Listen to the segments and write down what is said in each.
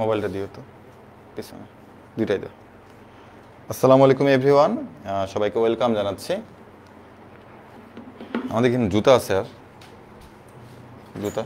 মোবাইলটা দিও তো পিছনে দুইটাই দাও। আসসালামু আলাইকুম এভরিওয়ান, সবাইকে ওয়েলকাম জানাচ্ছি। আমাদের এখানে জুতা আছে, আর জুতা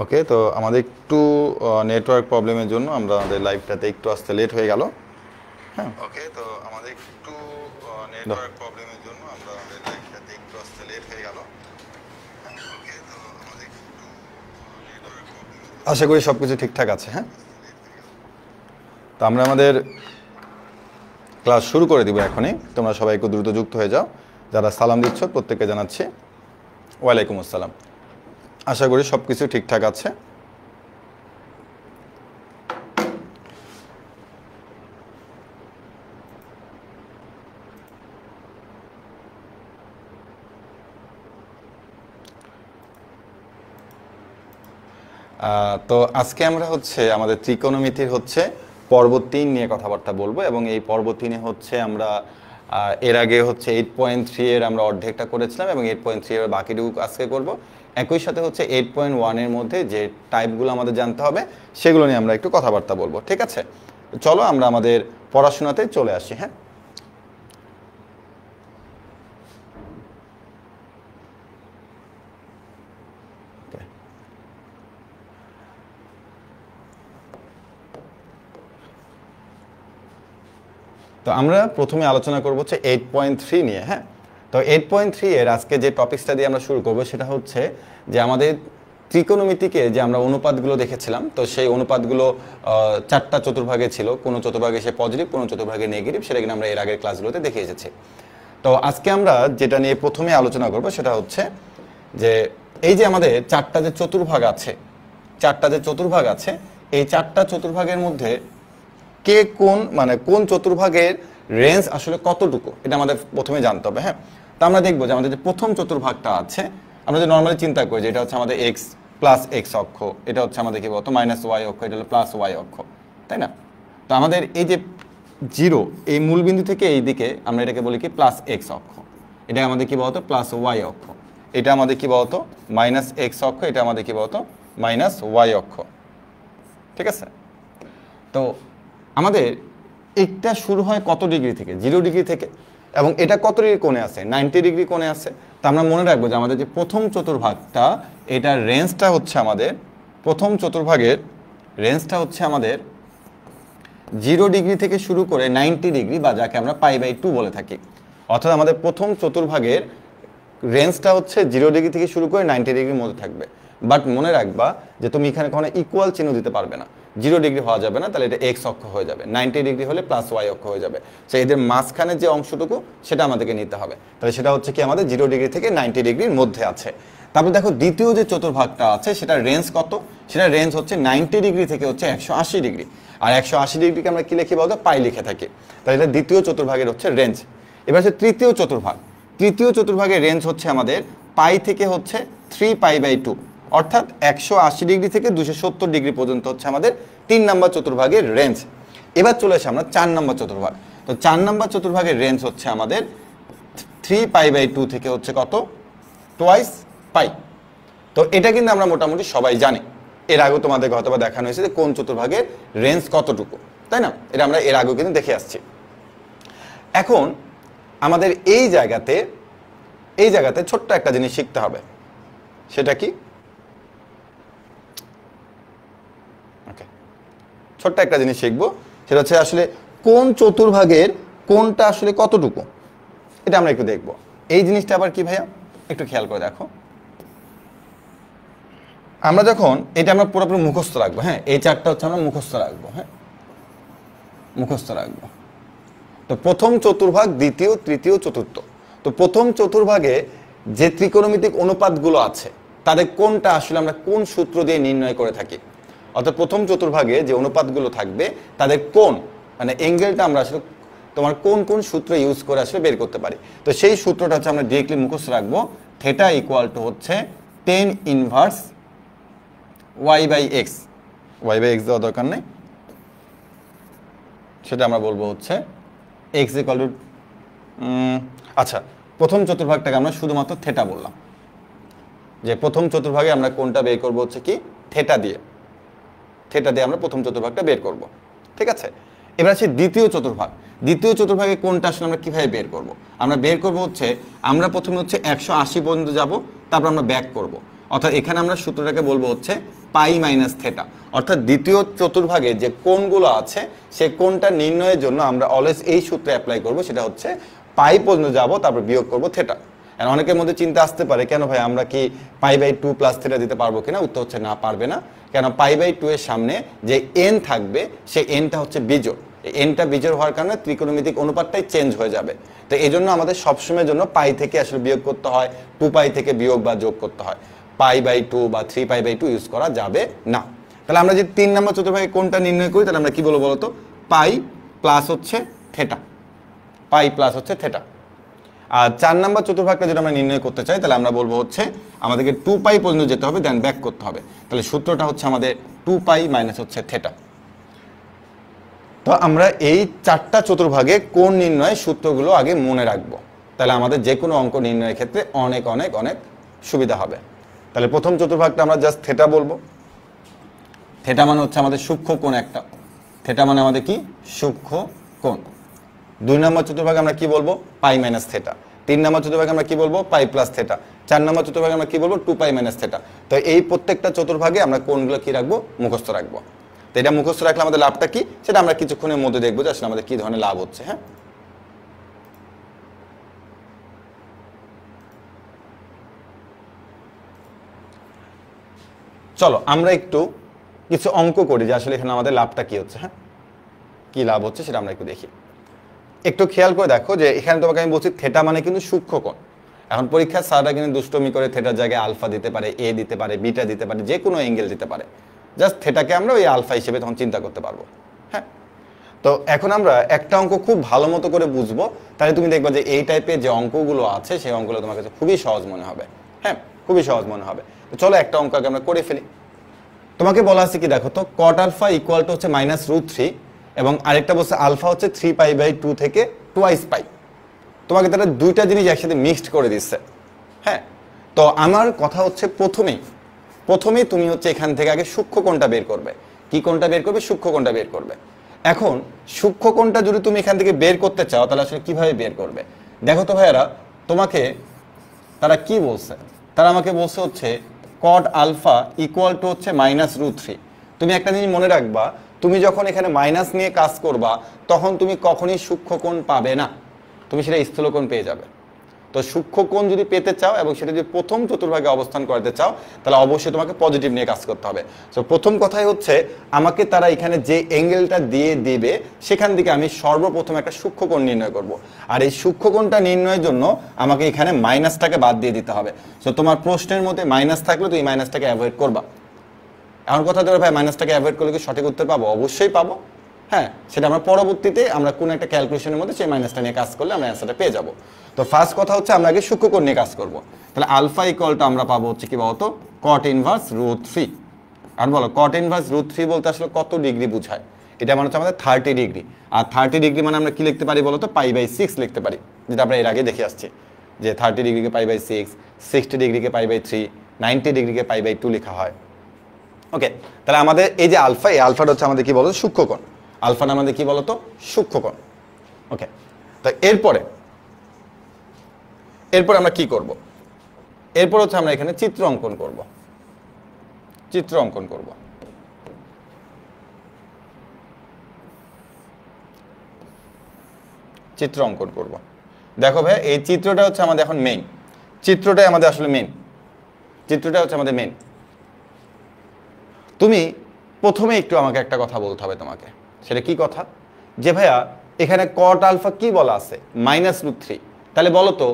ওকে। তো আমাদের একটু নেটওয়ার্ক প্রবলেমের জন্য আমাদের লাইভটাতে একটু আসতে লেট হয়ে গেল। হ্যাঁ, ওকে। তো আমাদের একটু নেটওয়ার্ক প্রবলেমের জন্য আমাদের লাইভটাতে একটু আসতে লেট হয়ে গেল। ওকে। তো আমাদের একটু নেটওয়ার্ক প্রবলেম, আশা করি সব কিছু ঠিকঠাক আছে। হ্যাঁ, তো আমরা আমাদের ক্লাস শুরু করে দিব এখনই। তোমরা সবাই একটু দ্রুত যুক্ত হয়ে যাও। যারা সালাম দিচ্ছ প্রত্যেককে জানাচ্ছি ওয়ালাইকুম আসসালাম। আশা করি সব কিছু ঠিকঠাক আছে। তো আজকে আমরা আমাদের ত্রিকোণমিতির পর্ব 3 নিয়ে কথাবার্তা বলবো, এবং এই পর্ব 3 আমরা এর আগে 8.3 এর আমরা অর্ধেকটা করেছিলাম, এবং 8.3 এর বাকিটুকু আজকে করব। একই সাথে 8.1 এর মধ্যে যে টাইপগুলো আমাদের জানতে হবে সেগুলো নিয়ে আমরা একটু কথাবার্তা বলবো। ঠিক আছে, চলো আমরা আমাদের পড়াশোনাতে চলে আসি। হ্যাঁ, তো আমরা প্রথমে আলোচনা করব 8.3 নিয়ে। হ্যাঁ, তো 8.3 এর আজকে যে টপিকসটা দিয়ে আমরা শুরু করব সেটা যে আমাদের ত্রিকোণমিতিকে যে আমরা অনুপাতগুলো দেখেছিলাম, তো সেই অনুপাতগুলো 4টা চতুর্ভাগে ছিল। কোনো চতুর্ভাগে সে পজিটিভ, কোনো চতুর্ভাগে নেগেটিভ, সেটা কিন্তু আমরা এর আগের ক্লাসগুলোতে দেখে এসেছি। তো আজকে আমরা যেটা নিয়ে প্রথমে আলোচনা করব সেটা যে এই যে আমাদের 4টা যে চতুর্ভাগ আছে, এই 4টা চতুর্ভাগের মধ্যে কে কোন চতুর্ভাগের রেঞ্জ আসলে কতটুকু, এটা আমাদের প্রথমে জানতে হবে। হ্যাঁ, তো আমরা দেখবো যে আমাদের যে প্রথম চতুর্ভাগটা আছে, আমরা যে নর্মালি চিন্তা করি যে এটা আমাদের এক্স প্লাস এক্স অক্ষ, এটা আমাদের কি বলতো মাইনাস ওয়াই অক্ষ, এটা হলো প্লাস ওয়াই অক্ষ, তাই না? তো আমাদের এই যে 0, এই মূলবিন্দু থেকে এই দিকে আমরা এটাকে বলি কি প্লাস এক্স অক্ষ, এটা আমাদের কি বলতো প্লাস ওয়াই অক্ষ, এটা আমাদের কি বলতো মাইনাস এক্স অক্ষ, এটা আমাদের কি বলতো মাইনাস ওয়াই অক্ষ। ঠিক আছে, তো আমাদের এটা শুরু হয় কত ডিগ্রি থেকে? 0 ডিগ্রি থেকে, এবং এটা কত ডিগ্রি কোণে আছে? 90 ডিগ্রি কোণে আছে। তো আমরা মনে রাখবো যে আমাদের যে প্রথম চতুর্ভাগটা, এটার রেঞ্জটা আমাদের প্রথম চতুর্ভাগের রেঞ্জটা আমাদের 0 ডিগ্রি থেকে শুরু করে 90 ডিগ্রি, বা যাকে আমরা π/2 বলে থাকি। অর্থাৎ আমাদের প্রথম চতুর্ভাগের রেঞ্জটা 0 ডিগ্রি থেকে শুরু করে 90 ডিগ্রির মধ্যে থাকবে। বাট মনে রাখবা যে তুমি এখানে কখনো ইকুয়াল চিহ্ন দিতে পারবে না। 0 ডিগ্রি হওয়া যাবে না, তাহলে এটা এক্স অক্ষ হয়ে যাবে। 90 ডিগ্রি হলে প্লাস ওয়াই অক্ষ হয়ে যাবে। সো এদের মাঝখানে যে অংশটুকু সেটা আমাদেরকে নিতে হবে। তাহলে সেটা কি আমাদের 0 ডিগ্রি থেকে 90 ডিগ্রির মধ্যে আছে। তারপর দেখো দ্বিতীয় যে চতুর্ভাগটা আছে সেটার রেঞ্জ কত? সেটার রেঞ্জ 90 ডিগ্রি থেকে 180 ডিগ্রি। আর 180 ডিগ্রিকে আমরা কি লিখি বলতো? পাই লিখে থাকি। তাহলে এটা দ্বিতীয় চতুর্ভাগের রেঞ্জ। এবার তৃতীয় চতুর্ভাগ। তৃতীয় চতুর্ভাগের রেঞ্জ আমাদের পাই থেকে 3π/2, অর্থাৎ 180 ডিগ্রি থেকে 270 ডিগ্রি পর্যন্ত আমাদের 3 নম্বর চতুর্ভাগের রেঞ্জ। এবার চলে আসে আমরা 4 নম্বর চতুর্ভাগ। তো 4 নম্বর চতুর্ভাগের রেঞ্জ আমাদের 3π/2 থেকে কত? টোয়াইস পাই। তো এটা কিন্তু আমরা মোটামুটি সবাই জানি। এর আগে তোমাদের হয়তো দেখানো হয়েছে যে কোন চতুর্ভাগের রেঞ্জ কতটুকু, তাই না? এটা আমরা এর আগেও কিন্তু দেখে আসছি। এখন আমাদের এই জায়গাতে ছোট্ট একটা জিনিস শিখতে হবে। সেটা কি? ছোট্ট একটা জিনিস শিখবো, সেটা আসলে কোন চতুর্ভাগের কোনটা আসলে কতটুকু, এটা আমরা একটু দেখবো। এই জিনিসটা আবার কি ভাইয়া, একটু খেয়াল করে দেখো। আমরা যখন এটা আমরা পুরোপুরি মুখস্থ রাখবো। হ্যাঁ, এই 4টা আমরা মুখস্থ রাখবো। হ্যাঁ, মুখস্থ রাখবো। তো প্রথম চতুর্ভাগ, দ্বিতীয়, তৃতীয়, চতুর্থ। তো প্রথম চতুর্ভাগে যে ত্রিকোণমিতিক অনুপাতগুলো আছে তাদের কোনটা আসলে আমরা কোন সূত্র দিয়ে নির্ণয় করে থাকি? অর্থাৎ প্রথম চতুর্ভাগে যে অনুপাতগুলো থাকবে তাদের কোণ মানে অ্যাঙ্গেলটা আমরা আসলে তোমার কোন কোন সূত্র ইউজ করে আসলে বের করতে পারি। তো সেই সূত্রটা হচ্ছে আমরা ডিরেক্টলি মুখস্থ রাখবো, থিটা ইকুয়াল টু হচ্ছে ten inverse y by x. Y by x দেওয়ার দরকার নেই, সেটা আমরা বলবো হচ্ছে এক্স ইকুয়াল টু আচ্ছা প্রথম চতুর্ভাগটাকে আমরা শুধুমাত্র থেটা বললাম, যে প্রথম চতুর্ভাগে আমরা কোনটা বের করবো হচ্ছে কি থেটা দিয়ে, থেটা দিয়ে আমরা প্রথম চতুর্ভাগটা বের করব। ঠিক আছে, এবার আছে দ্বিতীয় চতুর্ভাগ। দ্বিতীয় চতুর্ভাগে কোনটা আসলে আমরা কীভাবে বের করব? আমরা বের করব হচ্ছে আমরা প্রথমে হচ্ছে 180 পর্যন্ত যাব, তারপর আমরা ব্যাক করব। অর্থাৎ এখানে আমরা সূত্রটাকে বলবো হচ্ছে পাই মাইনাস থেটা। অর্থাৎ দ্বিতীয় চতুর্ভাগে যে কোণগুলো আছে সে কোণটা নির্ণয়ের জন্য আমরা অলওয়েজ এই সূত্রে অ্যাপ্লাই করব, সেটা হচ্ছে পাই পর্যন্ত যাব তারপর বিয়োগ করব থেটা। আর অনেকের মধ্যে চিন্তা আসতে পারে কেন ভাই আমরা কি পাই বাই 2 প্লাস থেটা দিতে পারবো কিনা? উত্তর হচ্ছে না, পারবে না। কেন পাই বাই 2 এর সামনে যে এন থাকবে সেই এনটা হচ্ছে বিজোড়, এনটা বিজোড় হওয়ার কারণে ত্রিকোণমিতিক অনুপাতটাই চেঞ্জ হয়ে যাবে। তো এই জন্য আমাদের সবসময়ের জন্য পাই থেকে আসলে বিয়োগ করতে হয়, 2 পাই থেকে বিয়োগ বা যোগ করতে হয়, পাই বাই 2 বা 3 পাই বাই 2 ইউজ করা যাবে না। তাহলে আমরা যে 3 নম্বর চতুর্ভাগে কোনটা নির্ণয় করি তাহলে আমরা কি বলবো বলতো? পাই প্লাস হচ্ছে থেটা, পাই প্লাস হচ্ছে থেটা। আর 4 নম্বর চতুর্ভাগটা যদি আমরা নির্ণয় করতে চাই তাহলে আমরা বলবো হচ্ছে আমাদেরকে 2 পাই পর্যন্ত যেতে হবে, দেন ব্যাক করতে হবে। তাহলে সূত্রটা হচ্ছে আমাদের 2 পাই মাইনাস হচ্ছে থেটা। তো আমরা এই 4টা চতুর্ভাগে কোণ নির্ণয়ের সূত্রগুলো আগে মনে রাখবো, তাহলে আমাদের যে কোনো অঙ্ক নির্ণয়ের ক্ষেত্রে অনেক অনেক অনেক সুবিধা হবে। তাহলে প্রথম চতুর্ভাগটা আমরা জাস্ট থেটা বলবো। থেটা মানে হচ্ছে আমাদের সূক্ষ্ম কোণ একটা, থেটা মানে আমাদের কি সূক্ষ্ম কোণ। 2 নম্বর চতুর্ভাগে আমরা কি বলবো? পাই মাইনাস থেটা। 3 নম্বর চতুর্ভাগে আমরা কি বলবো? পাই প্লাস থেটা। 4 নম্বর চতুর্ভাগে আমরা কি বলবো? 2 পাই মাইনাস থেটা। তো এই প্রত্যেকটা চতুর্ভাগে আমরা কোণগুলো কি রাখবো? মুখস্থ রাখবো। তো এটা মুখস্থ রাখলে আমাদের লাভটা কি সেটা আমরা কিছুক্ষণের মধ্যে দেখবো যে আসলে আমাদের কি ধরনের লাভ হচ্ছে। হ্যাঁ, চলো আমরা একটু কিছু অঙ্ক করি যে আসলে এখানে আমাদের লাভটা কি হচ্ছে। হ্যাঁ, কি লাভ হচ্ছে সেটা আমরা একটু দেখি। একটু খেয়াল করে দেখো যে এখানে তোমাকে আমি বলছি থেটা মানে কিন্তু সূক্ষ্ম কোণ। এখন পরীক্ষার স্যাররা কিন্তু দুষ্টমি করে থেটার জায়গায় আলফা দিতে পারে, এ দিতে পারে, বিটা দিতে পারে, যে কোনো অ্যাঙ্গেল দিতে পারে। জাস্ট থেটাকে আমরা ওই আলফা হিসেবে তখন চিন্তা করতে পারবো। হ্যাঁ, তো এখন আমরা একটা অঙ্ক খুব ভালো মতো করে বুঝবো, তাহলে তুমি দেখবা যে এই টাইপের যে অঙ্কগুলো আছে সেই অঙ্কগুলো তোমার কাছে খুবই সহজ মনে হবে। হ্যাঁ, খুবই সহজ মনে হবে। তো চলো একটা অঙ্ক আগে আমরা করে ফেলি। তোমাকে বলা আছে কি দেখো তো, কট আলফা ইকুয়াল টু হচ্ছে -√3 এবং আরেকটা বলছে আলফা হচ্ছে 3 পাই বাই 2 থেকে টুয়াইস পাই। তোমাকে তারা দুইটা জিনিস একসাথে মিক্সড করে দিচ্ছে। হ্যাঁ, তো আমার কথা হচ্ছে প্রথমেই তুমি হচ্ছে এখান থেকে আগে সূক্ষ্ম কোণটা বের করবে। কি কোণটা বের করবে? সূক্ষ্ম কোণটা বের করবে। এখন সূক্ষ্ম কোণটা যদি তুমি এখান থেকে বের করতে চাও তাহলে আসলে কিভাবে বের করবে? দেখো তো ভাইয়ারা, তোমাকে তারা কি বলছে? তারা আমাকে বলছে হচ্ছে কট আলফা ইকুয়াল টু হচ্ছে -√3। তুমি একটা জিনিস মনে রাখবা, তুমি যখন এখানে মাইনাস নিয়ে কাজ করবা তখন তুমি কখনোই সূক্ষ্ম কোণ পাবে না, তুমি সেটা স্থূলকোণ পেয়ে যাবে। তো সূক্ষ্ম কোণ যদি পেতে চাও এবং সেটা যদি প্রথম চতুর্ভাগে অবস্থান করতে চাও তাহলে অবশ্যই তোমাকে পজিটিভ নিয়ে কাজ করতে হবে। তো প্রথম কথাই হচ্ছে আমাকে তারা এখানে যে অ্যাঙ্গেলটা দিয়ে দিবে সেখান থেকে আমি সর্বপ্রথম একটা সূক্ষ্ম কোণ নির্ণয় করব। আর এই সূক্ষ্ম কোণটা নির্ণয়ের জন্য আমাকে এখানে মাইনাসটাকে বাদ দিয়ে দিতে হবে। তো তোমার প্রশ্নের মধ্যে মাইনাস থাকলে তো এই মাইনাসটাকে অ্যাভয়েড করবা। এমন কথা ধরো ভাই মাইনাসটাকে অ্যাভয়েড করলে কি সঠিক উত্তর পাবো? অবশ্যই পাবো। হ্যাঁ, সেটা আমরা পরবর্তীতে আমরা কোনো একটা ক্যালকুলেশনের মধ্যে সেই মাইনাসটা নিয়ে কাজ করলে আমরা অ্যান্সারটা পেয়ে যাবো। তো ফার্স্ট কথা হচ্ছে আমরা আগে সূক্ষ্মকোণ নিয়ে কাজ করব। তাহলে আলফা ইকুয়ালটা আমরা পাবো হচ্ছে কি বলতো? কট ইনভার্স √3। আর বলো কট ইনভার্স √3 বলতে আসলে কত ডিগ্রি বোঝায়? এটা মানে হচ্ছে আমাদের 30 ডিগ্রি। আর 30 ডিগ্রি মানে আমরা কি লিখতে পারি বলো তো? পাই বাই 6 লিখতে পারি, যেটা আমরা এর আগে দেখে আসছি যে 30 ডিগ্রিকে পাই বাই 6, 60 ডিগ্রিকে পাই বাই 3, 90 ডিগ্রিকে পাই বাই 2 লেখা হয়। ওকে, তাহলে আমাদের এই যে আলফা, এই আলফাটা হচ্ছে আমাদের কি বলতো? সূক্ষ্মকোণ। আলফাটা আমাদের কি বলতো? সূক্ষ্মকোণ। ওকে, তো এরপরে আমরা কি করব? এরপর হচ্ছে আমরা এখানে চিত্র অঙ্কন করব। চিত্র অঙ্কন করব। চিত্র অঙ্কন করব। দেখো ভাই, এই চিত্রটা হচ্ছে আমাদের এখন মেইন। চিত্রটাই আমাদের আসলে মেইন। চিত্রটা হচ্ছে আমাদের মেইন। তুমি প্রথমে একটু আমাকে একটা কথা বলতে হবে তোমাকে। সেটা কি কথা? যে ভাইয়া এখানে কট আলফা কি বলা আছে? -√3। তাহলে বলো তো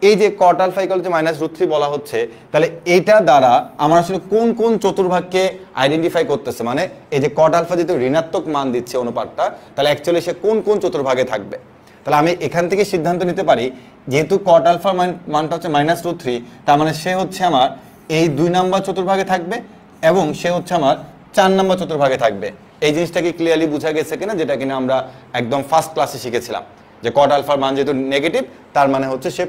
এই যে cot আলফা ইকুয়াল টু -√3 বলা হচ্ছে, তাহলে এটা দ্বারা আমরা আসলে কোন কোন চতুর্ভাগকে আইডেন্টিফাই করতেছে, মানে এই যে cot আলফা যেহেতু ঋণাত্মক মান দিচ্ছে অনুপাতটা, তাহলে অ্যাকচুয়ালি সে কোন কোন চতুর্ভাগে থাকবে। তাহলে আমি এখান থেকে সিদ্ধান্ত নিতে পারি যেহেতু cot আলফা মানটা হচ্ছে -√3, তার মানে সে হচ্ছে আমার এই 2 নাম্বার চতুর্ভাগে থাকবে এবং সে হচ্ছে আমার 4 নাম্বার চতুর্ভাগে থাকবে। এই জিনিসটা কি ক্লিয়ারলি বোঝা গেছে কিনা, যেটা কিনা আমরা একদম ফার্স্ট ক্লাসে শিখেছিলাম যে cot আলফার মান যেহেতু নেগেটিভ, তার মানে হচ্ছে সে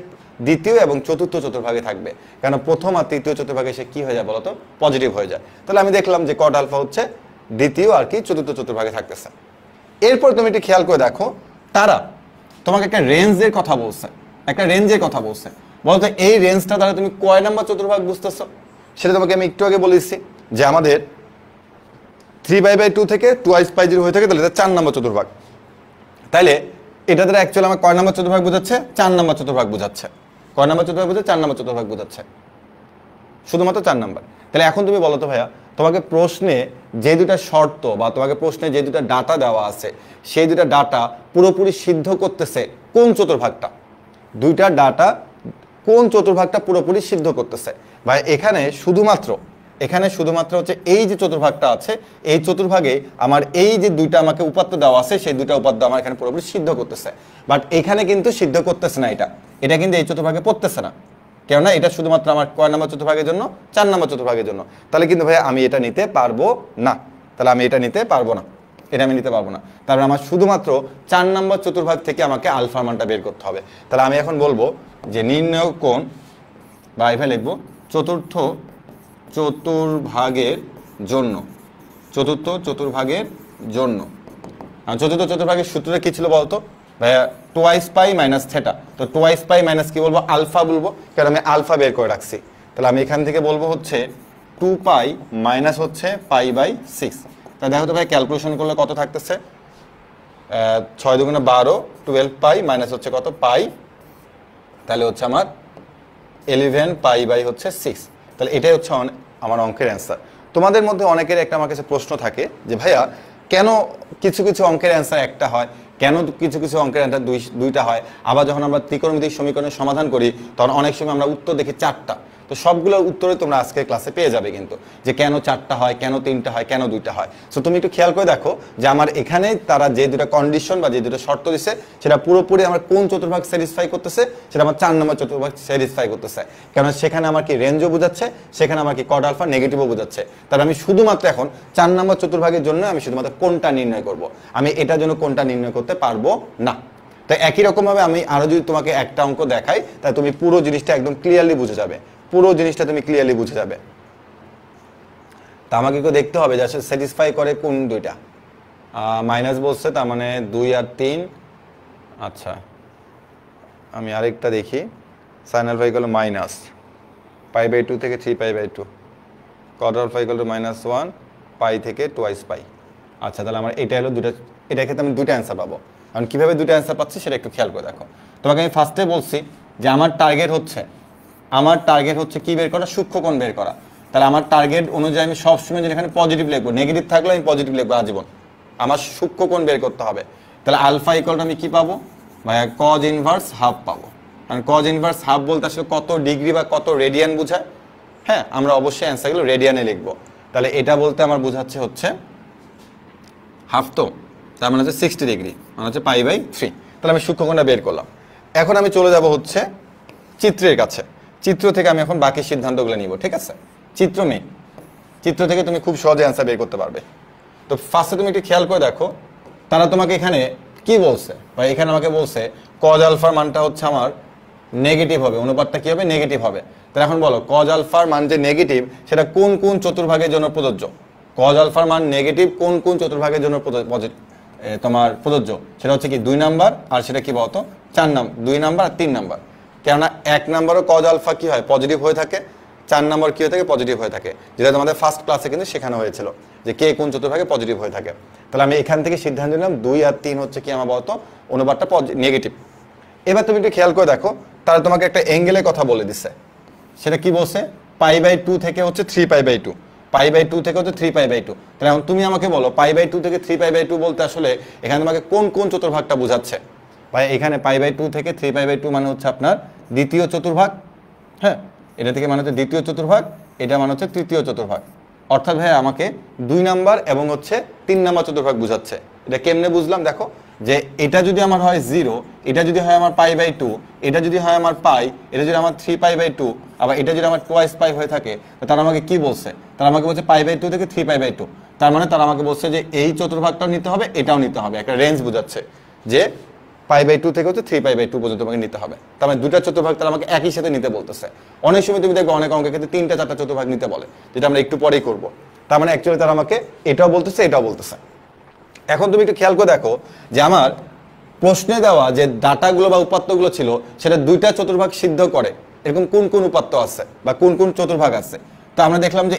দ্বিতীয় এবং চতুর্থ চতুর্ভাগে থাকবে, কারণ প্রথম আর তৃতীয় চতুর্ভাগে সে কি হয়ে যায় বলতো, পজিটিভ হয়ে যায়। তাহলে আমি দেখলাম যে cot আলফা হচ্ছে দ্বিতীয় আর কি চতুর্থ চতুর্ভাগে থাকতেছে। এরপর তুমি একটু খেয়াল করে দেখো, তারা তোমাকে একটা রেঞ্জের কথা বলছে, একটা রেঞ্জের কথা বলছে। বলতো এই রেঞ্জটা দ্বারা তুমি কয় নাম্বার চতুর্ভাগ বুঝতেছো, সেটা তোমাকে আমি একটু আগে বলেছি যে আমাদের 3π/2 থেকে 2π0 হয়ে থাকে, তাহলে এটা 4 নাম্বার চতুর্ভাগ। তাইলে এটা দ্বারা অ্যাকচুয়ালি আমার কয় নাম্বার চতুর্ভাগ বোঝাচ্ছে, 4 নাম্বার চতুর্ভাগ বোঝাচ্ছে। কয় নাম্বার চতুর্ভাগ বোঝাচ্ছে, 4 নাম্বার চতুর্ভাগ বোঝাচ্ছে, শুধুমাত্র 4 নাম্বার। তাহলে এখন তুমি বলো তো ভাইয়া, তোমাকে প্রশ্নে যে দুটা শর্ত বা তোমাকে প্রশ্নে যে দুটা ডাটা দেওয়া আছে, সেই দুটা ডাটা পুরোপুরি সিদ্ধ করতেছে কোন চতুর্ভাগটা, দুইটা ডাটা কোন চতুর্ভাগটা পুরোপুরি সিদ্ধ করতেছে। ভাই এখানে শুধুমাত্র হচ্ছে এই যে চতুর্ভাগটা আছে, এই চতুর্ভাগে আমার এই যে দুইটা আমাকে উপাত্ত দেওয়া আছে, সেই দুইটা উপাত্ত আমার এখানে পুরোপুরি সিদ্ধ করতেছে। বাট এখানে কিন্তু সিদ্ধ করতেছে না, এটা কিন্তু এই চতুর্ভাগে পড়তেছে না, কেননা এটা শুধুমাত্র আমার কয় নাম্বার চতুর্ভাগের জন্য, 4 নাম্বার চতুর্ভাগের জন্য। তাহলে কিন্তু ভাই আমি এটা নিতে পারবো না, তাহলে আমি এটা নিতে পারবো না, এটা আমি নিতে পারবো না। তারপরে আমার শুধুমাত্র 4 নাম্বার চতুর্ভাগ থেকে আমাকে আলফার মানটা বের করতে হবে। তাহলে আমি এখন বলবো যে নির্ণয় কোণ, বা এভাবে লিখবো চতুর্থ চতুর্ভাগের জন্য, চতুর্থ চতুর্ভাগের জন্য। চতুর্থ চতুর্ভাগের সূত্রটা কি ছিল বলতো ভাইয়া, 2π - θ। তো 2π মাইনাস কি বলবো, আলফা বলবো, কারণ আমি আলফা বের করে রাখছি। তাহলে আমি এখান থেকে বলবো হচ্ছে 2π মাইনাস হচ্ছে π/6। তা দেখো তো ভাই ক্যালকুলেশন করলে কত থাকতেছে, 6 × 12, 12π মাইনাস হচ্ছে কত পাই, তাহলে হচ্ছে আমার 11π/6। তাহলে এটাই হচ্ছে আমার অঙ্কের অ্যান্সার। তোমাদের মধ্যে অনেকের একটা আমার কাছে প্রশ্ন থাকে যে ভাইয়া কেন কিছু কিছু অঙ্কের অ্যান্সার একটা হয়, কেন কিছু কিছু অঙ্কের অ্যান্সার দুইটা হয়, আবার যখন আমরা ত্রিকোণমিতিক সমীকরণের সমাধান করি তখন অনেক সময় আমরা উত্তর দেখি 4টা। তো সবগুলোর উত্তরে তোমরা আজকের ক্লাসে পেয়ে যাবে কিন্তু, যে কেন 4টা হয়, কেন 3টা হয়, কেন 2টা হয়। সো তুমি একটু খেয়াল করে দেখো যে আমার এখানে তারা যে দুটো কন্ডিশন বা যে দুটো শর্ত দিছে, সেটা পুরোপুরি আমার কোন চতুর্ভাগ স্যাটিসফাই করতেছে, সেটা আমার 4 নম্বর চতুর্ভাগ স্যাটিসফাই করতেছে। কারণ সেখানে আমার কি রেঞ্জও বোঝাচ্ছে, সেখানে আমার কি cot আলফা নেগেটিভও বোঝাচ্ছে। তাহলে আমি শুধুমাত্র এখন 4 নম্বর চতুর্ভাগের জন্য আমি শুধুমাত্র কোনটা নির্ণয় করব, আমি এটার জন্য কোনটা নির্ণয় করতে পারবো না। তো একই রকমভাবে আমি আরো যদি তোমাকে একটা অঙ্ক দেখাই, তাহলে তুমি পুরো জিনিসটা একদম ক্লিয়ারলি বুঝে যাবে, পুরো জিনিসটা তুমি ক্লিয়ারলি বুঝে যাবে। তা আমাকে কেউ দেখতে হবে যে আসলে স্যাটিসফাই করে কোন দুইটা। মাইনাস বলছে, তার মানে 2 আর 3। আচ্ছা আমি আরেকটা দেখি, sin আলফা ইকুয়াল মাইনাস π/2 থেকে 3π/2, cot আলফা ইকুয়াল টু -1 π থেকে 2π। আচ্ছা তাহলে আমার এটা হলো দুটো, এটা ক্ষেত্রে আমি দুটো অ্যান্সার পাবো। কারণ কীভাবে দুটো অ্যান্সার পাচ্ছি সেটা একটু খেয়াল করে দেখো। তোমাকে আমি ফার্স্টে বলছি যে আমার টার্গেট হচ্ছে কি বের করা, সূক্ষ্মকোণ বের করা। তাহলে আমার টার্গেট অনুযায়ী আমি সবসময় যেখানে পজিটিভ লিখবো, নেগেটিভ থাকলে আমি পজিটিভ লিখবো আজীবন। আমার সূক্ষ্মকোণ বের করতে হবে। তাহলে আলফা ইকুয়াল আমি কি পাবো ভাইয়া, cos ইনভার্স হাফ পাবো। কারণ cos ইনভার্স হাফ বলতে আসলে কত ডিগ্রি বা কত রেডিয়ান বোঝায়। হ্যাঁ আমরা অবশ্যই অ্যান্সারগুলো রেডিয়ানে লিখবো। তাহলে এটা বলতে আমার বোঝাচ্ছে হচ্ছে হাফ, তো তার মানে হচ্ছে 60 ডিগ্রি, মানে হচ্ছে π/3। তাহলে আমি সূক্ষ্মকোণটা বের করলাম। এখন আমি চলে যাব হচ্ছে চিত্রের কাছে। চিত্র থেকে আমি এখন বাকি সিদ্ধান্তগুলো নিব, ঠিক আছে। চিত্র থেকে তুমি খুব সহজে অ্যান্সার বের করতে পারবে। তো ফার্স্টে তুমি একটু খেয়াল করে দেখো, তারা তোমাকে এখানে কি বলছে, বা এখানে আমাকে বলছে cos আলফার মানটা হচ্ছে আমার নেগেটিভ হবে, অনুপাতটা কি হবে, নেগেটিভ হবে। তাহলে এখন বলো cos আলফার মান যে নেগেটিভ, সেটা কোন কোন চতুর্ভাগের জন্য প্রযোজ্য, cos আলফার মান নেগেটিভ কোন কোন চতুর্ভাগের জন্য তোমার প্রযোজ্য, সেটা হচ্ছে কি 2 নাম্বার, আর সেটা কি বলতো 4 নাম্বার, 2 নাম্বার আর 3 নাম্বার। কেননা 1 নাম্বারও cos আলফা কি হয়, পজিটিভ হয়ে থাকে, 4 নাম্বার কি হয়ে থাকে, পজিটিভ হয়ে থাকে, যেটা তোমাদের ফার্স্ট ক্লাসে কিন্তু শেখানো হয়েছিল যে কে কোন চতুর্ভাগে পজিটিভ হয়ে থাকে। তাহলে আমি এখান থেকে সিদ্ধান্ত নিলাম 2 আর 3 হচ্ছে কি আমার বলতো অনুপাতটা নেগেটিভ। এবার তুমি একটু খেয়াল করে দেখো, তারা তোমাকে একটা অ্যাঙ্গেলের কথা বলে দিচ্ছে, সেটা কি বলছে, π/2 থেকে হচ্ছে 3π/2, π/2 থেকে হচ্ছে 3π/2। তাহলে এখন তুমি আমাকে বলো π/2 থেকে 3π/2 বলতে আসলে এখানে তোমাকে কোন কোন চতুর্ভাগটা বোঝাচ্ছে। ভাই এখানে π/2 থেকে 3π/2 মানে হচ্ছে আপনার দ্বিতীয় চতুর্ভাগ, হ্যাঁ এটা থেকে মানে হচ্ছে দ্বিতীয় চতুর্ভাগ, এটা মানে হচ্ছে তৃতীয় চতুর্ভাগ। অর্থাৎ ভাই আমাকে 2 নাম্বার এবং হচ্ছে 3 নাম্বার চতুর্ভাগ বুঝাচ্ছে। এটা কেমনে বুঝলাম দেখো, যে এটা যদি আমার হয় 0, এটা যদি হয় আমার π/2, এটা যদি হয় আমার পাই, এটা যদি আমার 3π/2, আবার এটা যদি আমার টোয়াইস পাই হয়ে থাকে, তারা আমাকে কি বলছে? তারা আমাকে বলছে π/2 থেকে 3π/2। তার মানে তারা আমাকে বলছে যে এই চতুর্ভাগটাও নিতে হবে, এটাও নিতে হবে। একটা রেঞ্জ বোঝাচ্ছে যে π/2 থেকে হচ্ছে 3π/2 পর্যন্ত তোমাকে নিতে হবে। তার মানে দুটা চতুর্ভাগ তারা আমাকে একই সাথে নিতে বলতেছে। অনেক সময় তুমি দেখবে অনেক অঙ্কের ক্ষেত্রে 3টা 4টা চতুর্ভাগ নিতে বলে, যেটা আমরা একটু পরেই করব। তার মানে অ্যাকচুয়ালি তারা আমাকে এটাও বলতেছে, এটাও বলতেছে। এখন তুমি একটু খেয়াল করে দেখো যে আমার প্রশ্নে দেওয়া যে ডাটাগুলো বা উপাত্তগুলো ছিল, সেটা 2টা চতুর্ভাগ সিদ্ধ করে এরকম কোন কোন উপাত্ত আছে বা কোন কোন চতুর্ভাগ আছে। তো আমরা দেখলাম যে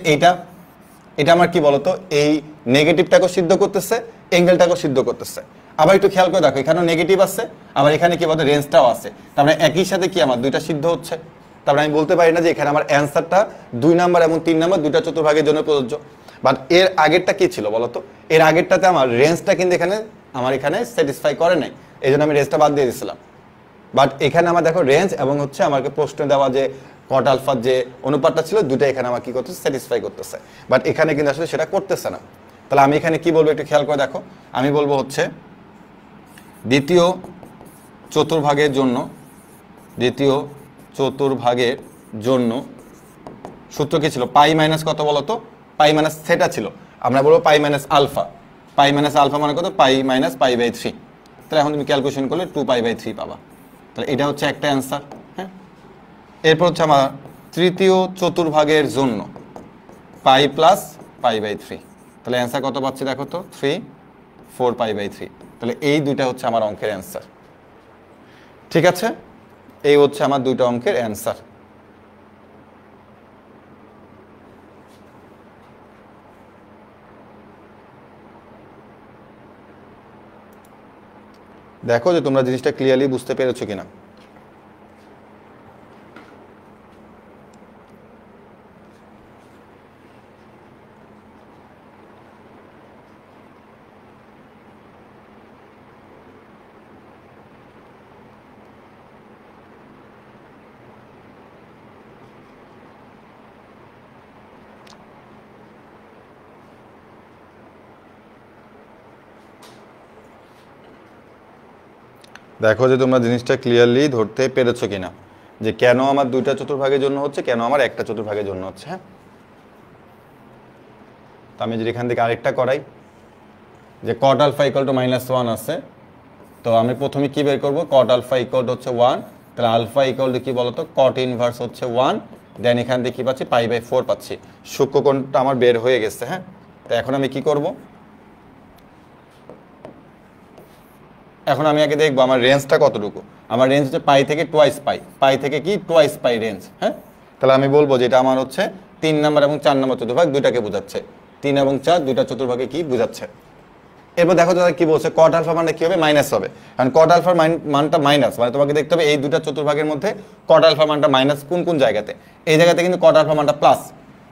এটা আমার কি বলতো, এই নেগেটিভটাকেও সিদ্ধ করতেছে, অ্যাঙ্গেলটাকেও সিদ্ধ করতেছে। আবার একটু খেয়াল করে দেখো, এখানেও নেগেটিভ আছে, আবার এখানে কি বলতো রেঞ্জটাও আছে। তার মানে একই সাথে কি আমার 2টা সিদ্ধ হচ্ছে। তারপরে আমি বলতে পারি না যে এখানে আমার অ্যান্সারটা 2 নাম্বার এবং 3 নাম্বার 2টা চতুর্ভাগের জন্য প্রযোজ্য। বাট এর আগেরটা কি ছিল বলতো, এর আগেরটাতে আমার রেঞ্জটা কিন্তু এখানে স্যাটিসফাই করে নাই, এই জন্য আমি রেঞ্জটা বাদ দিয়ে দিয়েছিলাম। বাট এখানে আমার দেখো রেঞ্জ এবং হচ্ছে আমাকে প্রশ্ন দেওয়া যে কট আলফার যে অনুপাতটা ছিল, দুটো এখানে আমার কি করতেছে, স্যাটিসফাই করতেছে। বাট এখানে কিন্তু আসলে সেটা করতেছে না। তাহলে আমি এখানে কি বলবো একটু খেয়াল করে দেখো, আমি বলবো হচ্ছে দ্বিতীয় চতুর্ভাগের জন্য সূত্র কি ছিল? পাই মাইনাস কত বলতো, পাই মাইনাস থেটা ছিল। আমরা বলবো পাই মাইনাস আলফা। পাই মাইনাস আলফা মানে কত? পাই মাইনাস π/3। তাহলে এখন তুমি ক্যালকুলেশন করলে 2π/3 পাবা। তাহলে এটা হচ্ছে একটা অ্যান্সার। হ্যাঁ, এরপর হচ্ছে আমার তৃতীয় চতুর্ভাগের জন্য পাই প্লাস π/3। তাহলে অ্যান্সার কত পাচ্ছি দেখো তো, 3 4π/3। তাহলে এই দুইটা হচ্ছে আমার অঙ্কের অ্যান্সার। ঠিক আছে, এই হচ্ছে আমার দুইটা অঙ্কের অ্যান্সার। দেখো যে তোমরা জিনিসটা ক্লিয়ারলি বুঝতে পেরেছো কিনা। দেখো যে তোমরা জিনিসটা ক্লিয়ারলি ধরতে পেরেছো কিনা, যে কেন আমার 2টা চতুর্ভাগের জন্য হচ্ছে, কেন আমার একটা চতুর্ভাগের জন্য হচ্ছে। হ্যাঁ, তো আমি যদি এখান থেকে আরেকটা করাই, যে কট আলফা ইকুয়াল টু -1 আছে, তো আমি প্রথমে কি বের করবো, কট আলফা ইকুয়াল টু হচ্ছে 1। তাহলে আলফা ইকুয়াল টু কি বলতো, কট ইনভার্স হচ্ছে 1। দেন এখান থেকে কি পাচ্ছি, π/4 পাচ্ছি। সূক্ষ্মকোণটা আমার বের হয়ে গেছে। হ্যাঁ, তো এখন আমি কি করব, এখন আমি আগে দেখবো আমার রেঞ্জটা কতটুকু। আমার রেঞ্জ হচ্ছে পাই থেকে টোয়াইস পাই, পাই থেকে কি টোয়াইস পাই রেঞ্জ। হ্যাঁ, তাহলে আমি বলবো যে এটা আমার হচ্ছে 3 নাম্বার এবং 4 নাম্বার চতুর্ভাগ দুইটাকে বোঝাচ্ছে। 3 এবং 4 দুইটা চতুর্ভাগে কি বোঝাচ্ছে। এরপর দেখো দাদা কি বলছে, কট আলফা মানটা কি হবে, মাইনাস হবে। কারণ কট আলফার মানটা মাইনাস, মানে তোমাকে দেখতে হবে এই দুটা চতুর্ভাগের মধ্যে কট আলফা মানটা মাইনাস কোন কোন জায়গাতে। এই জায়গাতে কিন্তু কট আলফা মানটা প্লাস,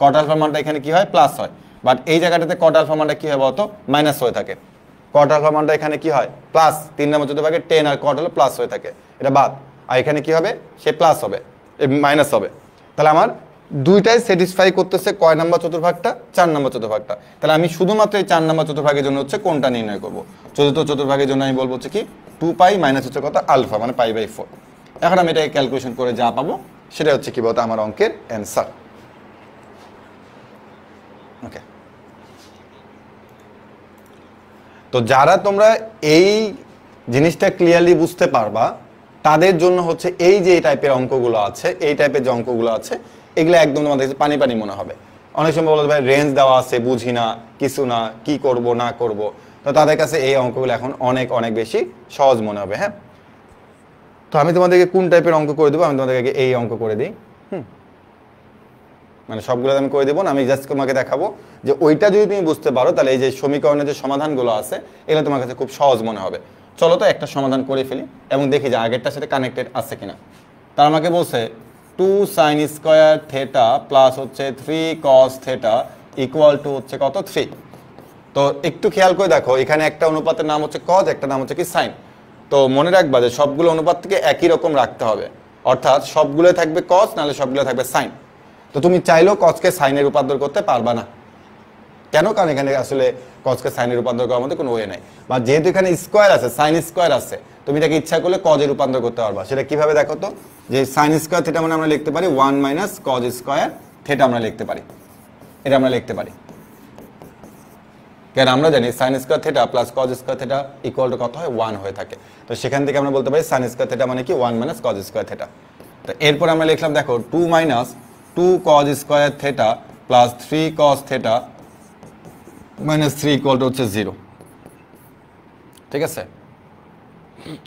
কট আলফা মানটা এখানে কি হয়, প্লাস হয়। বাট এই জায়গাটাতে কট আলফা মানটা কি হয় বলতো, মাইনাস হয়ে থাকে। কট আলফা মানটা এখানে কি হয়, প্লাস। 3 নম্বর চতুর্ভাগে 10 আর কট হলো প্লাস হয়ে থাকে, এটা বাদ। আর এখানে কি হবে, সে প্লাস হবে, মাইনাস হবে। তাহলে আমার দুইটাই স্যাটিসফাই করতেছে কয় নাম্বার চতুর্ভাগটা, 4 নম্বর চতুর্ভাগটা। তাহলে আমি শুধুমাত্র এই 4 নম্বর চতুর্ভাগের জন্য হচ্ছে কোনটা নির্ণয় করব। চতুর্থ চতুর্ভাগের জন্য আমি বলবো হচ্ছে কি 2π মাইনাস হচ্ছে কত, আলফা মানে π/4। এখন আমি এটাকে ক্যালকুলেশন করে যা পাবো সেটা হচ্ছে কি বলতো আমার অঙ্কের অ্যান্সার। ওকে, তো যারা তোমরা এই জিনিসটা ক্লিয়ারলি বুঝতে পারবা, তাদের জন্য হচ্ছে এই যে এই টাইপের অঙ্কগুলো আছে, এই টাইপের যে অঙ্কগুলো আছে, এগুলো একদম তোমাদের কাছে পানি পানি মনে হবে। অনেক সময় বলতে ভাই রেঞ্জ দেওয়া আছে, বুঝি না, কিছু না, কি করব না করব, তো তাদের কাছে এই অঙ্কগুলো এখন অনেক অনেক বেশি সহজ মনে হবে। হ্যাঁ, তো আমি তোমাদেরকে কোন টাইপের অঙ্ক করে দেবো, আমি তোমাদেরকে এই অঙ্ক করে দিই। মানে সবগুলো আমি করে দেবো না, আমি জাস্ট তোমাকে দেখাবো যে ওইটা যদি তুমি বুঝতে পারো, তাহলে এই যে সমীকরণের যে সমাধানগুলো আছে এগুলো তোমার কাছে খুব সহজ মনে হবে। চলো তো একটা সমাধান করে ফেলি এবং দেখি যে আগেরটার সাথে কানেক্টেড আছে কিনা। তার আমাকে বলছে 2 sin স্কোয়ার থেটা প্লাস হচ্ছে 3 cos থেটা ইকুয়াল টু হচ্ছে কত, 3। তো একটু খেয়াল করে দেখো, এখানে একটা অনুপাতের নাম হচ্ছে cos, একটা নাম হচ্ছে কি সাইন। তো মনে রাখবা যে সবগুলো অনুপাত থেকে একই রকম রাখতে হবে। অর্থাৎ সবগুলো থাকবে কস, নাহলে সবগুলো থাকবে সাইন। তো তুমি চাইলেও কসকে সাইনে রূপান্তর করতে পারবা না। কেন? কারণ এখানে আসলে কসকে সাইনে রূপান্তর করার মধ্যে কোনো ওয়ে নাই, বা যেহেতু এখানে স্কোয়ার আছে, সাইন স্কোয়ার আছে, তুমি এটাকে ইচ্ছা করলে কজে রূপান্তর করতে পারবা। সেটা কিভাবে দেখো তো, যে সাইন স্কোয়ার থিটা মানে আমরা লিখতে পারি 1 মাইনাস কজ স্কোয়ার থিটা আমরা লিখতে পারি, এটা আমরা লিখতে পারি। কারণ আমরা জানি sine square theta plus cos square theta equal to কত হয়? 1 হয়ে থাকে। তো সেখান থেকে আমরা বলতে পারি সাইন স্কোয়ার থিটা মানে কি 1 মাইনাস কজ স্কোয়ার থিটা। তো এরপর আমরা লিখলাম দেখো 2 minus 2 cos square theta plus 3 cause theta minus 3 equal to হচ্ছে 0। ঠিক আছে,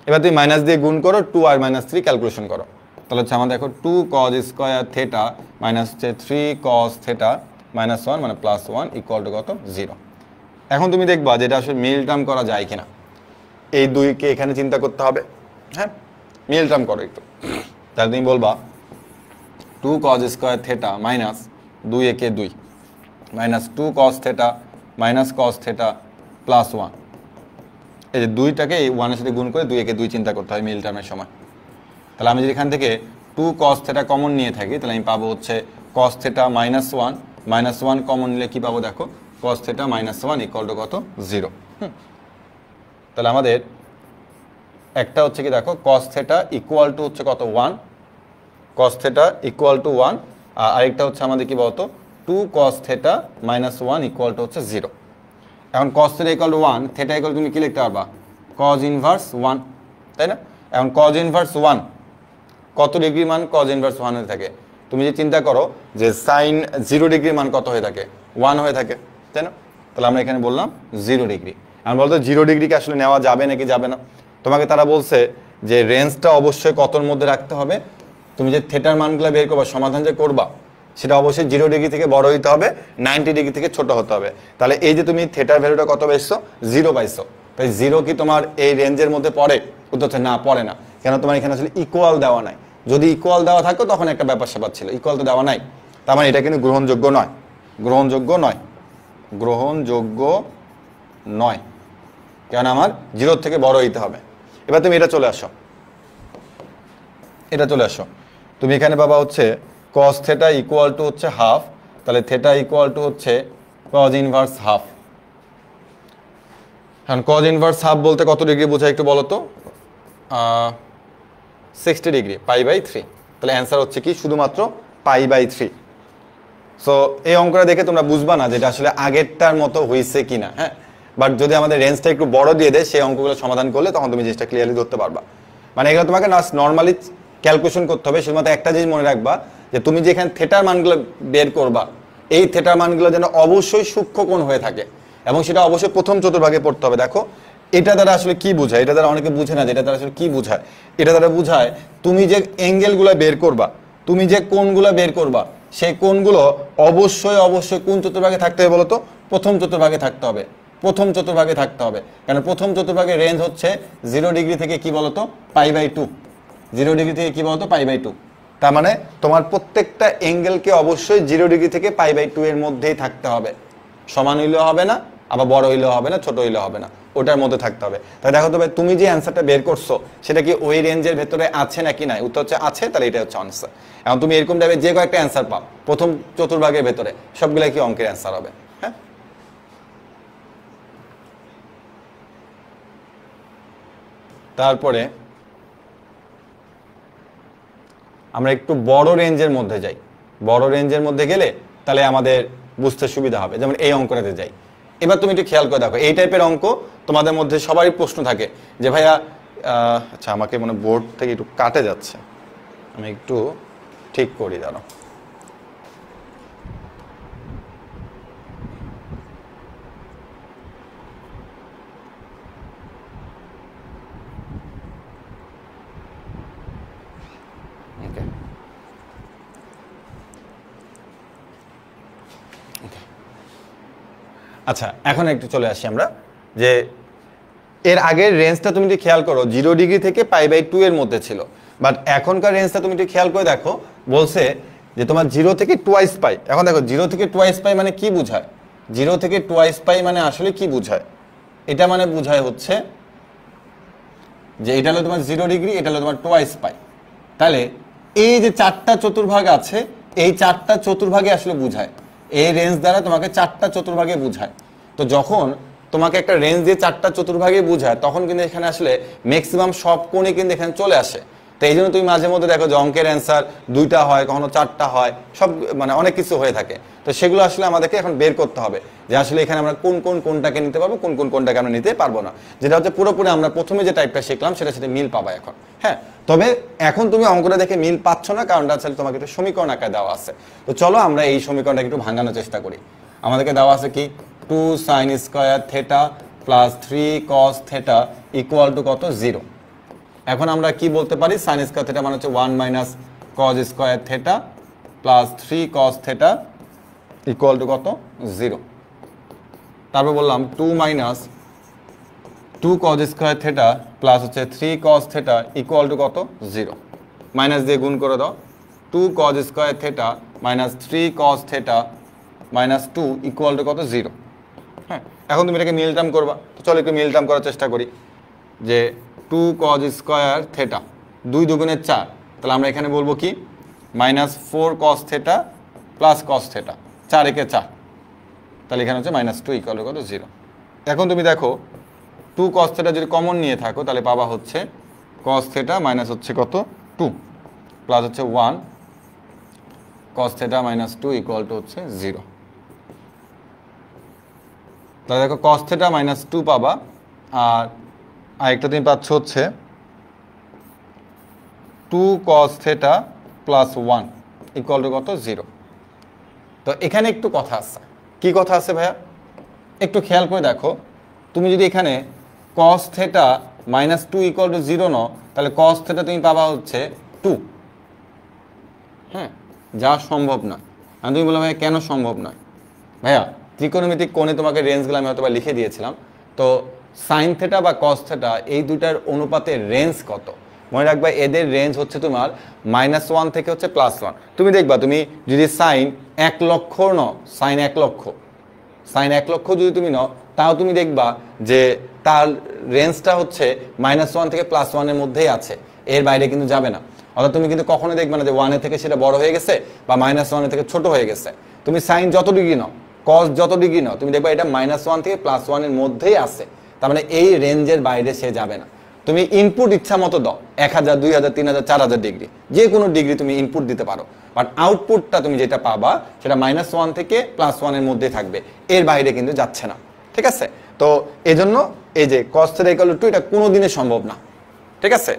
এবার তুমি মাইনাস দিয়ে গুণ করো, 2 আর মাইনাস 3 ক্যালকুলেশন করো, তাহলে হচ্ছে আমার দেখো 2 কজ স্কোয়ার থিটা মাইনাস হচ্ছে 3 কজ থিটা মাইনাস 1 মানে প্লাস 1 ইকুয়াল টু কত? 0। এখন তুমি দেখবা যেটা আসলে মিল টার্ম করা যায় কিনা, এই দুইকে এখানে চিন্তা করতে হবে। হ্যাঁ, মিল টার্ম করো একটু, তাহলে তুমি বলবা 2 কজ স্কোয়ার থিটা মাইনাস 2 একে 2 minus 2 cause theta minus cause theta plus 1। এই যে দুইটাকে এই 1 এর সাথে গুণ করে 2 একে 2 চিন্তা করতে হয় মিল টার্মের সময়। তাহলে আমি যদি এখান থেকে 2 কজ থিটা কমন নিয়ে থাকি, তাহলে আমি পাবো হচ্ছে cause theta minus 1, minus 1 common নিলে কি পাবো দেখো? Cause theta minus 1 equal to কত? 0। তাহলে আমাদের একটা হচ্ছে কি দেখো, কজ থিটা ইকুয়াল টু হচ্ছে কত? 1, কজ থিটা ইকুয়াল টু 1, আর আরেকটা হচ্ছে আমাদের কি বলতো 2 cause theta minus 1 equal to হচ্ছে 0। এখন cause theta equal two 1, theta equal তুমি কি লিখতে পারবা? কজ ইনভার্স 1, তাই না? এখন কজ ইনভার্স 1 কত ডিগ্রি মান? কজ ইনভার্স 1 হয়ে থাকে। তুমি যে চিন্তা করো যে সাইন 0 ডিগ্রি মান কত হয়ে থাকে? 1 হয়ে থাকে, তাই না? তাহলে আমরা এখানে বললাম 0 ডিগ্রি। এখন বলতো 0 ডিগ্রিকে আসলে নেওয়া যাবে নাকি যাবে না? তোমাকে তারা বলছে যে রেঞ্জটা অবশ্যই কতর মধ্যে রাখতে হবে। তুমি যে থিটার মানগুলো বের করবা, সমাধান যে করবা, সেটা অবশ্যই 0 ডিগ্রি থেকে বড় হইতে হবে, 90 ডিগ্রি থেকে ছোট হতে হবে। তাহলে এই যে তুমি থিটার ভ্যালুটা কত পাইছো? 0 পাইছো। তাই 0 কি তোমার এই রেঞ্জের মধ্যে পড়ে? উত্তর হচ্ছে না, পড়ে না। কেন? তোমার এখানে আসলে ইকুয়াল দেওয়া নাই। যদি ইকুয়াল দেওয়া থাকতো তখন একটা ব্যাপার স্যাপার ছিল, ইকুয়াল তো দেওয়া নাই, তার মানে এটা কিন্তু গ্রহণযোগ্য নয়, গ্রহণযোগ্য নয়, গ্রহণযোগ্য নয়। কেন? আমার 0 থেকে বড় হইতে হবে। এবার তুমি এটা চলে আসো, এটা চলে আসো, তুমি এখানে পাবা হচ্ছে cos থিটা ইকুয়াল টু হচ্ছে হাফ, তাহলে থিটা ইকুয়াল টু হচ্ছে cos ইনভার্স হাফ। এখন cos ইনভার্স হাফ বলতে কত ডিগ্রি বোঝায় একটু বলো তো? 60 ডিগ্রি, π/3। তাহলে অ্যান্সার হচ্ছে কি? শুধুমাত্র π/3। সো এই অঙ্কটা দেখে তোমরা বুঝবা না যেটা আসলে আগেরটার মতো হয়েছে কিনা। হ্যাঁ, বাট যদি আমাদের রেঞ্জটা একটু বড় দিয়ে দেয়, সেই অঙ্কগুলো সমাধান করলে তখন তুমি জিনিসটা ক্লিয়ারলি ধরতে পারবা। মানে এগুলো তোমাকে না নর্মালি ক্যালকুলেশন করতে হবে। শুধুমাত্র একটা জিনিস মনে রাখবা, যে তুমি যে এখানে থিটার মানগুলো বের করবা, এই থিটার মানগুলো যেন অবশ্যই সূক্ষ্ম কোণ হয়ে থাকে, এবং সেটা অবশ্যই প্রথম চতুর্ভাগে পড়তে হবে। দেখো এটা দ্বারা আসলে কি বোঝায়, এটা দ্বারা অনেকে বুঝে না যে এটা দ্বারা আসলে কি বোঝায়। এটা দ্বারা বোঝায় তুমি যে অ্যাঙ্গেলগুলো বের করবা, তুমি যে কোণগুলো বের করবা, সেই কোণগুলো অবশ্যই অবশ্যই কোন চতুর্ভাগে থাকতে হবে বলো তো? প্রথম চতুর্ভাগে থাকতে হবে, প্রথম চতুর্ভাগে থাকতে হবে। কারণ প্রথম চতুর্ভাগের রেঞ্জ হচ্ছে 0 ডিগ্রি থেকে কি বলতো? π/2। 0 ডিগ্রি থেকে কি বলতো? π/2। তার মানে তোমার প্রত্যেকটা অ্যাঙ্গেলকে অবশ্যই 0 ডিগ্রি থেকে π/2 এর মধ্যেই থাকতে হবে। সমান হইলেও হবে না, আবার বড় হইলেও হবে না, ছোট হইলেও হবে না, ওটার মধ্যে থাকতে হবে। তাই দেখো তো ভাই, তুমি যে অ্যান্সারটা বের করছো সেটা কি ওই রেঞ্জের ভেতরে আছে নাকি নাই? উত্তর হচ্ছে আছে, তাহলে এটা হচ্ছে আনসার। এখন তুমি এরকম টাইপের যে কয়েকটা অ্যান্সার পাও প্রথম চতুর্ভাগের ভেতরে, সবগুলাই কি অঙ্কের অ্যান্সার হবে। হ্যাঁ, তারপরে আমরা একটু বড় রেঞ্জের মধ্যে যাই। বড় রেঞ্জের মধ্যে গেলে তাহলে আমাদের বুঝতে সুবিধা হবে। যেমন এই অঙ্কটাতে যাই। এবার তুমি একটু খেয়াল করে দেখো, এই টাইপের অঙ্ক তোমাদের মধ্যে সবারই প্রশ্ন থাকে যে ভাইয়া, আচ্ছা আমাকে মনে বোর্ড থেকে একটু কাটে যাচ্ছে, আমি একটু ঠিক করি দাঁড়াও। আচ্ছা, এখন একটু চলে আসি আমরা যে এর আগের রেঞ্জটা তুমি যদি খেয়াল করো 0 ডিগ্রি থেকে π/2 এর মধ্যে ছিল, বাট এখনকার রেঞ্জটা তুমি একটু খেয়াল করে দেখো, বলছে যে তোমার 0 থেকে টুয়াইস পাই। এখন দেখো 0 থেকে টুয়াইস পাই মানে কি বোঝায়? 0 থেকে টুয়াইস পাই মানে আসলে কি বোঝায়? এটা মানে বোঝায় হচ্ছে যে এটা হলো তোমার 0 ডিগ্রি, এটা হলো তোমার টুয়াইস পাই। তাহলে এই যে 4টা চতুর্ভাগ আছে, এই 4টা চতুর্ভাগে আসলে বোঝায়, এই রেঞ্জ দ্বারা তোমাকে 4টা চতুর্ভাগে বোঝায়। তো যখন তোমাকে একটা রেঞ্জ দিয়ে 4টা চতুর্ভাগে বোঝায়, তখন কিন্তু এখানে আসলে ম্যাক্সিমাম সব কোণই কিন্তু এখানে চলে আসে। তো এই জন্য তুমি মাঝে মধ্যে দেখো যে অঙ্কের অ্যান্সার 2টা হয়, কখনো 4টা হয়, সব মানে অনেক কিছু হয়ে থাকে। তো সেগুলো আসলে আমাদেরকে এখন বের করতে হবে যে আসলে এখানে আমরা কোনটাকে নিতে পারবো, কোনটাকে আমরা নিতে পারবো না। যেটা হচ্ছে পুরোপুরি আমরা প্রথমে যে টাইপটা শিখলাম সেটার সাথে মিল পাবা এখন। হ্যাঁ, তবে এখন তুমি অঙ্কটা দেখে মিল পাচ্ছ না, কারণটা আসলে তোমাকে একটা সমীকরণ আকারে দেওয়া আছে। তো চলো আমরা এই সমীকরণটাকে একটু ভাঙানোর চেষ্টা করি। আমাদেরকে দেওয়া আছে কি 2 sin square theta plus 3 cos theta equal to কত 0। এখন আমরা কি বলতে পারি, sin স্কয়ার থিটা মানে হচ্ছে 1 minus cos square theta plus 3 cos theta equal to কত 0। তারপর বললাম 2 minus 2 cos square theta plus হচ্ছে 3 cos থিটা ইকুয়াল টু কত 0। মাইনাস দিয়ে গুণ করে দাও, 2 cos square theta minus 3 cos theta minus 2 equal to কত 0। হ্যাঁ, এখন তুমি এটাকে মিল টার্ম করবা। তো চলো একটু মিল টার্ম করার চেষ্টা করি। যে 2 cos স্কয়ার থিটা 2 দুগুণে 4, তাহলে আমরা এখানে বলবো কি minus 4 cos theta plus cos theta, 4 একে 4, তাহলে এখানে হচ্ছে মাইনাস 2 ইকুয়াল টু কত 0। এখন তুমি দেখো 2 cos থিটা যদি কমন নিয়ে থাকো তাহলে পাবা হচ্ছে cos থিটা মাইনাস হচ্ছে কত 2 প্লাস হচ্ছে 1 cos theta minus 2 equal to হচ্ছে 0। তাহলে দেখো cos থিটা মাইনাস 2 পাবা, আর আরেকটা তুমি পাচ্ছ হচ্ছে 2 cos theta plus 1 equal to কত 0। তো এখানে একটু কথা আছে। কি কথা আছে ভাইয়া? একটু খেয়াল করে দেখো, তুমি যদি এখানে cos theta minus 2 equal two 0 নাও, তাহলে cos থিটা তুমি পাবা হচ্ছে 2। হ্যাঁ, যা সম্ভব না। আর তুমি বলো ভাইয়া কেন সম্ভব নয়? ভাইয়া ত্রিকোণমিতিক কোণে তোমাকে রেঞ্জগুলো আমি হয়তো লিখে দিয়েছিলাম। তো সাইন থিটা বা কস থিটা এই দুইটার অনুপাতের রেঞ্জ কত? মনে রাখবা এদের রেঞ্জ হচ্ছে তোমার -1 থেকে হচ্ছে +1। তুমি দেখবা তুমি যদি সাইন 1 লক্ষ নাও, সাইন 1 লক্ষ, সাইন 1 লক্ষ যদি তুমি নাও, তাও তুমি দেখবা যে তার রেঞ্জটা হচ্ছে -1 থেকে +1 এর মধ্যেই আছে, এর বাইরে কিন্তু যাবে না। অর্থাৎ তুমি কিন্তু কখনো দেখবে না যে 1 এর থেকে সেটা বড় হয়ে গেছে বা -1 এর থেকে ছোট হয়ে গেছে। তুমি সাইন যত ডিগ্রি নাও, কস যত ডিগ্রি নাও, তুমি দেখবা এটা -1 থেকে +1 এর মধ্যেই আছে। তার মানে এই রেঞ্জের বাইরে সে যাবে না। তুমি ইনপুট ইচ্ছা মতো দাও, 1000, 2000, 3000, 4000 ডিগ্রি, যে কোনো ডিগ্রি তুমি ইনপুট দিতে পারো, বাট আউটপুটটা তুমি যেটা পাবা সেটা -1 থেকে +1 এর মধ্যে থাকবে, এর বাইরে কিন্তু যাচ্ছে না। ঠিক আছে? তো এজন্য এই যে cos θ = 2 এটা কোনোদিনই সম্ভব না। ঠিক আছে,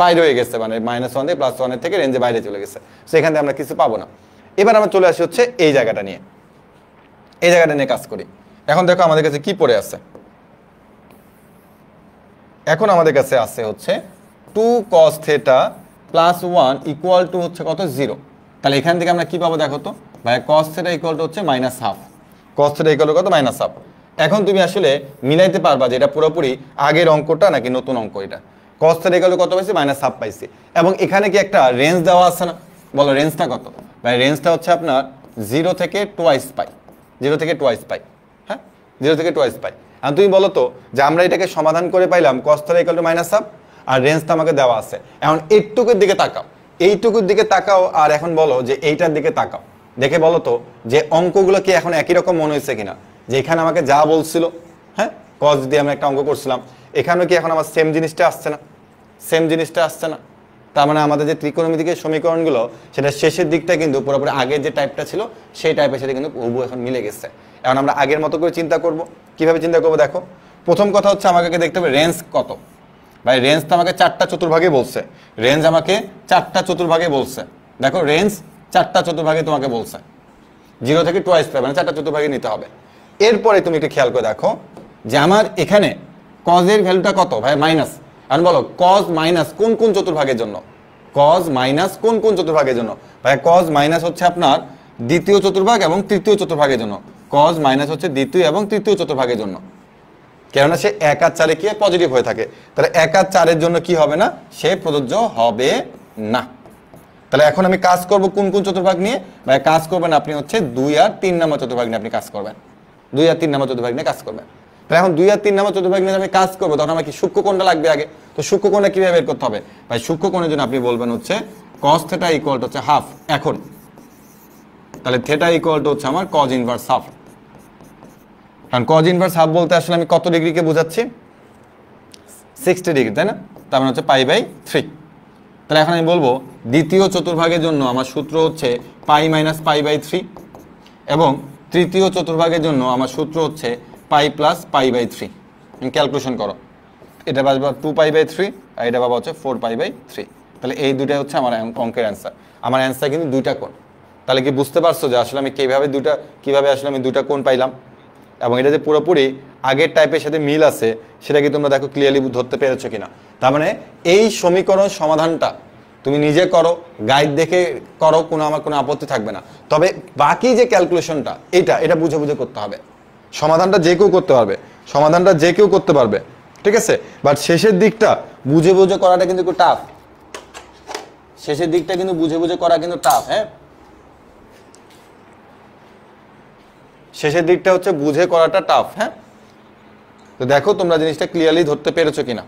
বাইরে হয়ে গেছে, মানে -1 থেকে +1 এর থেকে রেঞ্জে বাইরে চলে গেছে, সেখান থেকে আমরা কিছু পাবো না। এবার আমরা চলে আসি হচ্ছে এই জায়গাটা নিয়ে, এই জায়গাটা নিয়ে কাজ করি। এখন দেখো আমাদের কাছে কি পড়ে আছে। এখন আমাদের কাছে আছে হচ্ছে 2 cos θ + 1 ইকুয়াল টু হচ্ছে কত 0। তাহলে এখান থেকে আমরা কি পাবো দেখো তো ভাই, cos θ ইকুয়াল টু হচ্ছে -1/2, cos θ ইকুয়াল টু কত -1/2। এখন তুমি আসলে মিলাইতে পারবা যে এটা পুরোপুরি আগের অঙ্কটা নাকি নতুন অঙ্ক। এটা cos θ ইকুয়াল টু কত পাইছি, -1/2 পাইছি, এবং এখানে কি একটা রেঞ্জ দেওয়া আছে না? বলো রেঞ্জটা কত ভাই? রেঞ্জটা হচ্ছে আপনার 0 থেকে টুয়াইস পাই, 0 থেকে টুয়াইস পাই। হ্যাঁ, 0 থেকে টুয়াইস পাই। আর তুমি বলো তো যে আমরা এটাকে সমাধান করে পাইলাম cos θ ইকুয়াল টু -1/2, আর রেঞ্জটা আমাকে দেওয়া আছে। এখন এইটুকুর দিকে তাকাও, এইটুকুর দিকে তাকাও, আর এখন বলো যে এইটার দিকে তাকাও, দেখে বলো তো যে অঙ্কগুলো কি এখন একই রকম মনে হয়েছে কিনা? যে এখানে আমাকে যা বলছিল, হ্যাঁ cos দিয়ে আমরা একটা অঙ্ক করছিলাম, এখানেও কি এখন আমার সেম জিনিসটা আসছে না? সেম জিনিসটা আসছে না? তার মানে আমাদের যে ত্রিকোণমিতিকের সমীকরণগুলো সেটা শেষের দিকটা কিন্তু পুরোপুরি আগের যে টাইপটা ছিল সেই টাইপের সাথে কিন্তু হুবহু এখন মিলে গেছে। এখন আমরা আগের মতো করে চিন্তা করব। কিভাবে চিন্তা করবো দেখো, প্রথম কথা হচ্ছে আমাকে দেখতে হবে রেঞ্জ কত। ভাই রেঞ্জ তো আমাকে 4টা চতুর্ভাগে বলছে, রেঞ্জ আমাকে 4টা চতুর্ভাগে বলছে। দেখো রেঞ্জ 4টা চতুর্ভাগে তোমাকে বলছে, 0 থেকে টুয়াইস পাই, মানে 4টা চতুর্ভাগে নিতে হবে। এরপরে তুমি একটু খেয়াল করে দেখো যে আমার এখানে cos এর ভ্যালুটা কত ভাই, মাইনাস। আর বলো cos মাইনাস কোন কোন চতুর্ভাগের জন্য? cos মাইনাস কোন কোন চতুর্ভাগের জন্য? ভাই cos মাইনাস হচ্ছে আপনার দ্বিতীয় চতুর্ভাগ এবং তৃতীয় চতুর্ভাগের জন্য। cos মাইনাস হচ্ছে দ্বিতীয় এবং তৃতীয় চতুর্ভাগের জন্য, কেননা সে 1 আর 4 কি পজিটিভ হয়ে থাকে। তাহলে 1 আর 4 এর জন্য কি হবে না? সে প্রযোজ্য হবে না। তাহলে এখন আমি কাজ করব কোন কোন চতুর্ভাগ নিয়ে? ভাই কাজ করবেন আপনি হচ্ছে 2 আর 3 নম্বর চতুর্ভাগ নিয়ে আপনি কাজ করবেন, 2 আর 3 নম্বর চতুর্ভাগ নিয়ে কাজ করবেন। তাহলে এখন 2 আর 3 নম্বর চতুর্ভাগ নিয়ে আমি কাজ করবো, তখন আমার কি সূক্ষ্ম কোণটা লাগবে আগে? তো সূক্ষ্মকোণে কিভাবে বের করতে হবে ভাই? সূক্ষ্মকোণের জন্য আপনি বলবেন হচ্ছে cos থিটা ইকুয়াল টু হচ্ছে হাফ। এখন তাহলে থিটা ইকুয়াল টু হচ্ছে আমার cos ইনভার্স হাফ। কারণ cos ইনভার্স হাফ বলতে আসলে আমি কত ডিগ্রিকে বোঝাচ্ছি? 60 ডিগ্রি, তাই না? তার মানে হচ্ছে π/3। তাহলে এখন আমি বলবো দ্বিতীয় চতুর্ভাগের জন্য আমার সূত্র হচ্ছে π - π/3 এবং তৃতীয় চতুর্ভাগের জন্য আমার সূত্র হচ্ছে π + π/3। ক্যালকুলেশন করো, এটা পাবো 2π/3 আর এটা পাবো হচ্ছে 4π/3। তাহলে এই দুটাই হচ্ছে আমার অঙ্কের অ্যান্সার। আমার অ্যান্সার কিন্তু দুইটা কোণ। তাহলে কি বুঝতে পারছো যে আসলে আমি কিভাবে আসলে আমি দুটা কোণ পাইলাম? এবং এটা যে পুরোপুরি আগের টাইপের সাথে মিল আছে সেটা কি তোমরা দেখো ক্লিয়ারলি ধরতে পেরেছো কিনা? তার মানে এই সমীকরণ সমাধানটা তুমি নিজে করো, গাইড দেখে করো, আমার কোনো আপত্তি থাকবে না। তবে বাকি যে ক্যালকুলেশনটা এটা বুঝে বুঝে করতে হবে। সমাধানটা যে কেউ করতে পারবে, ঠিক আছে? বাট শেষের দিকটা বুঝে বুঝে করাটা কিন্তু একটু টাফ। শেষের দিকটা কিন্তু বুঝে বুঝে করা কিন্তু টাফ। হ্যাঁ, শেষের দিকটা হচ্ছে বুঝে করাটা টাফ। হ্যাঁ, তো দেখো তোমরা জিনিসটা ক্লিয়ারলি ধরতে পেরেছো কিনা।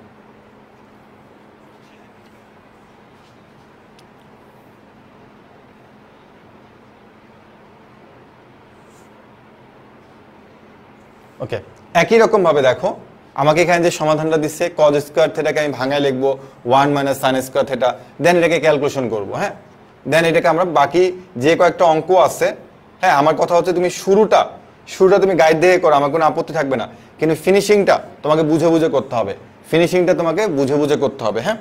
ওকে, একই রকম ভাবে দেখো আমাকে এখানে যে সমাধানটা দিচ্ছে cos স্কয়ার থিটাকে আমি ভাঙায় লিখবো 1 - sin স্কয়ার থিটা, দেন এটাকে ক্যালকুলেশন করব। হ্যাঁ, দেন এটাকে আমরা বাকি যে কয়েকটা অঙ্ক আছে, হ্যাঁ আমার কথা হচ্ছে তুমি শুরুটা তুমি গাইড দেখে করো, আমার কোনো আপত্তি থাকবে না, কিন্তু ফিনিশিংটা তোমাকে বুঝে বুঝে করতে হবে। হ্যাঁ,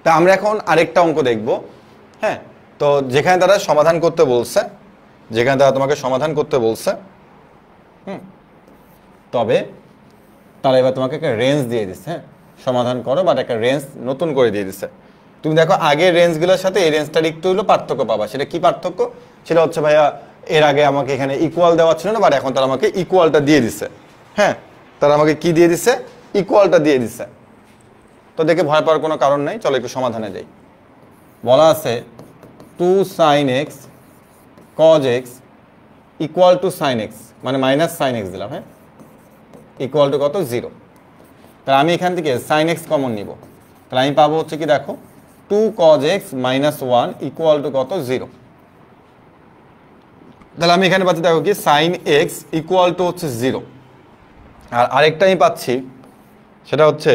তা আমরা এখন আরেকটা অঙ্ক দেখব। হ্যাঁ, তো যেখানে তারা সমাধান করতে বলছে, তোমাকে সমাধান করতে বলছে, তবে তারা এবার তোমাকে একটা রেঞ্জ দিয়ে দিচ্ছে। হ্যাঁ, সমাধান করো, বাট একটা রেঞ্জ নতুন করে দিয়ে দিচ্ছে। তুমি দেখো আগের রেঞ্জগুলোর সাথে এই রেঞ্জটার একটু হলো পার্থক্য পাবা। সেটা কি পার্থক্য? সেটা হচ্ছে ভাইয়া এর আগে আমাকে এখানে ইকুয়াল দেওয়া ছিল না, বাট এখন তারা আমাকে ইকুয়ালটা দিয়ে দিচ্ছে। হ্যাঁ, তারা আমাকে কি দিয়ে দিচ্ছে? ইকুয়ালটা দিয়ে দিচ্ছে। তো দেখে ভয় পাওয়ার কোনো কারণ নেই, চলো একটু সমাধানে যাই। বলা আছে 2 sin x cos x equal to sin x, মানে মাইনাস sin x দিলাম। হ্যাঁ, ইকুয়াল টু কত? 0। তাহলে আমি এখান থেকে sin x কমন নিব। তাহলে আমি পাবো হচ্ছে কি দেখো 2 cos x - 1 ইকুয়াল টু কত? 0। তাহলে আমি এখানে পাচ্ছি দেখো কি sin x ইকুয়াল টু হচ্ছে 0। আর আরেকটা আমি পাচ্ছি সেটা হচ্ছে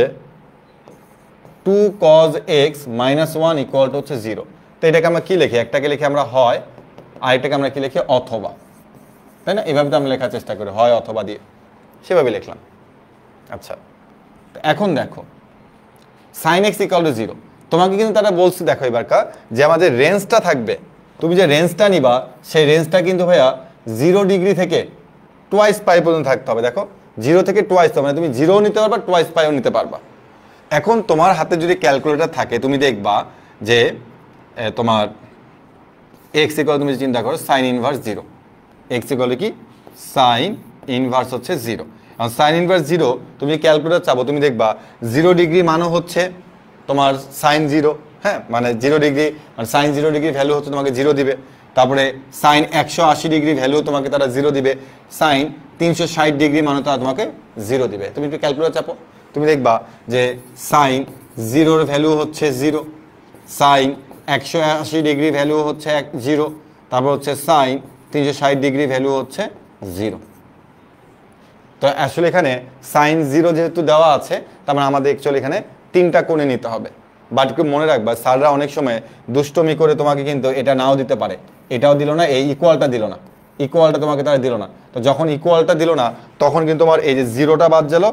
2 cos x - 1 ইকুয়াল টু হচ্ছে 0। তো এটাকে আমরা কি লিখি? একটাকে লিখি আমরা হয়, আরেকটাকে আমরা কি লিখি? অথবা, তাই না? এভাবে তো আমরা লেখার চেষ্টা করি, হয় অথবা দিয়ে, সেভাবে লিখলাম। আচ্ছা, এখন দেখো sin x ইকুয়াল টু 0, তোমাকে কিন্তু তারা বলছে দেখো এবারকার যে আমাদের রেঞ্জটা থাকবে, তুমি যে রেঞ্জটা নিবা সেই রেঞ্জটা কিন্তু ভাইয়া 0 ডিগ্রি থেকে টুয়াইস পাই পর্যন্ত থাকতে হবে। দেখো 0 থেকে টুয়াইস, মানে তুমি 0ও নিতে পারবা, টুয়াইস পাইও নিতে পারবা। এখন তোমার হাতে যদি ক্যালকুলেটর থাকে তুমি দেখবা যে তোমার x ইকুয়াল, তুমি চিন্তা করো sin ইনভার্স 0, x ইকুয়াল কি? sin ইনভার্স হচ্ছে 0। এখন sin ইনভার্স 0 তুমি ক্যালকুলেটর চাবো, তুমি দেখবা 0 ডিগ্রি মানও হচ্ছে তোমার sin 0। হ্যাঁ, মানে 0 ডিগ্রি মানে sin 0 ডিগ্রি ভ্যালু হচ্ছে তোমাকে 0 দিবে। তারপরে sin 180 ডিগ্রি ভ্যালু তোমাকে তারা 0 দিবে। sin 360 ডিগ্রি মানও তারা তোমাকে 0 দিবে। তুমি একটু ক্যালকুলেটর চাপো, তুমি দেখবা যে sin 0 ভ্যালু হচ্ছে 0, sin 180 ডিগ্রি ভ্যালু হচ্ছে 0, তারপর হচ্ছে sin 360 ডিগ্রি ভ্যালু হচ্ছে 0। তো আসলে এখানে sin 0 যেহেতু দেওয়া আছে, তার মানে আমাদের অ্যাকচুয়ালি এখানে 3টা কোণে নিতে হবে। বাট একটু মনে রাখবা স্যাররা অনেক সময় দুষ্টমি করে তোমাকে কিন্তু এটা নাও দিতে পারে, এটাও দিল না, এই ইকুয়ালটা দিল না, ইকুয়ালটা তোমাকে তারা দিল না। তো যখন ইকুয়ালটা দিল না তখন কিন্তু তোমার এই যে 0টা বাদ গেল,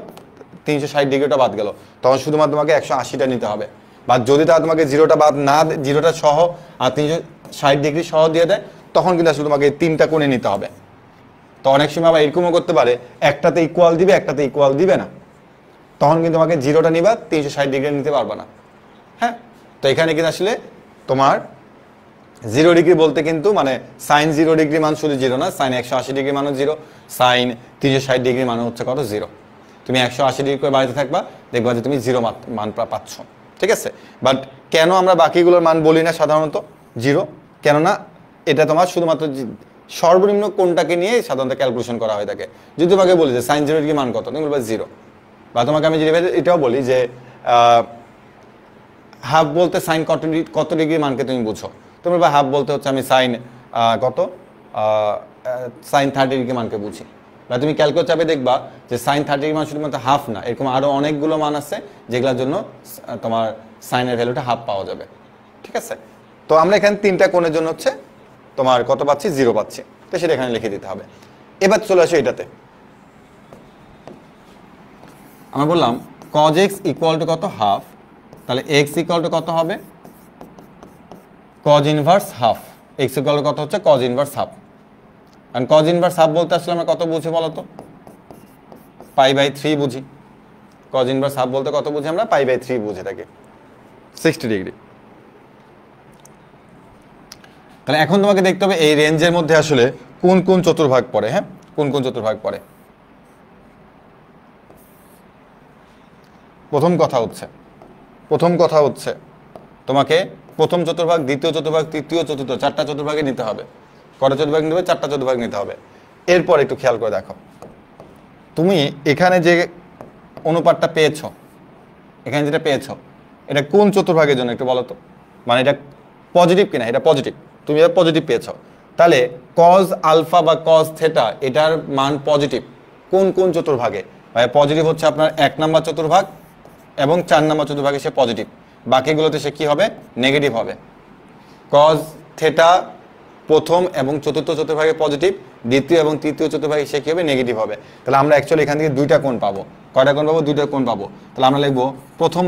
360 ডিগ্রিটা বাদ গেল, তখন শুধুমাত্র তোমাকে 180টা নিতে হবে। বা যদি তারা তোমাকে 0টা বাদ না, 0টা সহ আর 360 ডিগ্রি সহ দিয়ে দেয়, তখন কিন্তু আসলে তোমাকে 3টা কোণে নিতে হবে। তো অনেক সময় আবার এরকমও করতে পারে একটাতে ইকুয়াল দিবে, একটাতে ইকুয়াল দিবে না, তখন কিন্তু তোমাকে 0টা নিবা, 360 ডিগ্রি নিতে পারবে না। হ্যাঁ, তো এখানে কিন্তু আসলে তোমার 0 ডিগ্রি বলতে কিন্তু মানে sin 0 ডিগ্রি মান শুধু 0 না, sin 180 ডিগ্রি মানও 0, sin 360 ডিগ্রি মানও হচ্ছে কত? 0। তুমি 180 ডিগ্রি করে বাড়িতে থাকবা, দেখবা যে তুমি 0 মান পাচ্ছ। ঠিক আছে, বাট কেন আমরা বাকিগুলোর মান বলি না সাধারণত 0? কেননা এটা তোমার শুধুমাত্র সর্বনিম্ন কোনটাকে নিয়ে সাধারণত ক্যালকুলেশন করা হয়ে থাকে। যদি তোমাকে বলি যে sin 0 ডিগ্রি মান কত, তুমি বলবা 0। বা তোমাকে আমি ডেরিভেটিভ এটাও বলি যে হাফ বলতে সাইন কত ডিগ্রি মানকে তুমি বুঝো, তুমি বা হাফ বলতে হচ্ছে আমি সাইন কত সাইন 30 ডিগ্রি মানকে বুঝি। বা তুমি ক্যালকুলেটর চাপে দেখবা যে সাইন 30 ডিগ্রি মান শুধুমাত্র হাফ না, এরকম আরও অনেকগুলো মান আছে যেগুলোর জন্য তোমার সাইনের ভ্যালুটা হাফ পাওয়া যাবে। ঠিক আছে, তো আমরা এখানে 3টা কোণের জন্য হচ্ছে তোমার কত পাচ্ছি, 0 পাচ্ছি, তো সেটা এখানে লিখে দিতে হবে। এবার চলে আসো এটাতে, আমরা বললাম cos x ইকুয়াল টু কত, হাফ, তাহলে x ইকুয়াল টু কত হবে, cos inverse half. x equal to কত হচ্ছে, cos ইনভার্স হাফ। কারণ cos ইনভার্স হাফ বলতে আসলে আমরা কত বুঝি বলো তো, π/3 বুঝি। cos ইনভার্স হাফ বলতে কত বুঝি আমরা, π/3 বুঝে থাকি, 60 ডিগ্রি। তাহলে এখন তোমাকে দেখতে হবে এই রেঞ্জের মধ্যে আসলে কোন কোন চতুর্ভাগ পড়ে। হ্যাঁ, কোন কোন চতুর্ভাগ পড়ে। প্রথম কথা হচ্ছে তোমাকে প্রথম চতুর্ভাগ, দ্বিতীয় চতুর্ভাগ, তৃতীয় চতুর্থ 4টা চতুর্ভাগে নিতে হবে। কটা চতুর্ভাগ নিতে হবে, 4টা চতুর্ভাগ নিতে হবে। এরপর একটু খেয়াল করে দেখো, তুমি এখানে যে অনুপাতটা পেয়েছো, এখানে যেটা পেয়েছো, এটা কোন চতুর্ভাগের জন্য একটু বলো তো, মানে এটা পজিটিভ কিনা, এটা পজিটিভ, তুমি এটা পজিটিভ পেয়েছো, তাহলে cos আলফা বা cos থিটা এটার মান পজিটিভ কোন কোন চতুর্ভাগে, ভাই পজিটিভ হচ্ছে আপনার 1 নম্বর চতুর্ভাগ এবং 4 নম্বর চতুর্ভাগে সে পজিটিভ, বাকিগুলোতে সে কি হবে, নেগেটিভ হবে। cos থিটা প্রথম এবং চতুর্থ চতুর্ভাগে পজিটিভ, দ্বিতীয় এবং তৃতীয় চতুর্ভাগে সে কি হবে, নেগেটিভ হবে। তাহলে আমরা অ্যাকচুয়ালি এখান থেকে 2টা কোণ পাবো। কয়টা কোণ পাবো, 2টা কোণ পাবো। তাহলে আমরা লিখবো প্রথম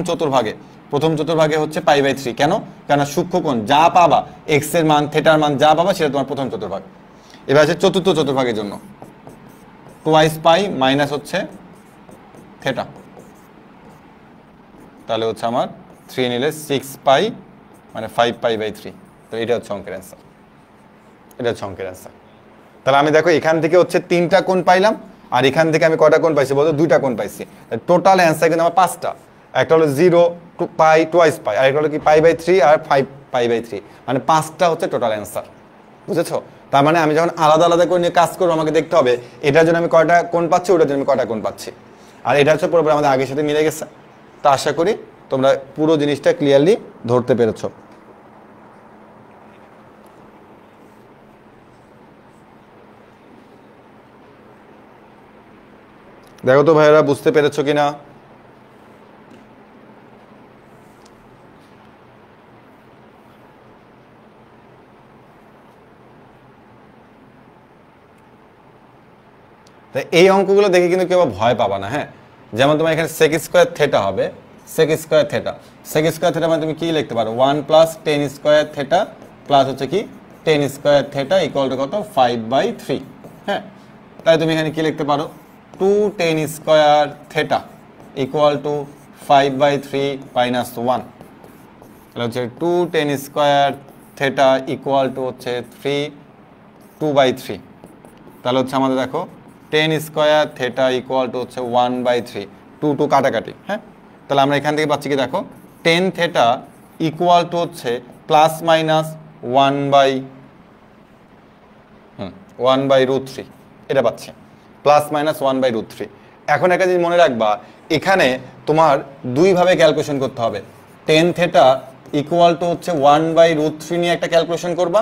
চতুর্ভাগে হচ্ছে π/3। কেন সূক্ষ্ম কোণ যা পাবা, এক্স এর মান, থিটার মান যা পাবা সেটা তোমার প্রথম চতুর্ভাগ। এবার আছে চতুর্থ চতুর্ভাগের জন্য, 2π মাইনাস হচ্ছে থিটা, তাহলে হচ্ছে আমার 3 নিলে 6π মানে 5π/3। তো এটা হচ্ছে অঙ্কের অ্যান্সার, এটা হচ্ছে অঙ্কের অ্যান্সার। তাহলে আমি দেখো এখান থেকে হচ্ছে 3টা কোণ পাইলাম, আর এখান থেকে আমি কয়টা কোণ পাইছি বলতো, 2টা কোণ পাইছি। টোটাল অ্যান্সার কিন্তু আমার 5টা, একটা হলো 0, 2π, 2π, আর একটা হলো কি π/3 আর 5π/3, মানে 5টা হচ্ছে টোটাল অ্যান্সার। বুঝেছো? তার মানে আমি যখন আলাদা আলাদা করে নিয়ে কাজ করবো, আমাকে দেখতে হবে এটার জন্য আমি কয়টা কোণ পাচ্ছি, ওটার জন্য আমি কয়টা কোণ পাচ্ছি। আর এটা হচ্ছে পুরোপুরি আমাদের আগের সাথে মিলে গেছে। তো আশা করি তোমরা পুরো জিনিসটা ক্লিয়ারলি ধরতে পেরেছো। দেখো তো ভাইয়েরা বুঝতে পেরেছো কিনা। এই অঙ্কগুলো দেখে কিন্তু কেউ ভয় পাবা না। হ্যাঁ, যেমন তোমার এখানে sec স্কয়ার থিটা হবে, sec স্কয়ার থিটা মানে তুমি কি লিখতে পারো, 1 + tan স্কয়ার থিটা প্লাস হচ্ছে কি tan square theta equal to কত, 5/3। হ্যাঁ, তাই তুমি এখানে কি লিখতে পারো, 2 tan square theta equal two 5/3 minus 1। তাহলে হচ্ছে 2 tan square theta equal to হচ্ছে 2/3। তাহলে হচ্ছে আমাদের দেখো tan square theta equal to হচ্ছে 1/3, 2 কাটাকাটি। হ্যাঁ, তাহলে আমরা এখান থেকে পাচ্ছি কি দেখো, tan থিটা ইকুয়াল টু হচ্ছে প্লাস মাইনাস 1/√3, এটা পাচ্ছি, প্লাস মাইনাস 1/√3। এখন একটা জিনিস মনে রাখবা, এখানে তোমার দুইভাবে ক্যালকুলেশন করতে হবে। tan থিটা ইকুয়াল টু হচ্ছে 1/√3 নিয়ে একটা ক্যালকুলেশন করবা,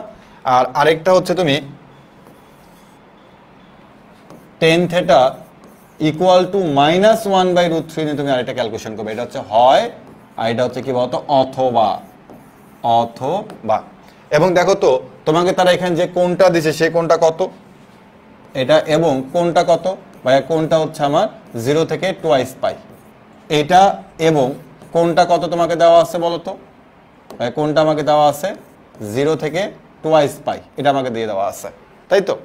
আর আরেকটা হচ্ছে তুমি tan theta equal two minus 1/√3 নিয়ে তুমি আরেকটা ক্যালকুলেশন করবে। এটা হচ্ছে হয়, আর এটা হচ্ছে কি বলতো, অথবা। এবং দেখো তো তোমাকে তারা এখানে যে কোণটা দিছে সেই কোণটা কত, এটা, এবং কোণটা কত ভাইয়া, কোণটা হচ্ছে আমার 0 থেকে 2π। এটা এবং কোণটা কত তোমাকে দেওয়া আছে বলো তো, কোণটা আমাকে দেওয়া আছে 0 থেকে 2π, এটা আমাকে দিয়ে দেওয়া আছে, তাই তো?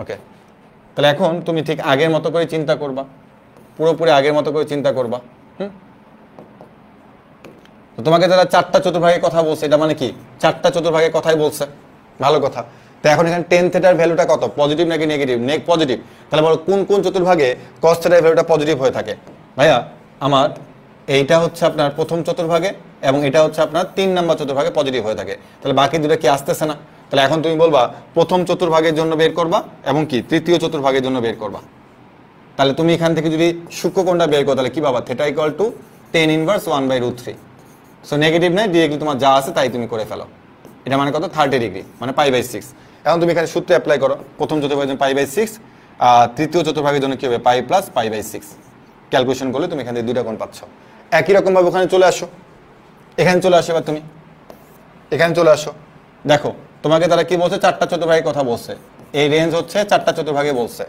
ওকে, তাহলে এখন তুমি ঠিক আগের মতো করে চিন্তা করবা, পুরোপুরি আগের মতো করে চিন্তা করবা। তো তোমাকে যারা 4টা চতুর্ভাগের কথা বলছে, এটা মানে কি 4টা চতুর্ভাগের কথাই বলছে, ভালো কথা। তো এখন এখানে tan থিটার ভ্যালুটা কত, পজিটিভ নাকি নেগেটিভ? পজিটিভ। তাহলে বলো কোন কোন চতুর্ভাগে cos থিটার ভ্যালুটা পজিটিভ হয়ে থাকে? ভাইয়া আমার এইটা হচ্ছে আপনার প্রথম চতুর্ভাগে, এবং এটা হচ্ছে আপনার 3 নম্বর চতুর্ভাগে পজিটিভ হয়ে থাকে। তাহলে বাকি দুটো কি আসতেছে না? তাহলে এখন তুমি বলবা প্রথম চতুর্ভাগের জন্য বের করবা এবং কি তৃতীয় চতুর্ভাগের জন্য বের করবা। তাহলে তুমি এখান থেকে যদি সূক্ষ্মকোণটা বের করো তাহলে কি পাবা, theta equal two ten inverse 1/√3। So negative নাই, ডিরেক্টলি তোমার যা আছে তাই তুমি করে ফেলো। এটা মানে কত, 30 ডিগ্রি, মানে π/6। এখন তুমি এখানে সূত্র অ্যাপ্লাই করো, প্রথম চতুর্ভাগের জন্য π/6, তৃতীয় চতুর্ভাগের জন্য কি হবে, π + π/6। ক্যালকুলেশন করলে তুমি এখান থেকে দুইটা কোণ পাচ্ছ। একই রকমভাবে ওখানে চলে আসো, এখানে চলে আসো, এবার তুমি এখানে চলে আসো। দেখো তোমাকে তারা কি বলছে, চারটা চতুর্ভাগের কথা বলছে, এই রেঞ্জ হচ্ছে চারটা চতুর্ভাগে বলছে,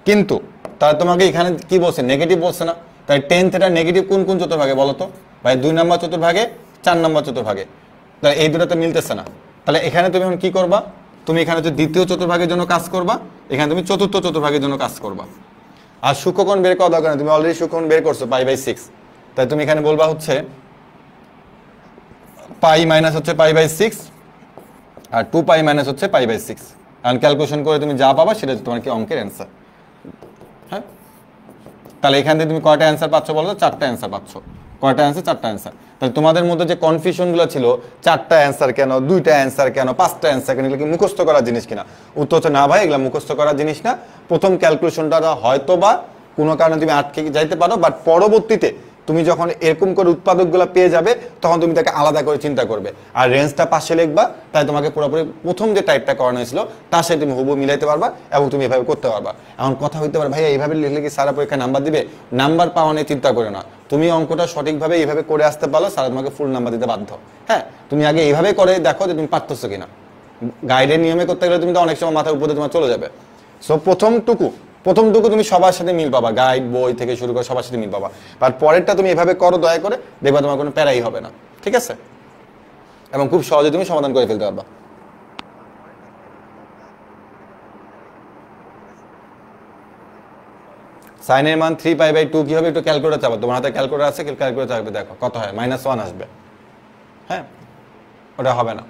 কিন্তু তারা তোমাকে এখানে কি বলছে, নেগেটিভ বলছে না। তাই টেন থিটা নেগেটিভ কোন কোন চতুর্ভাগে বলো তো ভাই, 2 নম্বর চতুর্ভাগে, 4 নম্বর চতুর্ভাগে। তাহলে এই দুটাতে মিলতেছে না। তাহলে এখানে তুমি এখন কি করবা, তুমি এখানে হচ্ছে দ্বিতীয় চতুর্ভাগের জন্য কাজ করবা, এখানে তুমি চতুর্থ চতুর্ভাগের জন্য কাজ করবা। আর সূক্ষ্মকোণ বের করা দরকার নেই, তুমি অলরেডি সূক্ষ্মকোণ বের করছো π/6। তাই তুমি এখানে বলবা হচ্ছে π মাইনাস হচ্ছে π/6 আর 2π মাইনাস হচ্ছে π/6। আর ক্যালকুলেশন করে তুমি যা পাবা সেটা তোমার কি অঙ্কের অ্যান্সার। হ্যাঁ, তাহলে এখান থেকে তুমি কয়টা অ্যান্সার পাচ্ছ বলো তো, 4টা অ্যান্সার পাচ্ছ। কয়টা অ্যান্সার, 4টা অ্যান্সার। তাহলে তোমাদের মধ্যে যে কনফিউশনগুলো ছিল, 4টা অ্যান্সার কেন, 2টা অ্যান্সার কেন, 5টা অ্যান্সার কেন, এগুলো কি মুখস্থ করার জিনিস কিনা? উত্তর হচ্ছে না ভাই, এগুলো মুখস্থ করার জিনিস না। প্রথম ক্যালকুলেশনটা হয়তো বা কোনো কারণে তুমি আটকে যাইতে পারো, বাট পরবর্তীতে তুমি যখন এরকম করে উৎপাদকগুলো পেয়ে যাবে তখন তুমি তাকে আলাদা করে চিন্তা করবে, আর রেঞ্জটা পাশে লিখবা। তাই তোমাকে পুরোপুরি প্রথম যে টাইপটা করানো হয়েছিল তার সাথে তুমি হুবহু মিলাইতে পারবা এবং তুমি এভাবে করতে পারবা। এখন কথা হইতে পারে ভাই এইভাবে লিখলে কি সারা পরীক্ষায় নাম্বার দিবে? নাম্বার পাওয়া নিয়ে চিন্তা করে না, তুমি অঙ্কটা সঠিকভাবে এইভাবে করে আসতে পারো, সারা তোমাকে ফুল নাম্বার দিতে বাধ্য। হ্যাঁ, তুমি আগে এইভাবে করে দেখো যে তুমি পারতেছো কিনা। গাইডের নিয়মে করতে গেলে তুমি তো অনেক সময় মাথার উপরে তোমার চলে যাবে। সো প্রথমটুকু তুমি সবার সাথে মিল পাবা, গাইড বই থেকে শুরু করে সবার সাথে মিল পাবা। আর পরেরটা তুমি এভাবে করো দয়া করে, দেখবা তোমার কোনো প্যারাই হবে না, ঠিক আছে? এবং খুব সহজে তুমি সমাধান করে ফেলতে পারবা। সাইনের মান 3π/2 কি হবে, একটু ক্যালকুলেটর চাপো, তোমার হাতে ক্যালকুলেটর আছে, ক্যালকুলেটর চাপবে, দেখো কত হয়, -1 আসবে। হ্যাঁ, ওটা হবে না।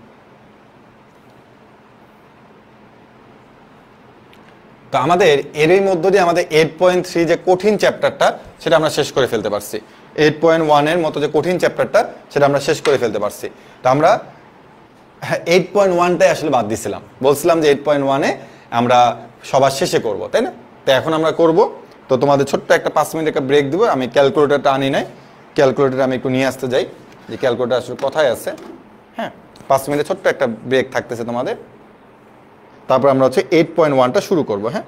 তো আমাদের এরই মধ্য দিয়ে আমাদের 8.3 যে কঠিন চ্যাপ্টারটা সেটা আমরা শেষ করে ফেলতে পারছি। 8.1 এর মতো যে কঠিন চ্যাপ্টারটা সেটা আমরা শেষ করে ফেলতে পারছি। তো আমরা 8.1টাই আসলে বাদ দিছিলাম, বলছিলাম যে 8.1-এ আমরা সবার শেষে করব, তাই না? তো এখন আমরা করব। তো তোমাদের ছোট্ট একটা 5 মিনিট একটা ব্রেক দিব। আমি ক্যালকুলেটরটা আনি নাই, ক্যালকুলেটর আমি একটু নিয়ে আসতে যাই, যে ক্যালকুলেটর আসলে কোথায় আছে। হ্যাঁ, 5 মিনিটে ছোট্ট একটা ব্রেক থাকতেছে তোমাদের, তারপর আমরা হচ্ছে 8.1টা শুরু করব। হ্যাঁ,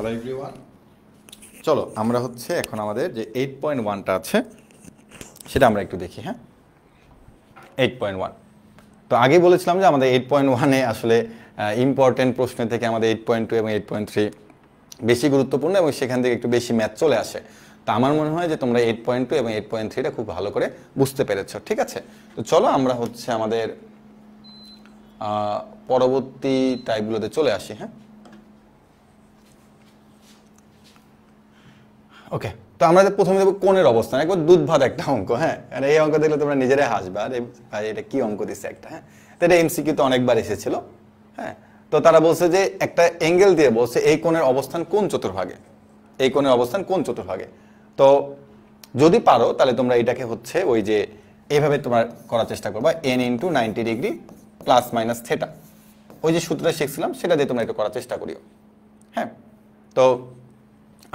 হ্যালো এভরিওয়ান, চলো আমরা হচ্ছে এখন আমাদের যে 8.1টা আছে সেটা আমরা একটু দেখি। হ্যাঁ, 8.1 তো আগে বলেছিলাম যে আমাদের 8.1-এ আসলে ইম্পর্টেন্ট প্রশ্ন থেকে আমাদের 8.2 এবং 8.3 বেশি গুরুত্বপূর্ণ এবং সেখান থেকে একটু বেশি ম্যাথ চলে আসে। তো আমার মনে হয় যে তোমরা 8.2 এবং 8.3টা খুব ভালো করে বুঝতে পেরেছো, ঠিক আছে? তো চলো আমরা হচ্ছে আমাদের পরবর্তী টাইপগুলোতে চলে আসি। হ্যাঁ, ওকে। তো আমরা প্রথমে দেখবো কোণের অবস্থান, একবার দুধভাত একটা অঙ্ক। হ্যাঁ, এই অঙ্ক দেখলে তোমরা নিজেরাই হাসবে, আর ভাই এটা কি অঙ্ক দিচ্ছে একটা। হ্যাঁ, তো এটা এমসিকিউ তো অনেকবার এসেছিল। হ্যাঁ, তো তারা বলছে যে একটা অ্যাঙ্গেল দিয়ে বলছে এই কোণের অবস্থান কোন চতুর্ভাগে, এই কোণের অবস্থান কোন চতুর্ভাগে। তো যদি পারো তাহলে তোমরা এটাকে হচ্ছে ওই যে এইভাবে তোমরা করার চেষ্টা করবা, n × 90 degree plus minus theta, ওই যে সূত্রটা শিখছিলাম সেটা দিয়ে তোমরা এটা করার চেষ্টা করিও। হ্যাঁ, তো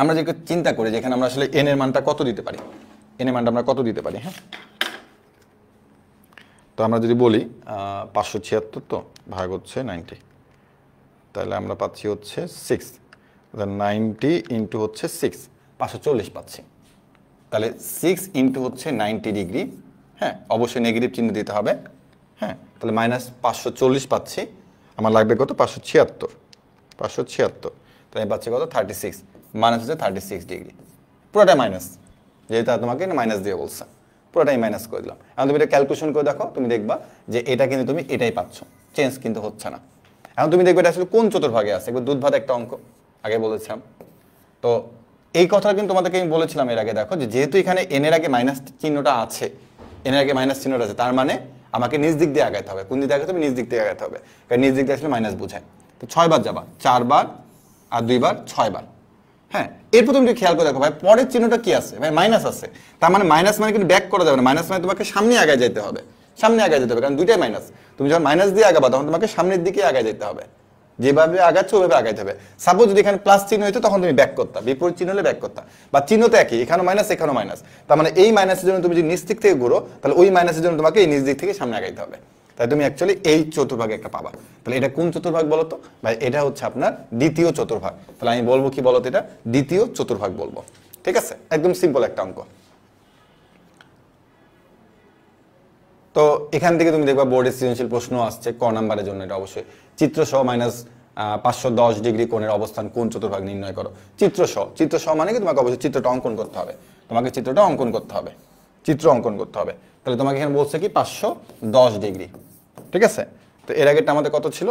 আমরা যে চিন্তা করি যে এখানে আমরা আসলে n এর মানটা কত দিতে পারি, n এর মানটা আমরা কত দিতে পারি। হ্যাঁ, তো আমরা যদি বলি 576 তো ভাগ হচ্ছে 90, তাহলে আমরা পাচ্ছি হচ্ছে 6, 90 ইন্টু হচ্ছে 6, 540 পাচ্ছি। তাহলে 6 ইন্টু হচ্ছে 90 ডিগ্রি, হ্যাঁ অবশ্যই নেগেটিভ চিহ্ন দিতে হবে। হ্যাঁ, তাহলে মাইনাস 540 পাচ্ছি, আমার লাগবে কত 576, 576, তাহলে পাচ্ছি কত 36, মাইনাস হচ্ছে 36 ডিগ্রি, পুরোটাই মাইনাস, যেহেতু তোমাকে মাইনাস দিয়ে বলছে পুরোটাই মাইনাস করে দিলাম। এখন তুমি এটা ক্যালকুলেশন করে দেখো, তুমি দেখবা যে এটা কিন্তু তুমি এটাই পাচ্ছ, চেঞ্জ কিন্তু হচ্ছে না। এখন তুমি দেখবে এটা আসলে কোন চতুর্ভাগে আছে, একবার দুধভাত একটা অঙ্ক আগে বলেছিলাম। তো এই কথাটা কিন্তু তোমাদেরকে আমি বলেছিলাম এর আগে। দেখো যে যেহেতু এখানে n এর আগে মাইনাস চিহ্নটা আছে, n এর আগে মাইনাস চিহ্নটা আছে, তার মানে আমাকে নিজ দিক দিয়ে আগাইতে হবে। কোন দিক দিয়ে আগাতে হবে? নিজ দিক দিয়ে আগাইতে হবে, কারণ নিজ দিক দিয়ে আসলে মাইনাস বোঝায়। তো 6 বার যাবা, 4 বার আর 2 বার 6 বার। হ্যাঁ, এরপর তুমি খেয়াল করে দেখো ভাই পরের চিহ্নটা কি আছে, ভাই মাইনাস আছে, তার মানে মাইনাস মানে কিন্তু ব্যাক করা যাবে না, মাইনাস মানে তোমাকে সামনে আগায় যেতে হবে, সামনে আগায় যেতে হবে, কারণ দুইটাই মাইনাস। তুমি যখন মাইনাস দিয়ে আগাবা তখন তোমাকে সামনের দিকে আগায় যেতে হবে, যেভাবে আগাচ্ছ ওইভাবে আগাইতে হবে। সাপোজ যদি এখানে প্লাস চিহ্ন হইতো তখন তুমি ব্যাক করতা, বিপরীত চিহ্ন হলে ব্যাক করতা, বা চিহ্ন তো একই, এখানেও মাইনাস এখানেও মাইনাস, তার মানে এই মাইনাসের জন্য তুমি যদি নিচ দিক থেকে ঘুরো তাহলে ওই মাইনাসের জন্য তোমাকে এই নিচ দিক থেকে সামনে আগাইতে হবে। তাই তুমি অ্যাকচুয়ালি এই চতুর্ভাগে একটা পাবা। তাহলে এটা কোন চতুর্ভাগ বলো তো ভাই? এটা হচ্ছে আপনার দ্বিতীয় চতুর্ভাগ। তাহলে আমি বলবো কি বলতো, এটা দ্বিতীয় চতুর্ভাগ বলবো, ঠিক আছে? একদম সিম্পল একটা অঙ্ক। তো এখান থেকে তুমি দেখবা বোর্ডে সৃজনশীল প্রশ্ন আসছে ক নাম্বারের জন্য, এটা অবশ্যই চিত্র সহ মাইনাস 510 ডিগ্রি কোণের অবস্থান কোন চতুর্ভাগ নির্ণয় করো। চিত্র সহ মানে কি তোমাকে অবশ্যই চিত্রটা অঙ্কন করতে হবে, তোমাকে চিত্রটা অঙ্কন করতে হবে, চিত্র অঙ্কন করতে হবে। তাহলে তোমাকে এখানে বলছে কি 510 ডিগ্রি, ঠিক আছে? তো এর আগেটা আমাদের কত ছিল?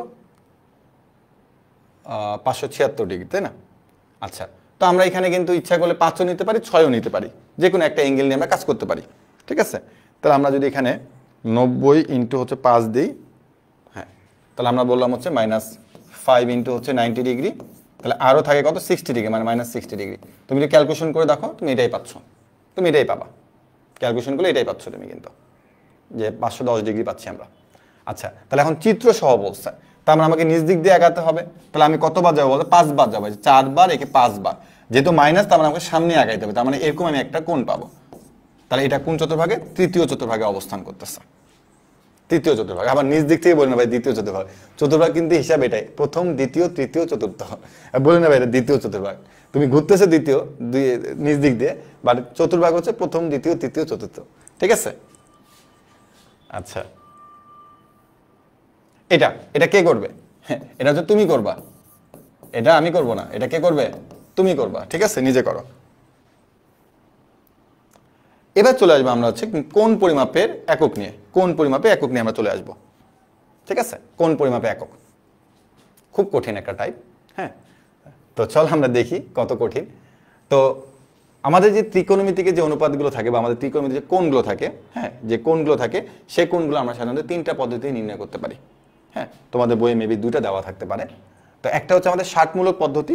576 ডিগ্রি, তাই না? আচ্ছা, তো আমরা এখানে কিন্তু ইচ্ছা করলে 5ও নিতে পারি, 6ও নিতে পারি, যে কোনো একটা অ্যাঙ্গেল নিয়ে আমরা কাজ করতে পারি, ঠিক আছে? তাহলে আমরা যদি এখানে 90 ইন্টু হচ্ছে 5 দিই, হ্যাঁ, তাহলে আমরা বললাম হচ্ছে মাইনাস 5 ইন্টু হচ্ছে 90 ডিগ্রি, তাহলে আরও থাকে কত 60 ডিগ্রি, মানে মাইনাস 60 ডিগ্রি। তুমি যদি ক্যালকুলেশন করে দেখো তুমি এটাই পাচ্ছ, তুমি এটাই পাবা, ক্যালকুলেশন করলে এটাই পাচ্ছ তুমি কিন্তু, যে 510 ডিগ্রি পাচ্ছি আমরা। আচ্ছা, তাহলে এখন চিত্র সহ বলছে, তার মানে আমাকে নিজ দিক দিয়ে আগাতে হবে। তাহলে আমি কতবার যাবো বলতে 5 বার যাবো, 4 বার একে 5 বার, যেহেতু মাইনাস তার মানে আমাকে সামনে আগাইতে হবে, তার মানে এরকম আমি একটা কোণ পাবো। তাহলে এটা কোন চতুর্ভাগে? তৃতীয় চতুর্ভাগে অবস্থান করতেছে, তৃতীয় চতুর্ভাগ। আবার নিজ দিক থেকে বলি না ভাই দ্বিতীয় চতুর্ভাগ, চতুর্ভাগ কিন্তু হিসাব এটাই, প্রথম দ্বিতীয় তৃতীয় চতুর্থ, বলি না ভাই এটা দ্বিতীয় চতুর্ভাগ। তুমি ঘুরতেছে দ্বিতীয় নিজ দিক দিয়ে, বাট চতুর্ভাগ হচ্ছে প্রথম দ্বিতীয় তৃতীয় চতুর্থ, ঠিক আছে? আচ্ছা, এটা কে করবে? হ্যাঁ, এটা হচ্ছে তুমি করবা, এটা আমি করব না, এটা কে করবে? তুমি করবা, ঠিক আছে? নিজে করো। এবার চলে আসবো আমরা হচ্ছে কোন পরিমাপের একক নিয়ে, কোন পরিমাপে একক নিয়ে আমরা চলে আসবো, ঠিক আছে? কোন পরিমাপে একক খুব কঠিন একটা টাইপ। হ্যাঁ, তো চল আমরা দেখি কত কঠিন। তো আমাদের যে ত্রিকোণমিতিকে যে অনুপাতগুলো থাকে বা আমাদের ত্রিকোণমিতির যে কোণগুলো থাকে, হ্যাঁ, যে কোণগুলো থাকে সেই কোণগুলো আমরা সাধারণত 3টা পদ্ধতি নির্ণয় করতে পারি। হ্যাঁ, তোমাদের বইয়ে মেবি 2টা দেওয়া থাকতে পারে। তো একটা হচ্ছে আমাদের ষাটমূলক পদ্ধতি,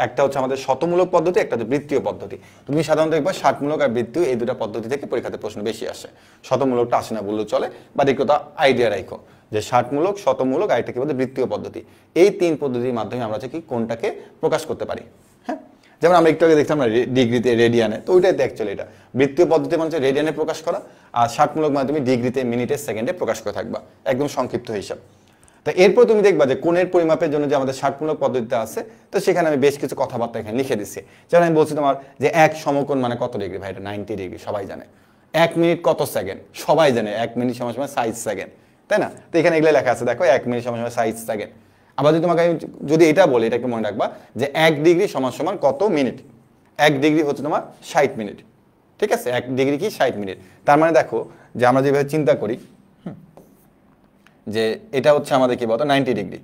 একটা হচ্ছে আমাদের শতমূলক পদ্ধতি, একটা হচ্ছে বৃত্তীয় পদ্ধতি। তুমি সাধারণত দেখবা ষাটমূলক আর বৃত্তীয় এই দুটা পদ্ধতি থেকে পরীক্ষাতে প্রশ্ন বেশি আসে, শতমূলকটা আসে না বললেও চলে, বা দেখো আইডিয়া রাখো যে ষাটমূলক, শতমূলক আর একটা কি বলতে বৃত্তীয় পদ্ধতি। এই 3 পদ্ধতির মাধ্যমে আমরা হচ্ছে কি কোণটাকে প্রকাশ করতে পারি। হ্যাঁ, যেমন আমরা একটু আগে দেখতাম ডিগ্রিতে, রেডিয়ানে, তো ওইটাই অ্যাকচুয়ালি এটা বৃত্তীয় পদ্ধতি মানে হচ্ছে রেডিয়ানে প্রকাশ করা, আর ষাটমূলক মানে তুমি ডিগ্রিতে, মিনিটে, সেকেন্ডে প্রকাশ করে থাকবা, একদম সংক্ষিপ্ত হিসাব। তো এরপর তুমি দেখবা যে কোণের পরিমাপের জন্য যে আমাদের ষাটমূলক পদ্ধতিতে আছে, তো সেখানে আমি বেশ কিছু কথাবার্তা এখানে লিখে দিচ্ছি। যেমন আমি বলছি তোমার যে এক সমকোণ মানে কত ডিগ্রি, ভাই এটা 90 ডিগ্রি, সবাই জানে। 1 মিনিট কত সেকেন্ড, সবাই জানে 1 মিনিট সমান সমান 60 সেকেন্ড, তাই না? তো এখানে এগুলো লেখা আছে, দেখো 1 মিনিট সমান সমান 60 সেকেন্ড। আবার যদি তোমাকে আমি যদি এটা বলি, এটা একটু মনে রাখবা যে 1 ডিগ্রি সমান সমান কত মিনিট, 1 ডিগ্রি হচ্ছে তোমার 60 মিনিট, ঠিক আছে? 1 ডিগ্রি কি 60 মিনিট। তার মানে দেখো যে আমরা যেভাবে চিন্তা করি যে এটা হচ্ছে আমাদের কি বলতো 90 ডিগ্রি,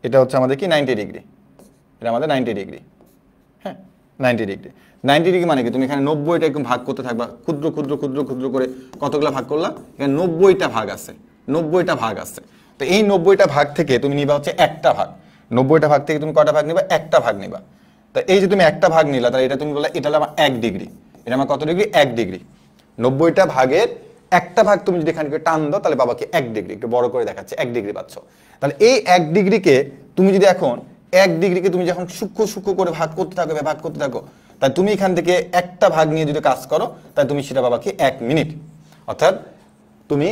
এটা হচ্ছে আমাদের কি 90 ডিগ্রি, এটা আমাদের 90 ডিগ্রি, হ্যাঁ 90 ডিগ্রি। 90 ডিগ্রি মানে কি, তুমি এখানে 90টা একদম ভাগ করতে থাকবা, ক্ষুদ্র ক্ষুদ্র ক্ষুদ্র ক্ষুদ্র করে কতগুলো ভাগ করলা, এখানে 90টা ভাগ আছে, 90টা ভাগ আছে। তো এই 90টা ভাগ থেকে তুমি নিবা হচ্ছে একটা ভাগ, 90টা ভাগ থেকে তুমি কয়টা ভাগ নিবা, একটা ভাগ নিবা। তো এই যে তুমি একটা ভাগ নিলা, তাহলে এটা তুমি বললা এটা হলো আমার 1 ডিগ্রি, এটা আমার কত ডিগ্রি, 1 ডিগ্রি। 90টা ভাগের একটা ভাগ তুমি যদি এখানে টান দাও, তাহলে বাবাকে 1 ডিগ্রি, একটু বড় করে দেখাচ্ছে, 1 ডিগ্রি পাচ্ছ। তাহলে এই 1 ডিগ্রিকে তুমি যদি এখন 1 ডিগ্রিকে তুমি যখন সূক্ষ্ম সূক্ষ্ম করে ভাগ করতে থাকো, ভাগ করতে থাকো, তাই তুমি এখান থেকে একটা ভাগ নিয়ে যদি কাজ করো, তাই তুমি সেটা বাবাকে 1 মিনিট। অর্থাৎ তুমি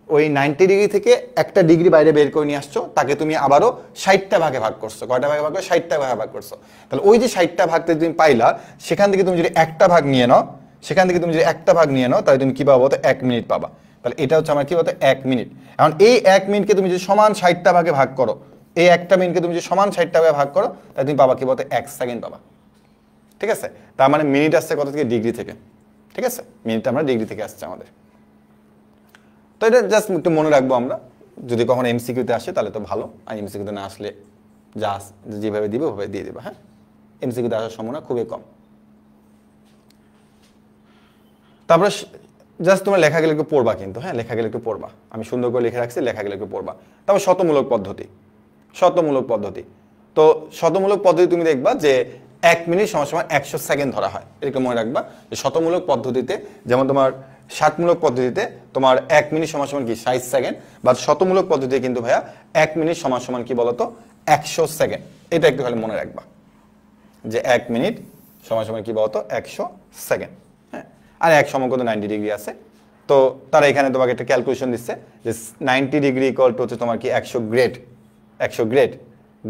ওই 90 ডিগ্রি থেকে একটা ডিগ্রি বাইরে বের করে নিয়ে আসছো, তাকে তুমি আবারও 60টা ভাগে ভাগ করছো। কয়টা ভাগে ভাগ করছো, 60টা ভাগে ভাগ করছো। তাহলে ওই যে 60টা ভাগ থেকে তুমি পাইলা, সেখান থেকে তুমি যদি একটা ভাগ নিয়ে নাও, তাহলে তুমি কি পাবো, তো 1 মিনিট পাবা। তাহলে এটা হচ্ছে আমার কি বলতো 1 মিনিট। এখন এই 1 মিনিটকে তুমি যদি সমান 60টা ভাগে ভাগ করো, এই একটা মিনিটকে তুমি যদি সমান 60টা ভাগে ভাগ করো, তাহলে তুমি পাবা কি বলতো 1 সেকেন্ড পাবা, ঠিক আছে? তার মানে মিনিট আসছে কত থেকে, ডিগ্রি থেকে, ঠিক আছে? মিনিটটা আমরা ডিগ্রি থেকে আসছে আমাদের। তো এটা জাস্ট একটু মনে রাখবো আমরা, যদি কখনো এমসিকিউতে আসে তাহলে তো ভালো, আর এমসিকিউতে না আসলে যা যেভাবে দিবে ওভাবে দিয়ে দেবে, হ্যাঁ? এমসিকিউতে আসার সম্ভাবনা খুবই কম। তারপরে জাস্ট তোমার লেখাগুলো একটু পড়বা কিন্তু, হ্যাঁ লেখাগুলো একটু পড়বা, আমি সুন্দর করে লিখে রাখছি, লেখাগুলো একটু পড়বা। তারপর শতমূলক পদ্ধতি, তো শতমূলক পদ্ধতি তুমি দেখবা যে 1 মিনিট সমান সমান 100 সেকেন্ড ধরা হয়, এরকম মনে রাখবা। যে শতমূলক পদ্ধতিতে যেমন তোমার ষাটমূলক পদ্ধতিতে তোমার 1 মিনিট সমান সমান কি 60 সেকেন্ড, বা শতমূলক পদ্ধতিতে কিন্তু ভাইয়া 1 মিনিট সমান সমান কি বলতো 100 সেকেন্ড। এটা একটু খালি মনে রাখবা যে 1 মিনিট সমান সমান কি বলতো 100 সেকেন্ড, হ্যাঁ। আর এক সমকোণ 90 ডিগ্রি আছে, তো তারা এখানে তোমাকে একটা ক্যালকুলেশন দিচ্ছে যে 90 ডিগ্রি ইকুয়াল টু হচ্ছে তোমার কি 100 গ্রেড, 100 গ্রেড,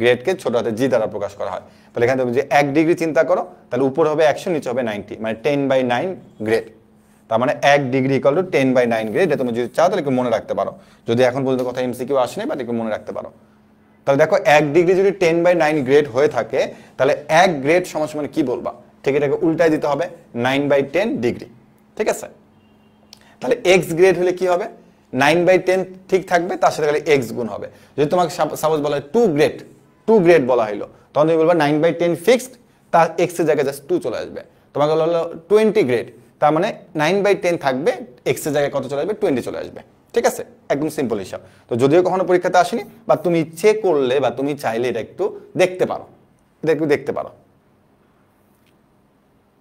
গ্রেডকে ছোট হাতে জি দ্বারা প্রকাশ করা হয়। তাহলে এখানে তুমি যে 1 ডিগ্রি চিন্তা করো, তাহলে উপর হবে 100, নিচে হবে 90, মানে 10/9 গ্রেড। তার মানে 1 ডিগ্রি ইকুয়াল টু 10/9 গ্রেড। এটা তুমি যদি চাও তাহলে একটু মনে রাখতে পারো, যদি এখন পর্যন্ত কথা এমসিকিউ আসেনি, বাট একটু মনে রাখতে পারো। তাহলে দেখো 1 ডিগ্রি যদি 10/9 গ্রেড হয়ে থাকে, তাহলে 1 গ্রেড সমান সমান কি বলবা, ঠিক এটাকে উল্টায় দিতে হবে 9/10 ডিগ্রি, ঠিক আছে? তাহলে এক্স গ্রেড হলে কি হবে, 9/10 ঠিক থাকবে, তার সাথে খালি এক্স গুণ হবে। যদি তোমাকে সাপোজ বলা হয় 2 গ্রেড বলা হলো, তখন তুমি বলবা 9/10 ফিক্সড, তার এক্স এর জায়গায় জাস্ট 2 চলে আসবে। তোমাকে বলা 20 গ্রেড, তার মানে 9/10 থাকবে, এক্স এর জায়গায় কত চলে আসবে, 20 চলে আসবে, ঠিক আছে? একদম সিম্পল হিসাব। তো যদিও কখনো পরীক্ষাতে আসেনি, বা তুমি ইচ্ছে করলে বা তুমি চাইলে এটা একটু দেখতে পারো, দেখতে পারো।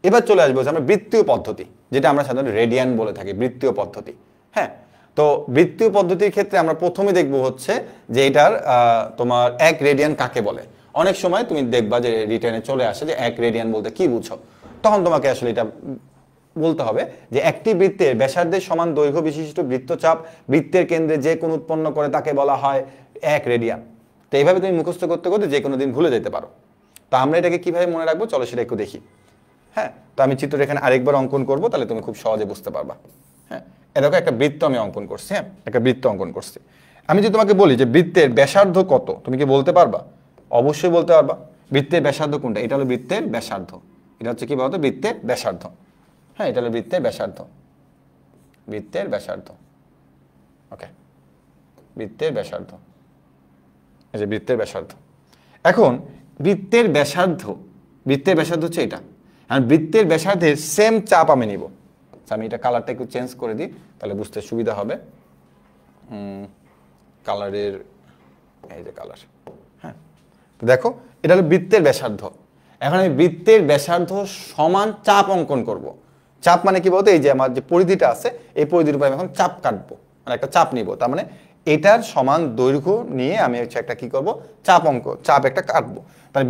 এবার চলে আসবো আমরা বৃত্তীয় পদ্ধতি, যেটা আমরা সাধারণত রেডিয়ান বলে থাকি, বৃত্তীয় পদ্ধতি, হ্যাঁ। তো বৃত্তীয় পদ্ধতির ক্ষেত্রে আমরা প্রথমে দেখবো হচ্ছে যে এটার তোমার 1 রেডিয়ান কাকে বলে। অনেক সময় তুমি দেখবা যে রিটার্নে চলে আসে যে 1 রেডিয়ান বলতে কি বুঝো, তখন তোমাকে আসলে এটা বলতে হবে যে একটি বৃত্তের ব্যাসার্ধের সমান দৈর্ঘ্য বিশিষ্ট বৃত্তচাপ বৃত্তের কেন্দ্রে যে কোণ উৎপন্ন করে তাকে বলা হয় 1 রেডিয়ান। তো এইভাবে তুমি মুখস্থ করতে করতে যে কোনো দিন ভুলে যেতে পারো। তো আমরা এটাকে কিভাবে মনে রাখবো, চলো সেটা একটু দেখি, হ্যাঁ। তো আমি চিত্রটা এখানে আরেকবার অঙ্কন করবো, তাহলে তুমি খুব সহজে বুঝতে পারবা, হ্যাঁ। এরকম একটা বৃত্ত আমি অঙ্কন করছি, হ্যাঁ, একটা বৃত্ত অঙ্কন করছি। আমি যদি তোমাকে বলি যে বৃত্তের ব্যাসার্ধ কত, তুমি কি বলতে পারবা? অবশ্যই বলতে পারবা। বৃত্তের ব্যাসার্ধ কোনটা, এটা হলো বৃত্তের ব্যাসার্ধ, এটা হচ্ছে কি বলতো বৃত্তের ব্যাসার্ধ, হ্যাঁ, এটা হলো বৃত্তের ব্যাসার্ধ, বৃত্তের ব্যাসার্ধ, ওকে, বৃত্তের ব্যাসার্ধ, এই যে বৃত্তের ব্যাসার্ধ। এখন বৃত্তের ব্যাসার্ধ হচ্ছে এটা, আর বৃত্তের ব্যাসার্ধের সেম চাপ আমি নিব। আমি এটা কালারটা একটু চেঞ্জ করে দিই, তাহলে বুঝতে সুবিধা হবে। কালারের এই যে কালার, হ্যাঁ। তো দেখো এটা হলো বৃত্তের ব্যাসার্ধ। এখন আমি বৃত্তের ব্যাসার্ধ সমান চাপ অঙ্কন করব। চাপ মানে কি বলতো, এই যে আমার যে পরিধিটা আছে, এই পরিধির উপর আমি এখন চাপ কাটবো, মানে একটা চাপ নিব। তার মানে এটার সমান দৈর্ঘ্য নিয়ে আমি হচ্ছে একটা কি করব, চাপ একটা কাটবো। তাহলে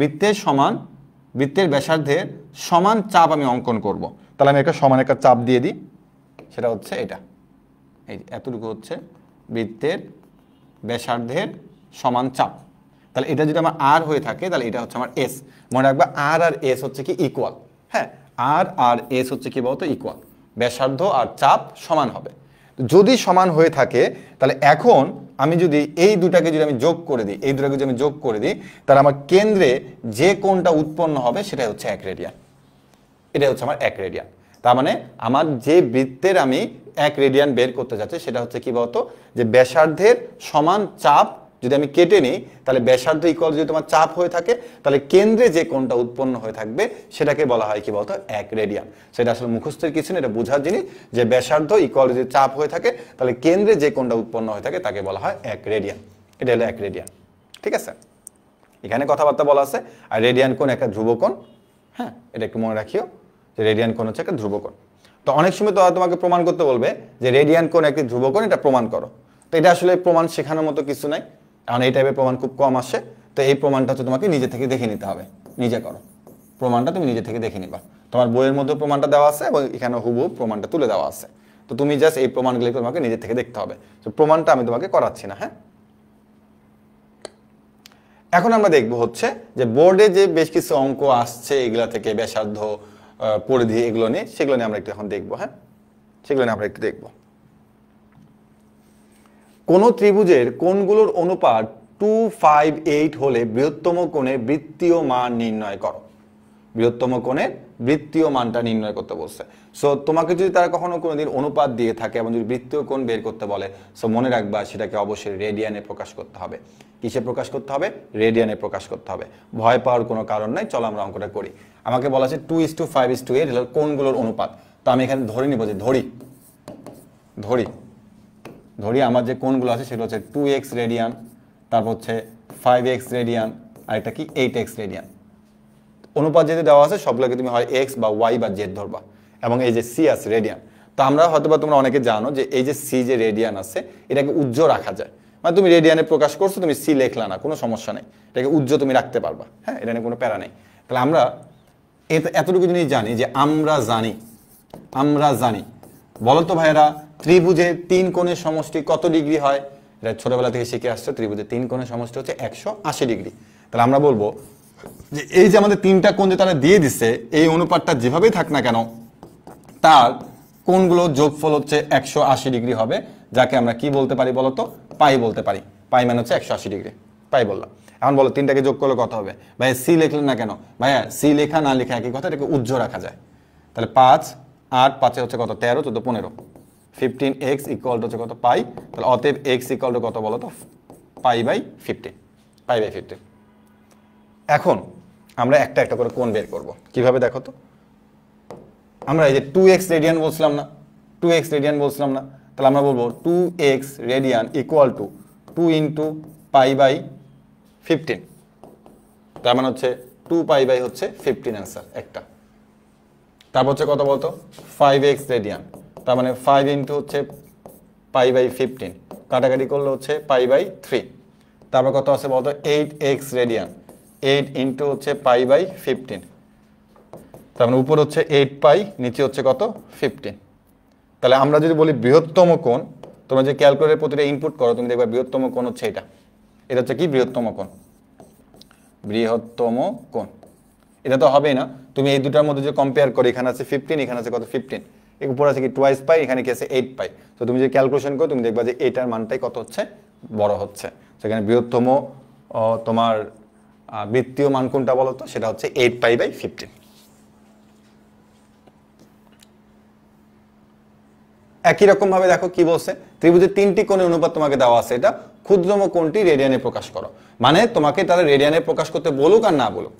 বৃত্তের ব্যাসার্ধের সমান চাপ আমি অঙ্কন করব। তাহলে আমি একটা সমান একটা চাপ দিয়ে দিই, সেটা হচ্ছে এটা, এই এতটুকু হচ্ছে বৃত্তের ব্যাসার্ধের সমান চাপ। তাহলে এটা যদি আমার আর হয়ে থাকে তাহলে এটা হচ্ছে আমার এস। মনে রাখবা আর আর এস হচ্ছে কি ইকুয়াল। হ্যাঁ, আর আর এস হচ্ছে কি বলতো ইকুয়াল, ব্যাসার্ধ আর চাপ সমান হবে। যদি সমান হয়ে থাকে তাহলে এখন আমি যদি এই দুটাকে যদি আমি যোগ করে দিই, এই দুটাকে যদি আমি যোগ করে দিই, তাহলে আমার কেন্দ্রে যে কোণটা উৎপন্ন হবে সেটাই হচ্ছে 1 রেডিয়ান। এটাই হচ্ছে আমার 1 রেডিয়ান। তার মানে আমার যে বৃত্তের আমি 1 রেডিয়ান বের করতে যাচ্ছি সেটা হচ্ছে কি বলতো, যে ব্যাসার্ধের সমান চাপ যদি আমি কেটে নিই, তাহলে ব্যাসার্ধ ইকুয়াল যদি তোমার চাপ হয়ে থাকে, তাহলে কেন্দ্রে যে কোণটা উৎপন্ন হয়ে থাকবে সেটাকে বলা হয় কি বলতো 1 রেডিয়ান। সেটা আসলে মুখস্থের কিছু না, এটা বোঝার জিনিস যে ব্যাসার্ধ ইকুয়াল যদি চাপ হয়ে থাকে তাহলে কেন্দ্রে যে কোণটা উৎপন্ন হয়ে থাকে তাকে বলা হয় 1 রেডিয়ান। এটা হলো 1 রেডিয়ান। ঠিক আছে, এখানে কথাবার্তা বলা আছে। আর রেডিয়ান কোণ একটা ধ্রুবকোণ। হ্যাঁ, এটা একটু মনে রাখিও যে রেডিয়ান কোণ হচ্ছে একটা ধ্রুবকোণ। তো অনেক সময় তো তোমাকে প্রমাণ করতে বলবে যে রেডিয়ান কোণ একটি ধ্রুবকোণ, এটা প্রমাণ করো। তো এটা আসলে প্রমাণ শেখানোর মতো কিছু নাই, কারণ এই টাইপের প্রমাণ খুব কম আসে। তো এই প্রমাণটা হচ্ছে তোমাকে নিজে থেকে দেখে নিতে হবে, নিজে করো প্রমাণটা, তুমি নিজে থেকে দেখে নিবা। তোমার বইয়ের মধ্যে প্রমাণটা দেওয়া আছে এবং এখানে হুবহু প্রমাণটা তুলে দেওয়া আছে। তো তুমি জাস্ট এই প্রমাণগুলো তোমাকে নিজে থেকে দেখতে হবে। তো প্রমাণটা আমি তোমাকে করাচ্ছি না। হ্যাঁ, এখন আমরা দেখব হচ্ছে যে বোর্ডে যে বেশ কিছু অঙ্ক আসছে এগুলা থেকে ব্যাসার্ধ, পরিধি, এগুলো নিয়ে, সেগুলো নিয়ে আমরা একটু এখন দেখবো। হ্যাঁ, সেগুলো নিয়ে আমরা একটু দেখবো। কোন ত্রিভুজের কোণগুলোর অনুপাত 258 হলে বৃহত্তম কোণের বৃত্তীয় মান নির্ণয় করো। বৃহত্তম কোণের বৃত্তীয় মানটা নির্ণয় করতে বলছে। সো তোমাকে যদি তারা কখনো কোনোদিন অনুপাত দিয়ে থাকে এবং যদি বৃত্তীয় কোণ বের করতে বলে, সো মনে রাখবা সেটাকে অবশ্যই রেডিয়ানে প্রকাশ করতে হবে। কিসে প্রকাশ করতে হবে? রেডিয়ানে প্রকাশ করতে হবে। ভয় পাওয়ার কোনো কারণ নাই, চলো আমরা অঙ্কটা করি। আমাকে বলা আছে 2:5:8 হলো কোণগুলোর অনুপাত। তো আমি এখানে ধরে নিব যে ধরি আমার যে কোণগুলো আছে সেগুলো হচ্ছে 2x রেডিয়ান, তারপর হচ্ছে 5x রেডিয়ান, আর এটা কি 8x রেডিয়ান। অনুপাত যেটা দেওয়া আছে সবগুলোকে তুমি হয় x বা y বা z ধরবা, এবং এই যে c আছে রেডিয়ান। তো আমরা হয়তো বা তোমরা অনেকে জানো যে এই যে c যে রেডিয়ান আছে এটাকে উজ্জ্ব রাখা যায়। মানে তুমি রেডিয়ানে প্রকাশ করছো, তুমি c লেখলা না, কোনো সমস্যা নেই, এটাকে উজ্জ্ব তুমি রাখতে পারবা। হ্যাঁ, এটা নিয়ে কোনো প্যারা নেই। তাহলে আমরা এতটুকু জিনিস জানি যে আমরা জানি বলো তো ভাইয়েরা, ত্রিভুজের 3 কোণের সমষ্টি কত ডিগ্রি হয়? এটা ছোটবেলা থেকে শিখে আসছো, ত্রিভুজের 3 কোণের সমষ্টি হচ্ছে 180 ডিগ্রি। তাহলে আমরা বলবো যে এই যে আমাদের 3টা কোণ যে তারা দিয়ে দিচ্ছে, এই অনুপাতটা যেভাবেই থাক না কেন তার কোণগুলোর যোগফল হচ্ছে 180 ডিগ্রি হবে, যাকে আমরা কি বলতে পারি বলতো? পাই বলতে পারি। পাই মানে হচ্ছে 180 ডিগ্রি, পাই বললাম। এখন বলো 3টাকে যোগ করলে কত হবে? ভাইয়া সি লিখলেন না কেন? ভাইয়া সি লেখা না লেখা একই কথা, এটাকে উজ্জ্ব রাখা যায়। তাহলে 5 8 5 হচ্ছে কত? 13 14 15 15x ইকুয়াল টু হচ্ছে কত? পাই। তাহলে অতএব x ইকুয়াল টু কত বলো তো? পাই/15। পাই/15। এখন আমরা একটা একটা করে কোণ বের করব। কিভাবে দেখো তো? আমরা এই যে 2x রেডিয়ান বলছিলাম না, 2x রেডিয়ান বলছিলাম না, তাহলে আমরা বলবো 2x radian equal to 2 into pi. তার মানে হচ্ছে 2 পাই বাই হচ্ছে 15 অ্যান্সার একটা। তারপর হচ্ছে কত বলতো? 5x রেডিয়ান, তার মানে 5 ইন্টু হচ্ছে পাই/15, কাটাকাটি করলে হচ্ছে পাই/3। তারপর কত আছে বলতো? 8x রেডিয়ান, 8 ইন্টু হচ্ছে পাই/15, তার মানে উপর হচ্ছে 8 পাই, নিচে হচ্ছে কত? 15। তাহলে আমরা যদি বলি বৃহত্তম কোণ, তোমরা যে ক্যালকুলেটরে প্রতিটা ইনপুট করো তুমি দেখবে বৃহত্তম কোণ হচ্ছে এটা। এটা হচ্ছে কি? বৃহত্তম কোণ। বৃহত্তম কোণ এটা তো হবেই না, তুমি এই দুটার মধ্যে যে কম্পেয়ার করো, এখানে আছে 15, এখানে আছে কত? 15, এর উপর আছে কি 2 পাই, এখানে কি আছে 8 পাই। তো তুমি যে ক্যালকুলেশন করো তুমি দেখবা যে এটার মানটাই কত হচ্ছে? বড় হচ্ছে। সেখানে বৃহত্তম তোমার বৃত্তীয় মান কোনটা বলো তো? সেটা হচ্ছে 8 পাই/15। একই রকম ভাবে দেখো কি বলছে, ত্রিভুজের 3টি কোণের অনুপাত তোমাকে দেওয়া আছে, এটা ক্ষুদ্রতম কোণটি রেডিয়ানে প্রকাশ করো। মানে তোমাকে তারা রেডিয়ানে প্রকাশ করতে বলুক আর না বলুক,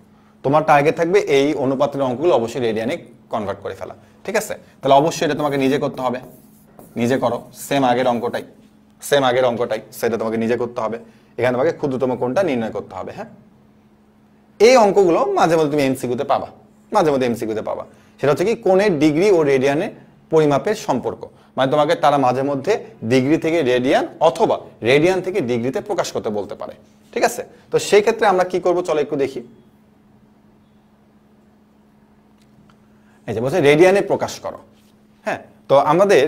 তোমার টার্গেট থাকবে এই অনুপাতের অঙ্কগুলো অবশ্যই রেডিয়ানে কনভার্ট করে ফেলা। ঠিক আছে, তাহলে অবশ্যই এটা তোমাকে নিজে করতে হবে। নিজে করো, সেম আগের অঙ্কটাই সেটা তোমাকে নিজে করতে হবে। এখানে তোমাকে ক্ষুদ্রতম কোণটা নির্ণয় করতে হবে। হ্যাঁ, এই অঙ্কগুলো মাঝে মধ্যে তুমি এমসিকিউতে পাবা। সেটা হচ্ছে কি? কোণের ডিগ্রি ও রেডিয়ানের পরিমাপের সম্পর্ক। মানে তোমাকে তারা মাঝে মধ্যে ডিগ্রি থেকে রেডিয়ান অথবা রেডিয়ান থেকে ডিগ্রিতে প্রকাশ করতে বলতে পারে। ঠিক আছে, তো সেই ক্ষেত্রে আমরা কি করব চলো একটু দেখি। এই যে বলছে রেডিয়ানে প্রকাশ করো। হ্যাঁ, তো আমাদের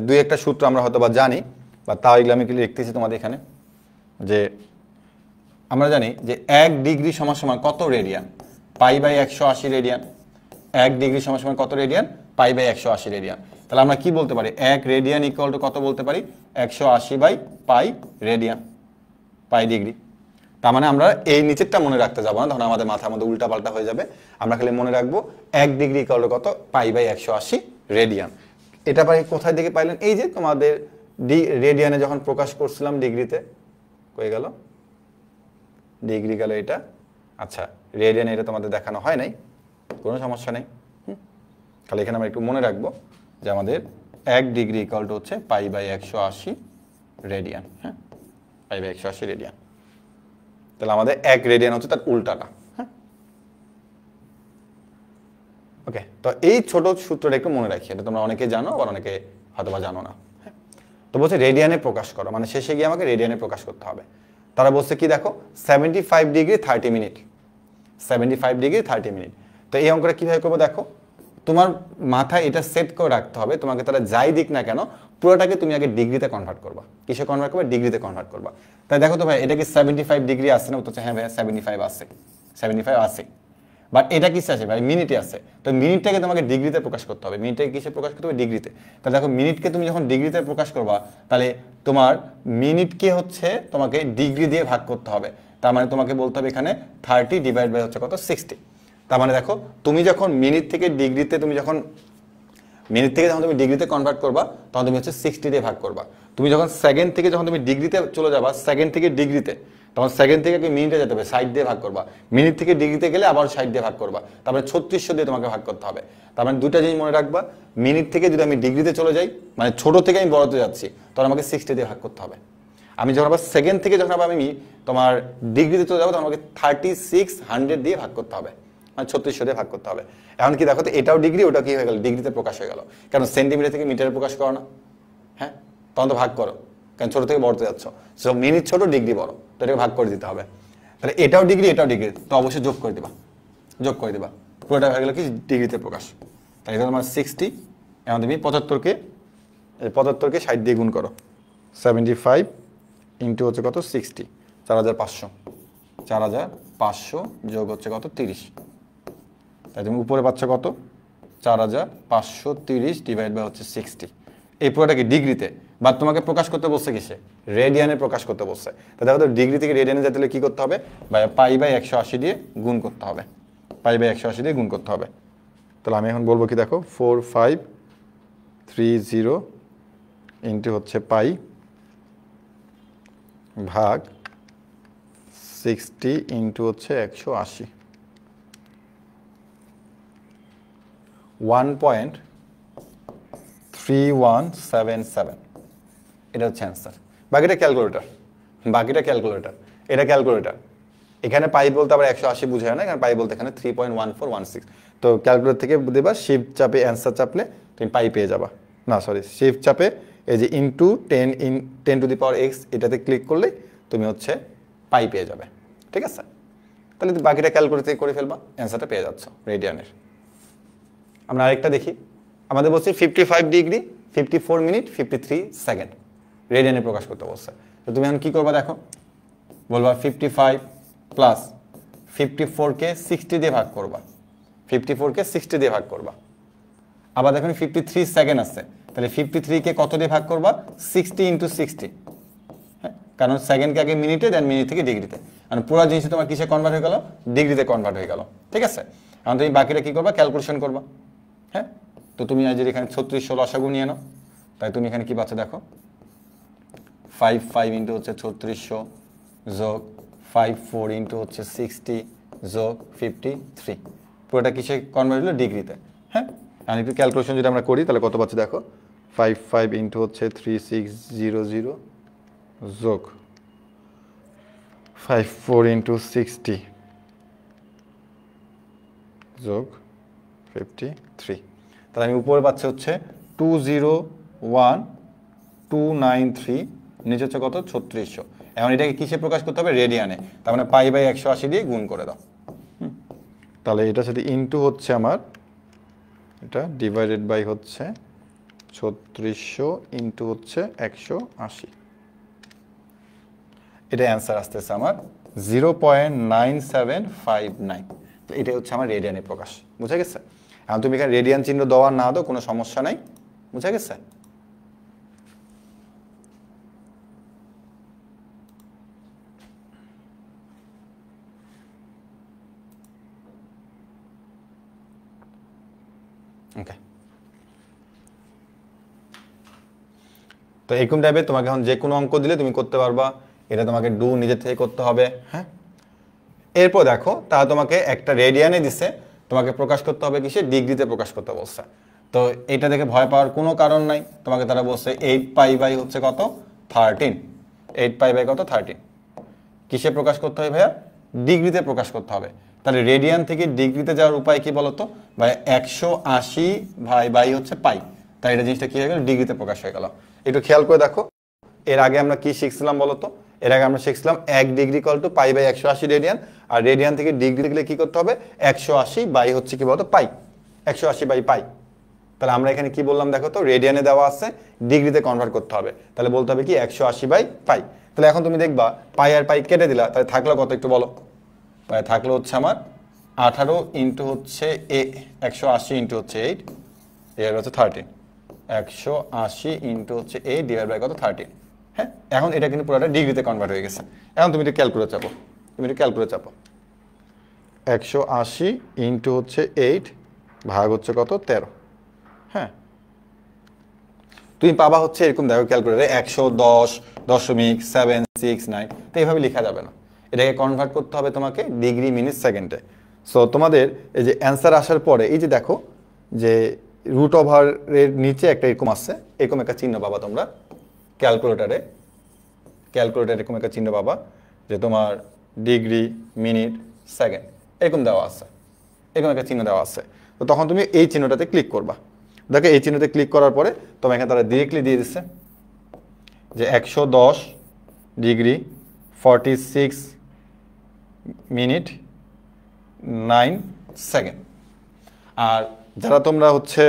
দুই একটা সূত্র আমরা হয়তো বা জানি, বা তাও এগুলো আমি লিখতেছি তোমাদের এখানে, যে আমরা জানি যে 1 ডিগ্রি সমান সমান কত রেডিয়ান, π/180 রেডিয়ান। 1 ডিগ্রি সমান সমান কত রেডিয়ান, π/180 রেডিয়ান। তাহলে আমরা কি বলতে পারি, 1 রেডিয়ান ইকুয়াল টু কত বলতে পারি, 180/π রেডিয়ান, পাই ডিগ্রি। তার মানে আমরা এই নিচেরটা মনে রাখতে যাবো না, ধরুন আমাদের মাথার মধ্যে উল্টা পাল্টা হয়ে যাবে। আমরা খালি মনে রাখবো 1 ডিগ্রি ইকুয়াল টু কত, π/180 রেডিয়ান। এটা পাই কোথায় থেকে পাইলেন, এই যে তোমাদের রেডিয়ানে যখন প্রকাশ করছিলাম ডিগ্রিতে, কই গেল ডিগ্রি, গেল এটা। আচ্ছা, রেডিয়ানে এটা তোমাদের দেখানো হয় নাই, কোনো সমস্যা নেই। তাহলে এখানে আমরা একটু মনে রাখবো যে আমাদের 1 ডিগ্রি ইকুয়াল টু হচ্ছে π/180 রেডিয়ান। হ্যাঁ, π/180 রেডিয়ান। তাহলে আমাদের 1 রেডিয়ান হচ্ছে তার উল্টাটা। হ্যাঁ, ওকে। তো এই ছোট সূত্রটা একটু মনে রাখি, এটা তোমরা অনেকে জানো, আবার অনেকে হয়তো বা জানো না। হ্যাঁ, তো বলছে রেডিয়ানে প্রকাশ করো, মানে শেষে গিয়ে আমাকে রেডিয়ানে প্রকাশ করতে হবে। তারা বলছে কি দেখো, 75 ডিগ্রি 30 মিনিট, 75 ডিগ্রি 30 মিনিট। তো এই অঙ্কটা কীভাবে করবো দেখো, তোমার মাথায় এটা সেট করে রাখতে হবে, তোমাকে তারা যাই দিক না কেন পুরোটাকে তুমি আগে ডিগ্রিতে কনভার্ট করবা। কিসে কনভার্ট করবা, ডিগ্রিতে কনভার্ট করবা। তাই দেখো তো ভাই, এটা কি 75 ডিগ্রি আসছে না, উত্তর হচ্ছে হ্যাঁ ভাই 75 আসছে, 75 আসে। বাট এটা কিসে আছে ভাই, মিনিটে আছে। তো মিনিটটাকে তোমাকে ডিগ্রিতে প্রকাশ করতে হবে। মিনিটটাকে কিসে প্রকাশ করতে হবে, ডিগ্রিতে। তাহলে দেখো, মিনিটকে তুমি যখন ডিগ্রিতে প্রকাশ করবা, তাহলে তোমার মিনিটকে হচ্ছে তোমাকে ডিগ্রি দিয়ে ভাগ করতে হবে। তার মানে তোমাকে বলতে হবে এখানে 30 ডিভাইড বাই হচ্ছে কত, 60। তার মানে দেখো, তুমি যখন মিনিট থেকে ডিগ্রিতে, তুমি যখন তুমি ডিগ্রিতে কনভার্ট করবা, তখন তুমি হচ্ছে 60 দিয়ে ভাগ করবা। তুমি যখন সেকেন্ড থেকে যখন তুমি ডিগ্রিতে চলে যাবা, সেকেন্ড থেকে ডিগ্রিতে, তখন সেকেন্ড থেকে কি মিনিটে যেতে হবে, 60 দিয়ে ভাগ করবা। মিনিট থেকে ডিগ্রিতে গেলে আবার 60 দিয়ে ভাগ করবা। তারপরে 3600 দিয়ে তোমাকে ভাগ করতে হবে। তার মানে দুটা জিনিস মনে রাখবা, মিনিট থেকে যদি আমি ডিগ্রিতে চলে যাই, মানে ছোট থেকে আমি বড়তে যাচ্ছি, তখন আমাকে 60 দিয়ে ভাগ করতে হবে। আমি যখন আবার সেকেন্ড থেকে যখন আবার আমি তোমার ডিগ্রিতে চলে যাবো, তখন আমাকে 3600 দিয়ে ভাগ করতে হবে, মানে 3600 দিয়ে ভাগ করতে হবে। এখন কি দেখো তো, এটাও ডিগ্রি, ওটাও কি হয়ে গেল, ডিগ্রিতে প্রকাশ হয়ে গেল। কারণ সেন্টিমিটার থেকে মিটারে প্রকাশ করো না, হ্যাঁ, তখন তো ভাগ করো, কারণ ছোট থেকে বড়তে যাচ্ছ। সো মিনিট ছোট, ডিগ্রি বড়, তো এটাকে ভাগ করে দিতে হবে। তাহলে এটাও ডিগ্রি, এটাও ডিগ্রি, তো অবশ্যই যোগ করে দিবা, যোগ করে দিবা, পুরোটা হয়ে গেল কি ডিগ্রিতে প্রকাশ। তাই এটা তোমার 60। এখন তুমি 75কে 60 দিয়ে গুণ করো, 75 ইন্টু হচ্ছে কত, 60, 4500, 4500 যোগ হচ্ছে কত, 30। তাই তুমি উপরে পাচ্ছ কত, 4530 ডিভাইড বাই হচ্ছে 60। এই পুরোটা কি ডিগ্রিতে, বা তোমাকে প্রকাশ করতে বলছে কিসে, রেডিয়ানে প্রকাশ করতে বলছে। তা দেখো তো, ডিগ্রি থেকে রেডিয়ানে যেতে হলে কি করতে হবে, π/180 দিয়ে গুণ করতে হবে, π/180 দিয়ে গুণ করতে হবে। তাহলে আমি এখন বলবো কি দেখো, 4530 ইন্টু হচ্ছে পাই ভাগ 60 ইন্টু হচ্ছে 180, 1.3177। এটা হচ্ছে অ্যান্সার। বাকিটা ক্যালকুলেটর, এটা ক্যালকুলেটর। এখানে পাই বলতে আবার 180 বুঝায় না, এখানে পাই বলতে এখানে 3.1416। তো ক্যালকুলেটর থেকে দেবা, শিফট চাপে অ্যান্সার চাপলে তুমি পাই পেয়ে যাবা। না সরি, শিফট চাপে এই যে into 10 to the power x, এটাতে ক্লিক করলে তুমি হচ্ছে পাই পেয়ে যাবে। ঠিক আছে, তাহলে বাকিটা ক্যালকুলেটর থেকে করে ফেলবা, অ্যান্সারটা পেয়ে যাচ্ছ রেডিয়ানের। আমরা আরেকটা দেখি, আমাদের বলছি 55 ডিগ্রি 54 মিনিট 53 সেকেন্ড রেডিয়ানে প্রকাশ করতে বলছে। তো তুমি এখন কী করবা দেখো, বলবা 55 প্লাস 54কে 60 দিয়ে ভাগ করবা, 54কে 60 দিয়ে ভাগ করবা। আবার দেখুন 53 সেকেন্ড আছে, তাহলে 53কে কত দিয়ে ভাগ করবা, 60 ইন্টু 60। হ্যাঁ, কারণ সেকেন্ডকে আগে মিনিটে, দেন মিনিট থেকে ডিগ্রিতে, মানে পুরো জিনিস তোমার কিসে কনভার্ট হয়ে গেল, ডিগ্রিতে কনভার্ট হয়ে গেল। ঠিক আছে, এখন তুমি বাকিটা কী করবা, ক্যালকুলেশন করবা। হ্যাঁ, তো তুমি আজ এখানে 3600 লসাগু নিয়ে নাও। তাই তুমি এখানে কি পাচ্ছ দেখো, 55 ইন্টু হচ্ছে 3600 যোগ 54 ইন্টু হচ্ছে 60 যোগ 53, পুরোটা কিসে কনভার্ট হলো, ডিগ্রিতে। হ্যাঁ, আর একটু ক্যালকুলেশন যদি আমরা করি, তাহলে কত পাচ্ছি দেখো, 55 ইন্টু হচ্ছে 3600 যোগ 54 ইন্টু 60 যোগ 53। তাহলে আমি উপরে পাচ্ছি হচ্ছে 201293, নিচে হচ্ছে কত, 3600। এখন এটাকে কিসে প্রকাশ করতে হবে, রেডিয়ানে। তার মানে π/180 দিয়ে গুণ করে দাও। তাহলে এটা সাথে ইন্টু হচ্ছে আমার, এটা ডিভাইডেড বাই হচ্ছে 3600 ইন্টু হচ্ছে 180। এটা অ্যান্সার আসতেছে আমার 0.9759। তো এটাই হচ্ছে আমার রেডিয়ানে প্রকাশ, বুঝা গেছে? এখন তুমি এখানে রেডিয়ান চিহ্ন দেওয়া না দাও কোনো সমস্যা নাই, বুঝা গেছে? ওকে, তো এরকম টাইপের তোমাকে এখন যে কোনো অঙ্ক দিলে তুমি করতে পারবা, এটা তোমাকে ডু নিজের থেকে করতে হবে। হ্যাঁ, এরপর দেখো তারা তোমাকে একটা রেডিয়ানে দিছে, তোমাকে প্রকাশ করতে হবে কিসে, ডিগ্রিতে প্রকাশ করতে বলছে। তো এটা দেখে ভয় পাওয়ার কোনো কারণ নাই, তোমাকে তারা বলছে 8 পাই বাই হচ্ছে কত 13, 8 পাই বাই কত 13। কিসে প্রকাশ করতে হবে ভাইয়া, ডিগ্রিতে প্রকাশ করতে হবে। তাহলে রেডিয়ান থেকে ডিগ্রিতে যাওয়ার উপায় কি বলতো ভাই, 180 ভাই বাই হচ্ছে পাই, তাই এটা জিনিসটা কি হয়ে গেল, ডিগ্রিতে প্রকাশ হয়ে গেল। একটু খেয়াল করে দেখো, এর আগে আমরা কি শিখছিলাম বলতো, এর আগে আমরা শিখছিলাম 1 degree equal to pi by 180 radian, আর রেডিয়ান থেকে ডিগ্রি গেলে কি করতে হবে, 180 বাই হচ্ছে কি বলতো পাই, 180 বাই পাই। তাহলে আমরা এখানে কি বললাম দেখো তো, রেডিয়ানে দেওয়া আছে, ডিগ্রিতে কনভার্ট করতে হবে, তাহলে বলতে হবে কি 180 বাই পাই। তাহলে এখন তুমি দেখবা পাই আর পাই কেটে দিলা, তাহলে থাকলো কত একটু বলো, পাই থাকলো হচ্ছে আমার 18 ইন্টু হচ্ছে 180 ইন্টু হচ্ছে 8, এর হচ্ছে 13, 180 ইন্টু হচ্ছে 8 ডিভাইড বাই কত 13। হ্যাঁ, এখন এটা কিন্তু পুরোটা ডিগ্রিতে কনভার্ট হয়ে গেছে। এখন তুমি এটা ক্যালকুলেট চাপো, 180 ইন্টু হচ্ছে 8 ভাগ হচ্ছে কত 13। হ্যাঁ, তুমি পাবা হচ্ছে এরকম, দেখো ক্যালকুলেটারে 110.769, তো এইভাবে লেখা যাবে না, এটাকে কনভার্ট করতে হবে তোমাকে ডিগ্রি মিনিট সেকেন্ডে। সো তোমাদের এই যে অ্যান্সার আসার পরে এই যে দেখো যে রুট ওভারের নিচে একটা এরকম আছে, এরকম একটা চিহ্ন পাবা তোমরা ক্যালকুলেটারে এরকম একটা চিহ্ন পাবা যে তোমার ডিগ্রি মিনিট সেকেন্ড এরকম দেওয়া আছে, এরকম একটা চিহ্ন দেওয়া আছে। তো তখন তুমি এই চিহ্নটাতে ক্লিক করবা। দেখো এই চিহ্নতে ক্লিক করার পরে তোমার এখানে তারা ডিরেক্টলি দিয়ে দিচ্ছে যে 110 ডিগ্রি 46 মিনিট 9 সেকেন্ড। আর যারা তোমরা হচ্ছে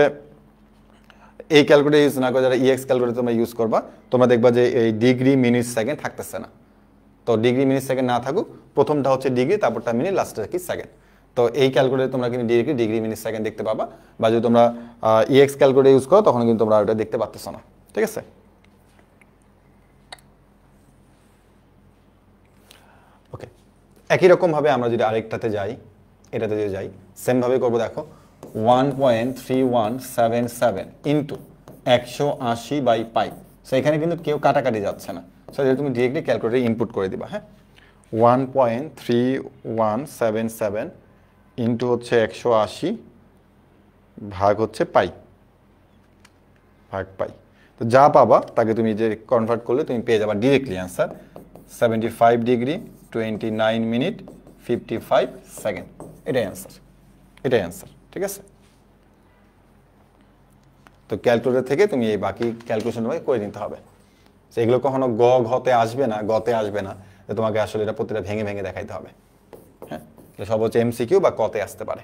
এই ক্যালকুলেটর ইউজ না করে, যারা ইএক্স ক্যালকুলেটর তোমরা ইউজ করবা, তোমরা দেখবা যে এই ডিগ্রি মিনিট সেকেন্ড থাকতেছে না। তো ডিগ্রি মিনিট সেকেন্ড না থাকুক, প্রথমটা হচ্ছে ডিগ্রি, তারপরটা মিনিট, লাস্টটা কি সেকেন্ড। তো এই ক্যালকুলেটর তোমরা কিন্তু ডিরেক্টলি ডিগ্রি মিনিট সেকেন্ড দেখতে পাবা, বা যদি তোমরা ইএক্স ক্যালকুলেটর ইউজ করো তখন কিন্তু তোমরা ওটা দেখতে পারতেছো না, ঠিক আছে? ওকে, একই রকমভাবে আমরা যদি আরেকটাতে যাই, এটাতে যদি যাই সেমভাবে করবো। দেখো 1.3177 ইন্টু 180 বাই পাই। সো এখানে কিন্তু কেউ কাটাকাটি যাচ্ছে না, সো তুমি ডিরেক্টলি ক্যালকুলেটরে ইনপুট করে দিবা। হ্যাঁ, 1.3177 ইন্টু হচ্ছে 180 ভাগ হচ্ছে পাই, ভাগ পাই। তো যা পাবা তাকে তুমি যে কনভার্ট করলে তুমি পেয়ে যাবা directly answer 75 degree 29 minute 55 second. এটাই অ্যান্সার, ঠিক আছে? তো ক্যালকুলেটর থেকে তুমি এই বাকি ক্যালকুলেশন করে নিতে হবে। এগুলো কখনো ঘতে আসবে না, গতে আসবে না, যে তোমাকে আসলে এটা প্রতিটা ভেঙে ভেঙে দেখাইতে হবে। হ্যাঁ, সব হচ্ছে এমসিকিউ বা কতে আসতে পারে।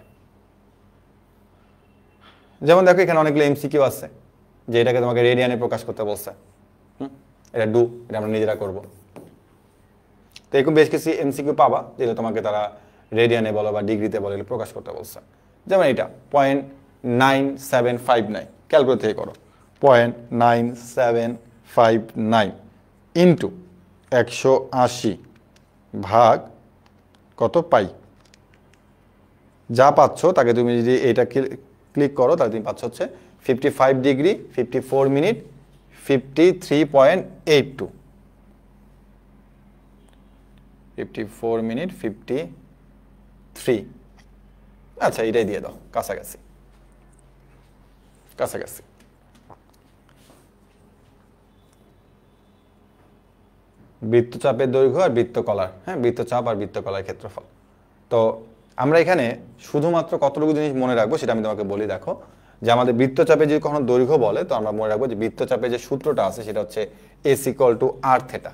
যেমন দেখো এখানে অনেকগুলো এমসিকিউ আছে যে এটাকে তোমাকে রেডিয়ানে প্রকাশ করতে বলছে। এটা ডু, এটা আমরা নিজেরা করব। তো এরকম বেশ কিছু এমসিকিউ পাবা যেটা তোমাকে তারা রেডিয়ানে বলো বা ডিগ্রিতে বলো এগুলো প্রকাশ করতে বলছে। যেমন এটা 0.9759, ক্যালকুলেট থেকে করো 0.9759 ইন্টু 180 ভাগ কত পাই। যা পাচ্ছ তাকে তুমি যদি এটা ক্লিক করো তাহলে তুমি পাচ্ছ হচ্ছে 55 ডিগ্রি 54 মিনিট 53.82, 54 মিনিট 53। আচ্ছা, এটাই দিয়ে দাও, কাছাকাছি। বৃত্তচাপের দৈর্ঘ্য আর বৃত্তকলার, হ্যাঁ, বৃত্তচাপ আর বৃত্তকলার ক্ষেত্রফল। তো আমরা এখানে শুধুমাত্র কতটুকু জিনিস মনে রাখবো সেটা আমি তোমাকে বলি। দেখো যে আমাদের বৃত্তচাপে যদি কখনো দৈর্ঘ্য বলে তো আমরা মনে রাখবো যে বৃত্তচাপে যে সূত্রটা আছে সেটা হচ্ছে S equal to r theta,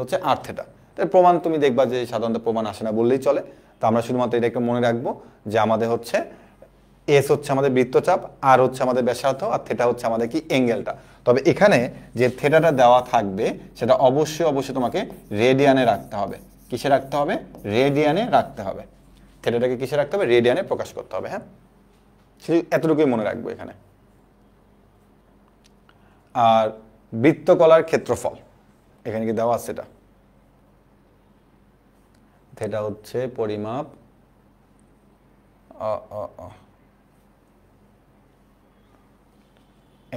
হচ্ছে আর থেটা। তাই প্রমাণ তুমি দেখবা যে সাধারণত প্রমাণ আসে না বললেই চলে। তো আমরা শুধুমাত্র এটা একটু মনে রাখবো যে আমাদের হচ্ছে এস হচ্ছে আমাদের বৃত্তচাপ, আর হচ্ছে আমাদের ব্যাসার্ধ, আর থেটা হচ্ছে আমাদের কি অ্যাঙ্গেলটা। তবে এখানে যে থেটাটা দেওয়া থাকবে সেটা অবশ্যই তোমাকে রেডিয়ানে রাখতে হবে। কিসে রাখতে হবে? রেডিয়ানে রাখতে হবে। থিটাটাকে কিসে রাখতে হবে? রেডিয়ানে প্রকাশ করতে হবে। হ্যাঁ, এতটুকুই মনে রাখবো এখানে। আর বৃত্তকলার ক্ষেত্রফল এখানে কি দেওয়া আছে? এটা হচ্ছে পরিমাপ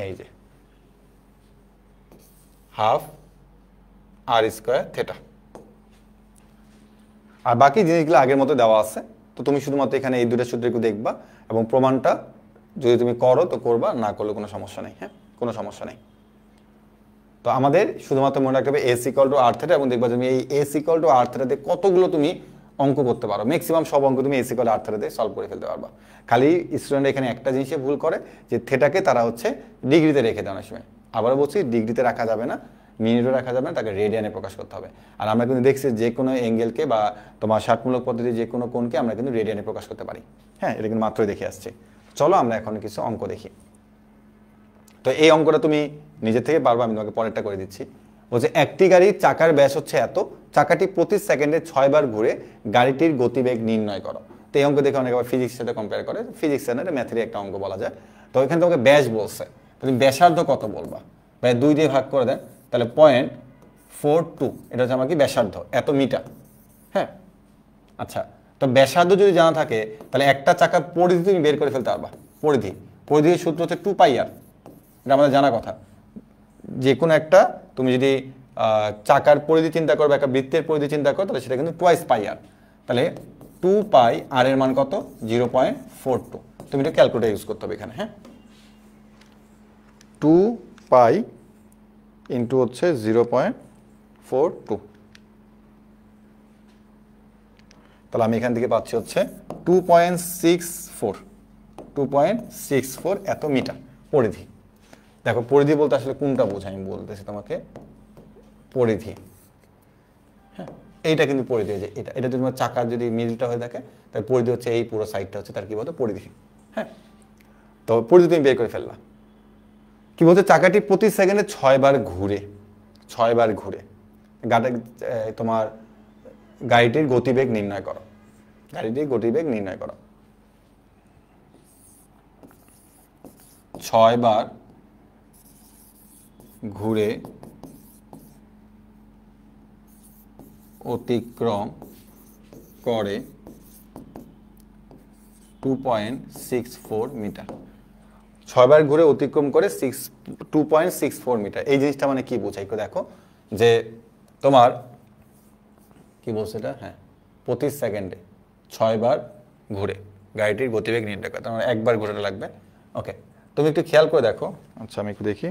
এই যে হাফ আর স্কোয়ার থিটা। আর বাকি জিনিসগুলো আগের মতো দেওয়া আছে, তো তুমি শুধুমাত্র এখানে এই দুটো সূত্র একটু দেখবা এবং প্রমাণটা যদি তুমি করো তো করবা, না করলে কোনো সমস্যা নেই। হ্যাঁ, কোনো সমস্যা নেই। তো আমাদের শুধুমাত্র মনে রাখতে হবে S equal to r theta, এবং দেখবা তুমি এই এস ইকুয়াল টু আর থিটাতে কতগুলো তুমি অঙ্ক করতে পারো। ম্যাক্সিমাম সব অঙ্ক তুমি এস ইকুয়াল টু আর থিটাতে সলভ করে ফেলতে পারবা। খালি স্টুডেন্ট এখানে একটা জিনিসে ভুল করে যে থিটাকে তারা হচ্ছে ডিগ্রিতে রেখে দেয় অনেক সময়। আবারও বলছি, ডিগ্রিতে রাখা যাবে না, মিনিটও রাখা যাবে না, তাকে রেডিয়ানে প্রকাশ করতে হবে। আর আমরা কিন্তু দেখছি যে কোনো অ্যাঙ্গেলকে বা তোমার ষাটমূলক পদ্ধতি যে কোনো কোণকে আমরা কিন্তু রেডিয়ানে প্রকাশ করতে পারি। হ্যাঁ, এটা কিন্তু মাত্রই দেখে আসছি। চলো আমরা এখন কিছু অঙ্ক দেখি। তো এই অঙ্কটা তুমি নিজে থেকে পারবা, আমি তোমাকে পরেরটা করে দিচ্ছি। বলছে একটি গাড়ির চাকার ব্যাস হচ্ছে এত, চাকাটি প্রতি সেকেন্ডে 6 বার ঘুরে গাড়িটির গতিবেগ নির্ণয় করো। তো এই অঙ্ক দেখে অনেকে আবার ফিজিক্সের সাথে কম্পেয়ার করে, ফিজিক্স না ম্যাথেরই একটা অঙ্ক বলা যায়। তো এখানে তোমাকে ব্যাস বলছে, তুমি ব্যাসার্ধ কত বলবা? ভাই 2 দিয়ে ভাগ করে দেন, তাহলে 0.42, এটা হচ্ছে আমার কি ব্যাসার্ধ, এত মিটার। হ্যাঁ, আচ্ছা, তো ব্যাসার্ধ যদি জানা থাকে তাহলে একটা চাকার পরিধি তুমি বের করে ফেলতে পারবা। পরিধির সূত্র হচ্ছে 2πr, এটা আমাদের জানা কথা। যে কোনো একটা তুমি যদি চাকার পরিধি চিন্তা করো বা একটা বৃত্তের পরিধি চিন্তা করো, তাহলে সেটা কিন্তু 2πr। তাহলে 2πr এর মান কত? 0.42। তুমি এটা ক্যালকুলেটর ইউজ করতে হবে এখানে। হ্যাঁ, 2π ইন্টু হচ্ছে 0.42, তাহলে আমি এখান থেকে পাচ্ছি হচ্ছে 2.64 এত মিটার পরিধি। দেখো পরিধি বলতে আসলে কোনটা বোঝাই, আমি বলতেছি তোমাকে পরিধি। হ্যাঁ, এইটা কিন্তু পরিধি, যে এটা যদি তোমার চাকার যদি মিলটা হয়ে থাকে তার পরিধি হচ্ছে এই পুরো সাইডটা হচ্ছে তার কি বলতো? পরিধি। হ্যাঁ, তো পরিধি তুমি বের করে ফেললা। কি বলতে? চাকাটি প্রতি সেকেন্ডে 6 বার ঘুরে, 6 বার ঘুরে তোমার গাড়িটির গতিবেগ নির্ণয় করো। গাড়িটির গতিবেগ নির্ণয় করো। 6 বার ঘুরে অতিক্রম করে 2.64 মিটার। 6 বার ঘুরে অতিক্রম করে 2.64 মিটার। এই জিনিসটা মানে কি বোঝাই? দেখো যে তোমার কি বলছে এটা? হ্যাঁ, প্রতি সেকেন্ডে 6 বার ঘুরে গাড়িটির গতিবেগ নির্ণয় করে, তার মানে একবার ঘোরাটা লাগবে। ওকে, তুমি একটু খেয়াল করে দেখো। আচ্ছা, আমি একটু দেখি।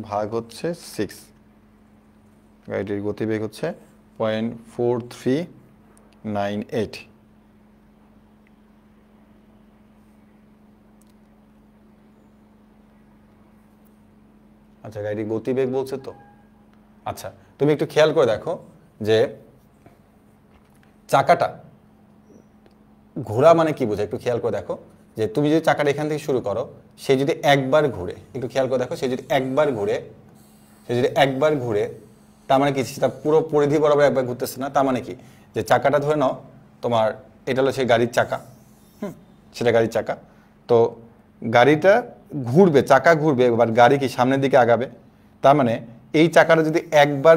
ভাগ হচ্ছে 6, গাড়িটির গতিবেগ হচ্ছে 0.4398। আচ্ছা, গাড়িটির গতিবেগ বলছে তো। আচ্ছা, তুমি একটু খেয়াল করে দেখো যে চাকাটা ঘোরা মানে কি বোঝায়, একটু খেয়াল করে দেখো। যে তুমি যদি চাকাটা এখান থেকে শুরু করো, সে যদি একবার ঘুরে, একটু খেয়াল করে দেখো, সে যদি একবার ঘুরে, তার মানে কি? সেটা পুরো পরিধি বরাবর একবার ঘুরতেছে না। তার মানে কি? যে চাকাটা ধরে নাও তোমার, এটা হলো সেই গাড়ির চাকা। সেটা গাড়ির চাকা। তো গাড়িটা ঘুরবে, চাকা ঘুরবে, এবার গাড়ি কি সামনের দিকে আগাবে। তার মানে এই চাকাটা যদি একবার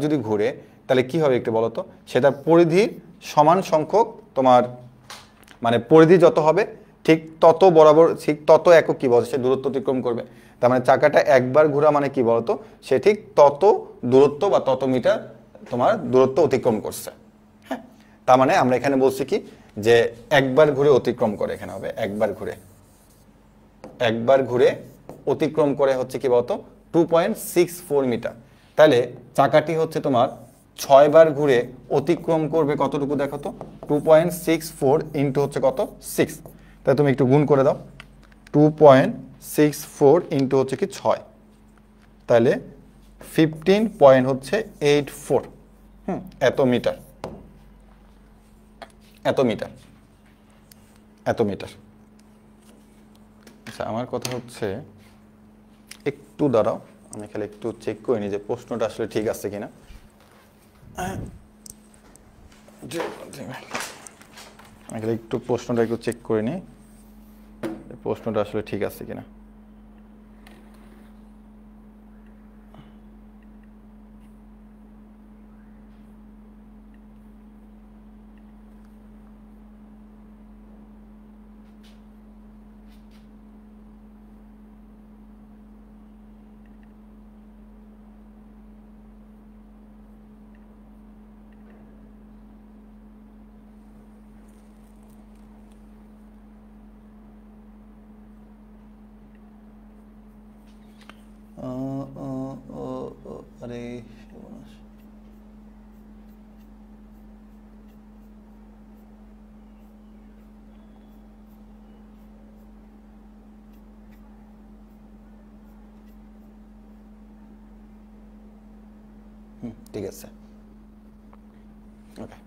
যদি ঘুরে, তাহলে কি হবে একটু বলো তো? সেটা পরিধির সমান সংখ্যক তোমার, মানে পরিধি যত হবে ঠিক তত বরাবর, ঠিক তত একক কি বলতো? সে দূরত্ব অতিক্রম করবে। তার মানে চাকাটা একবার ঘোরা মানে কি বলতো? সে ঠিক তত দূরত্ব বা তত মিটার তোমার দূরত্ব অতিক্রম করছে। হ্যাঁ, তার মানে আমরা এখানে বলছি কি যে একবার ঘুরে অতিক্রম করে, এখানে হবে একবার ঘুরে অতিক্রম করে হচ্ছে কি বলতো? 2.64 মিটার। তাহলে চাকাটি হচ্ছে তোমার 6 বার ঘুরে অতিক্রম করবে কতটুকু দেখো তো? 2.64 ইন্টু হচ্ছে কত? 6। তাহলে তুমি একটু গুণ করে দাও। 2.64 ইন্টু হচ্ছে কি 6, তাহলে 15.84 এত মিটার। আচ্ছা, আমার কথা হচ্ছে একটু দাঁড়াও, আমি খালি একটু চেক করে নিই যে প্রশ্নটা আসলে ঠিক আছে কিনা। একটু প্রশ্নটা একটু চেক করে নিই, প্রশ্নটা আসলে ঠিক আছে কিনা। আরে ঠিক আছে, ওকে,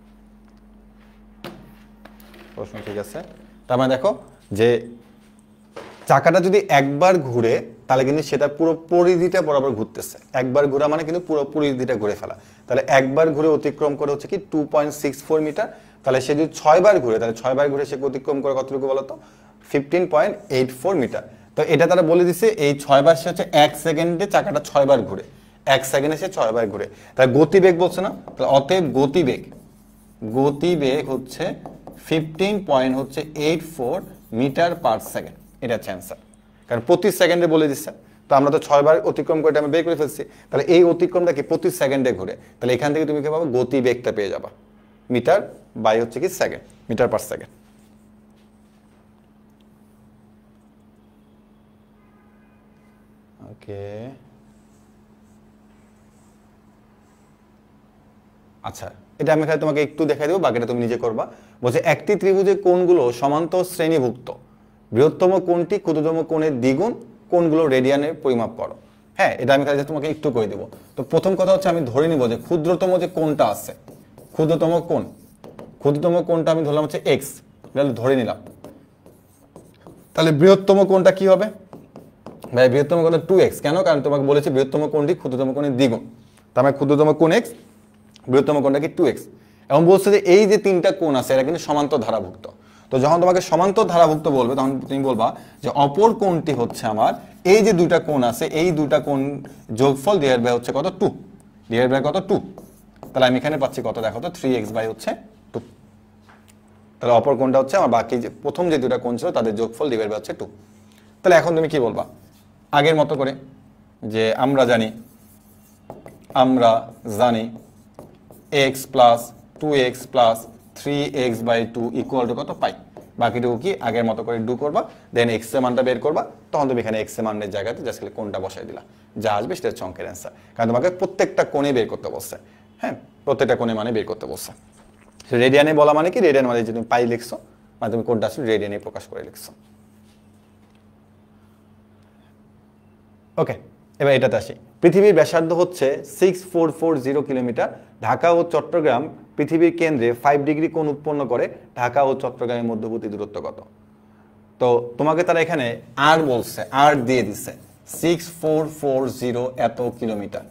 প্রশ্ন ঠিক আছে। তার মানে দেখো যে চাকাটা যদি একবার ঘুরে তাহলে কিন্তু সেটা পুরো পরিধিটা বরাবর ঘুরতেছে। একবার ঘোরা মানে কিন্তু পুরো পরিধিটা ঘুরে ফেলা। তাহলে একবার ঘুরে অতিক্রম করে হচ্ছে কি 2.64 মিটার। তাহলে সে যদি 6 বার ঘুরে, তাহলে 6 বার ঘুরে সে অতিক্রম করে কতটুকু বলতো? 15.84 মিটার। তো এটা তারা বলে দিছে এই 6 বার সে হচ্ছে 1 সেকেন্ডে চাকাটা 6 বার ঘুরে, 1 সেকেন্ডে সে 6 বার ঘুরে। তাহলে গতিবেগ বলছে না, তাহলে অতএব গতিবেগ হচ্ছে 15.84 মিটার পার সেকেন্ড। এটা হচ্ছে অ্যান্সার, কারণ প্রতি সেকেন্ডে বলে দিচ্ছে। তো আমরা তো 6 বার অতিক্রম করে আমি বের করে ফেলছি, তাহলে এই অতিক্রমটা কি প্রতি সেকেন্ডে ঘুরে। তাহলে এখান থেকে তুমি কি পাবো? গতিবেগটা পেয়ে যাবা, মিটার বাই হচ্ছে কি সেকেন্ড, মিটার পার সেকেন্ড। ওকে, আচ্ছা এটা আমি খালি তোমাকে একটু দেখাই দেবো, বাকিটা তুমি নিজে করবা। বলছে একটি ত্রিভুজের কোণগুলো সমান্তর শ্রেণীভুক্ত, বৃহত্তম কোণটি ক্ষুদ্রতম কোণের দ্বিগুণ, কোণগুলো রেডিয়ানে পরিমাপ করো। হ্যাঁ, এটা আমি খালি তোমাকে একটু করে দেবো। তো প্রথম কথা হচ্ছে আমি ধরে নিব যে ক্ষুদ্রতম যে কোণটা আছে, ক্ষুদ্রতম কোণটা আমি ধরলাম হচ্ছে এক্স, ধরে নিলাম। তাহলে বৃহত্তম কোণটা কি হবে ভাই? বৃহত্তম কোণটা 2x। কেন? কারণ তোমাকে বলেছে বৃহত্তম কোণটি ক্ষুদ্রতম কোণের দ্বিগুণ। তার মানে ক্ষুদ্রতম কোণ x, বৃহত্তম কোণটা কি 2x। এবং বলছে যে এই যে তিনটা কোণ আছে এরা কিন্তু সমান্তর ধারাভুক্ত। তো যখন তোমাকে সমান্তর ধারাভুক্ত বলবে তখন তুমি বলবা যে অপর কোণটি হচ্ছে আমার এই যে দুইটা কোণ আছে, এই দুইটা কোণ যোগফল ডিভাইড বাই হচ্ছে কত? 2। ডিভাইড বাই কত? 2। তাহলে আমি এখানে পাচ্ছি কত দেখো তো? 3x বাই হচ্ছে 2। তাহলে অপর কোণটা হচ্ছে আমার বাকি যে প্রথম যে দুইটা কোণ ছিল তাদের যোগফল ডিভাইড বাই হচ্ছে 2। তাহলে এখন তুমি কি বলবা? আগের মতো করে যে আমরা জানি x plus 2x plus 3x by 2 equal to কত? পাই। বাকিটুকু কি আগের মতো করে ডু করবা, দেন x এর মানটা বের করবা। তখন তুমি এখানে x এর মানের জায়গাতে জাস্ট খালি কোণটা বসাই দিলা, যা আসবে সেটা হচ্ছে অঙ্কের অ্যান্সার। কারণ তোমাকে প্রত্যেকটা কোণে বের করতে বলছে। হ্যাঁ, প্রত্যেকটা কোণে মানে বের করতে বলছে। রেডিয়ানে বলা মানে কি? রেডিয়ান মানে যে তুমি পাই লিখছো, মানে তুমি কোণটা আসলে রেডিয়ানে প্রকাশ করে লিখছো। ওকে, এবার এটাতে আসি। পৃথিবীর ব্যাসার্ধ হচ্ছে 6440 কিলোমিটার। ঢাকা ও চট্টগ্রাম পৃথিবীর কেন্দ্রে 5 ডিগ্রি কোণ উৎপন্ন করে। ঢাকা ও চট্টগ্রামের মধ্যবর্তী দূরত্ব কত? তো তোমাকে তারা এখানে আর বলছে, আর দিয়ে দিচ্ছে 6440 এত কিলোমিটার।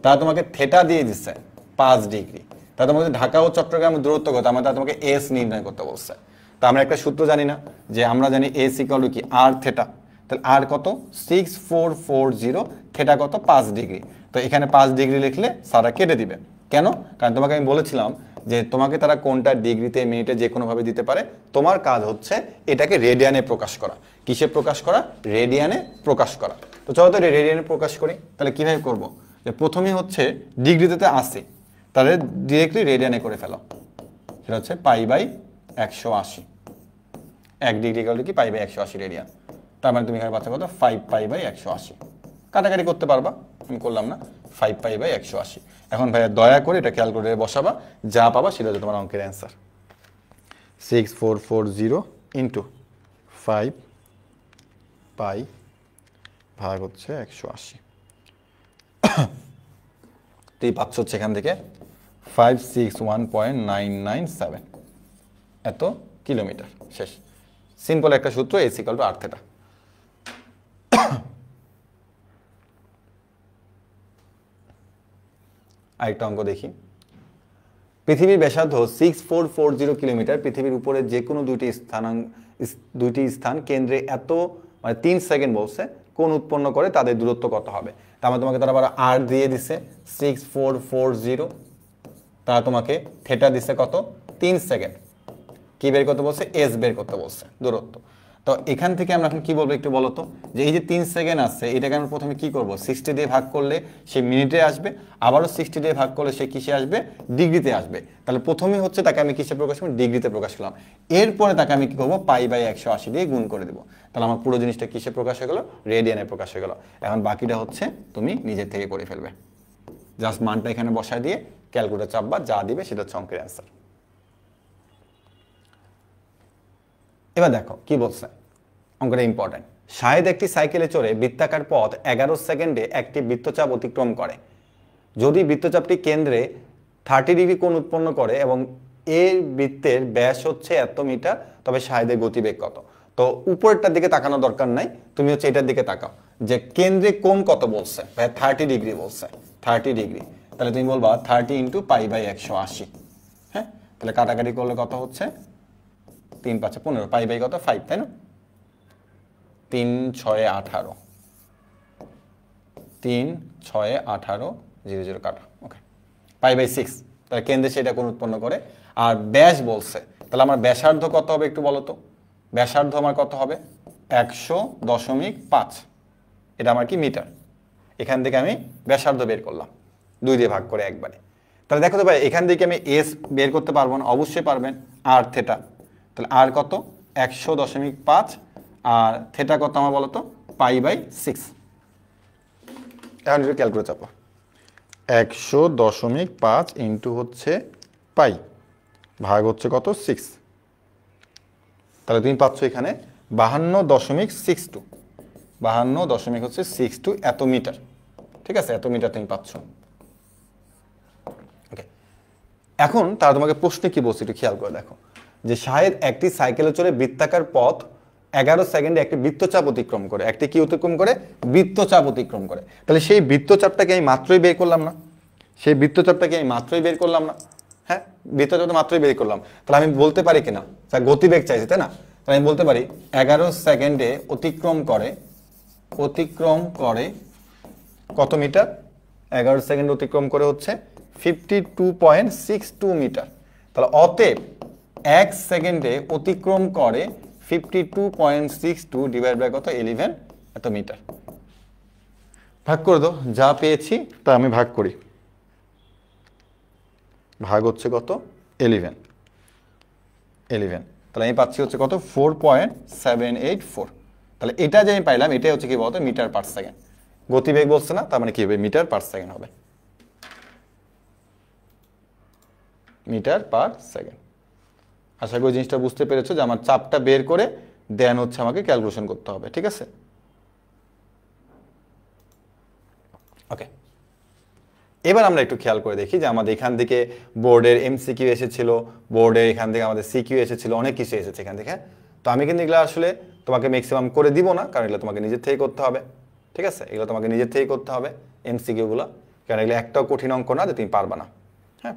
তারা তোমাকে থেটা দিয়ে দিচ্ছে 5 ডিগ্রি। তারা তোমাকে ঢাকা ও চট্টগ্রামের দূরত্ব কত? আমার তারা তোমাকে এস নির্ণয় করতে বলছে। তা আমরা একটা সূত্র জানি না, যে আমরা জানি এস ইকুয়াল টু কি? আর থেটা। তাহলে আর কত? 6440, থেটা কত? 5 ডিগ্রি। তো এখানে 5 ডিগ্রি লিখলে সারা কেটে দিবে। কেন? কারণ তোমাকে আমি বলেছিলাম যে তোমাকে তারা কোনটা ডিগ্রিতে মিনিটে যে কোনোভাবে দিতে পারে। তোমার কাজ হচ্ছে এটাকে রেডিয়ানে প্রকাশ করা। কিসে প্রকাশ করা? রেডিয়ানে প্রকাশ করা। তো চলো তো রেডিয়ানে প্রকাশ করি। তাহলে কিভাবে করব? যে প্রথমে হচ্ছে ডিগ্রিতে আসে, তাহলে ডিরেক্টলি রেডিয়ানে করে ফেলো। সেটা হচ্ছে pi by 180। 1 degree equal to কি? Pi by 180 radian. তার মানে তুমি এখানে পাচ্ছ কত? 5 পাই বাই 180। কাটাকাটি করতে পারবা, আমি করলাম না। 5 পাই বাই 180। এখন ভাইয়া দয়া করে এটা ক্যালকুলেটরে বসাবা, যা পাবা সেটা হচ্ছে তোমার অঙ্কের অ্যান্সার। 6440 ইন্টু 5 পাই ভাগ হচ্ছে 180। তুই পাচ্ছ হচ্ছে এখান থেকে 561.997 এত কিলোমিটার। শেষ। সিম্পল একটা সূত্র, S equal to r theta. আরেকটা অঙ্ক দেখি। পৃথিবীর ব্যাসার্ধ 6440 কিলোমিটার। পৃথিবীর উপরে যে কোনো দুইটি স্থান কেন্দ্রে এত মানে 3 সেকেন্ড বলছে কোণ উৎপন্ন করে তাদের দূরত্ব কত হবে। তারপরে তোমাকে তারা আবার আর দিয়ে দিছে 6440, তারা তোমাকে থিটা দিছে কত 3 সেকেন্ড। কি বের করতে বলছে? এস বের করতে বলছে, দূরত্ব। তো এখান থেকে আমরা এখন কি বলবো একটু বলো তো, যে এই যে 3 সেকেন্ড আছে এটাকে আমরা প্রথমে কি করব, 60 দিয়ে ভাগ করলে সে মিনিটে আসবে, আবারও 60 দিয়ে ভাগ করলে সে কিসে আসবে, ডিগ্রিতে আসবে। তাহলে প্রথমে হচ্ছে তাকে আমি কিসে প্রকাশ করলাম, ডিগ্রিতে প্রকাশ করলাম। এরপরে তাকে আমি কি করবো, π/180 দিয়ে গুণ করে দেবো। তাহলে আমার পুরো জিনিসটা কিসে প্রকাশ হয়ে গেল, রেডিয়ানে প্রকাশ হয়ে গেল। এখন বাকিটা হচ্ছে তুমি নিজের থেকে করে ফেলবে, জাস্ট মানটা এখানে বসায় দিয়ে ক্যালকুলেটর চাপবা, যা দিবে সেটা হচ্ছে অঙ্কের অ্যান্সার। এবার দেখো কি বলছে, অঙ্কটা ইম্পর্টেন্ট। শাহেদ একটি সাইকেলে চড়ে বৃত্তাকার পথ 11 সেকেন্ডে একটি বৃত্তচাপ অতিক্রম করে। যদি বৃত্তচাপটি কেন্দ্রে 30 ডিগ্রি কোণ উৎপন্ন করে এবং এর বৃত্তের ব্যাস হচ্ছে এত মিটার, তবে শাহেদের গতিবেগ কত? তো উপরেরটার দিকে তাকানো দরকার নাই, তুমি হচ্ছে এটার দিকে তাকাও যে কেন্দ্রে কোণ কত বলছে, ভাই 30 ডিগ্রি বলছে, 30 ডিগ্রি। তাহলে তুমি বলবা 30 × π/180। হ্যাঁ, তাহলে কাটাকাটি করলে কত হচ্ছে, 3 × 5 = 15, π/, কত 5, তাই না? 3 × 6 = 18, 3 × 6 = 18, 0 0 কাটা, ওকে। π/6, তাহলে কেন্দ্রে সেটা কোণ উৎপন্ন করে। আর ব্যাস বলছে, তাহলে আমার ব্যাসার্ধ কত হবে একটু বলো তো। ব্যাসার্ধ আমার কত হবে, 100.5, এটা আমার কি মিটার। এখান থেকে আমি ব্যাসার্ধ বের করলাম 2 দিয়ে ভাগ করে একবারে। তাহলে দেখো তো ভাই, এখান থেকে আমি এস বের করতে পারবো না? অবশ্যই পারবেন, আর থেটা। তাহলে আর কত, 100.5, আর থেটা কত আমার বলো তো, π/6। এখন একটু ক্যালকুলেটর চাপো, 100.5 ইন্টু হচ্ছে পাই, ভাগ হচ্ছে কত 6। তাহলে তুমি পাচ্ছ এখানে 52.62, 52.62 এত মিটার। ঠিক আছে, এত মিটার তুমি পাচ্ছ। ওকে, এখন তারা তোমাকে প্রশ্নে কি বলছে একটু খেয়াল করে দেখো, যে শাহেদ একটি সাইকেলে চড়ে বৃত্তাকার পথ 11 সেকেন্ডে একটি বৃত্তচাপ অতিক্রম করে। একটি কি অতিক্রম করে, বৃত্তচাপ অতিক্রম করে। তাহলে সেই বৃত্তচাপটাকে আমি মাত্রই বের করলাম না, সেই বৃত্তচাপটাকে আমি মাত্রই বের করলাম না। হ্যাঁ, বৃত্তচাপটা মাত্রই বের করলাম। তাহলে আমি বলতে পারি কিনা, গতিবেগ চাইছে তাই না, তাহলে আমি বলতে পারি 11 সেকেন্ডে অতিক্রম করে কত মিটার, 11 সেকেন্ড অতিক্রম করে হচ্ছে 52.62 মিটার। তাহলে অতএব 1 সেকেন্ডে অতিক্রম করে 52.62 ডিভাইড বাই কত, 11 এত মিটার। ভাগ করে দাও, যা পেয়েছি তা আমি ভাগ করি, ভাগ হচ্ছে কত 11। তাহলে আমি পাচ্ছি হচ্ছে কত 4.784। তাহলে এটা যে আমি পাইলাম এটাই হচ্ছে কি বলতো, মিটার পার সেকেন্ড। গতিবেগ বলছে না, তার মানে কি হবে, মিটার পার সেকেন্ড হবে, মিটার পার সেকেন্ড। আশা করি জিনিসটা বুঝতে পেরেছো, যে আমার চাপটা বের করে দেন হচ্ছে আমাকে ক্যালকুলেশন করতে হবে। ঠিক আছে, ওকে। এবার আমরা একটু খেয়াল করে দেখি যে আমাদের এখান থেকে বোর্ডের এমসিকিউ এসেছিল, বোর্ডের এখান থেকে আমাদের সিকিউ এসেছিল, অনেক কিছু এসেছে এখান থেকে। তো আমি কিন্তু এগুলো আসলে তোমাকে ম্যাক্সিমাম করে দিব না, কারণ এগুলো তোমাকে নিজের থেকে করতে হবে। ঠিক আছে, এগুলো তোমাকে নিজের থেকেই করতে হবে এমসিকিউগুলো, কারণ এগুলো একটাও কঠিন অঙ্ক না যে তুমি পারবা না। হ্যাঁ,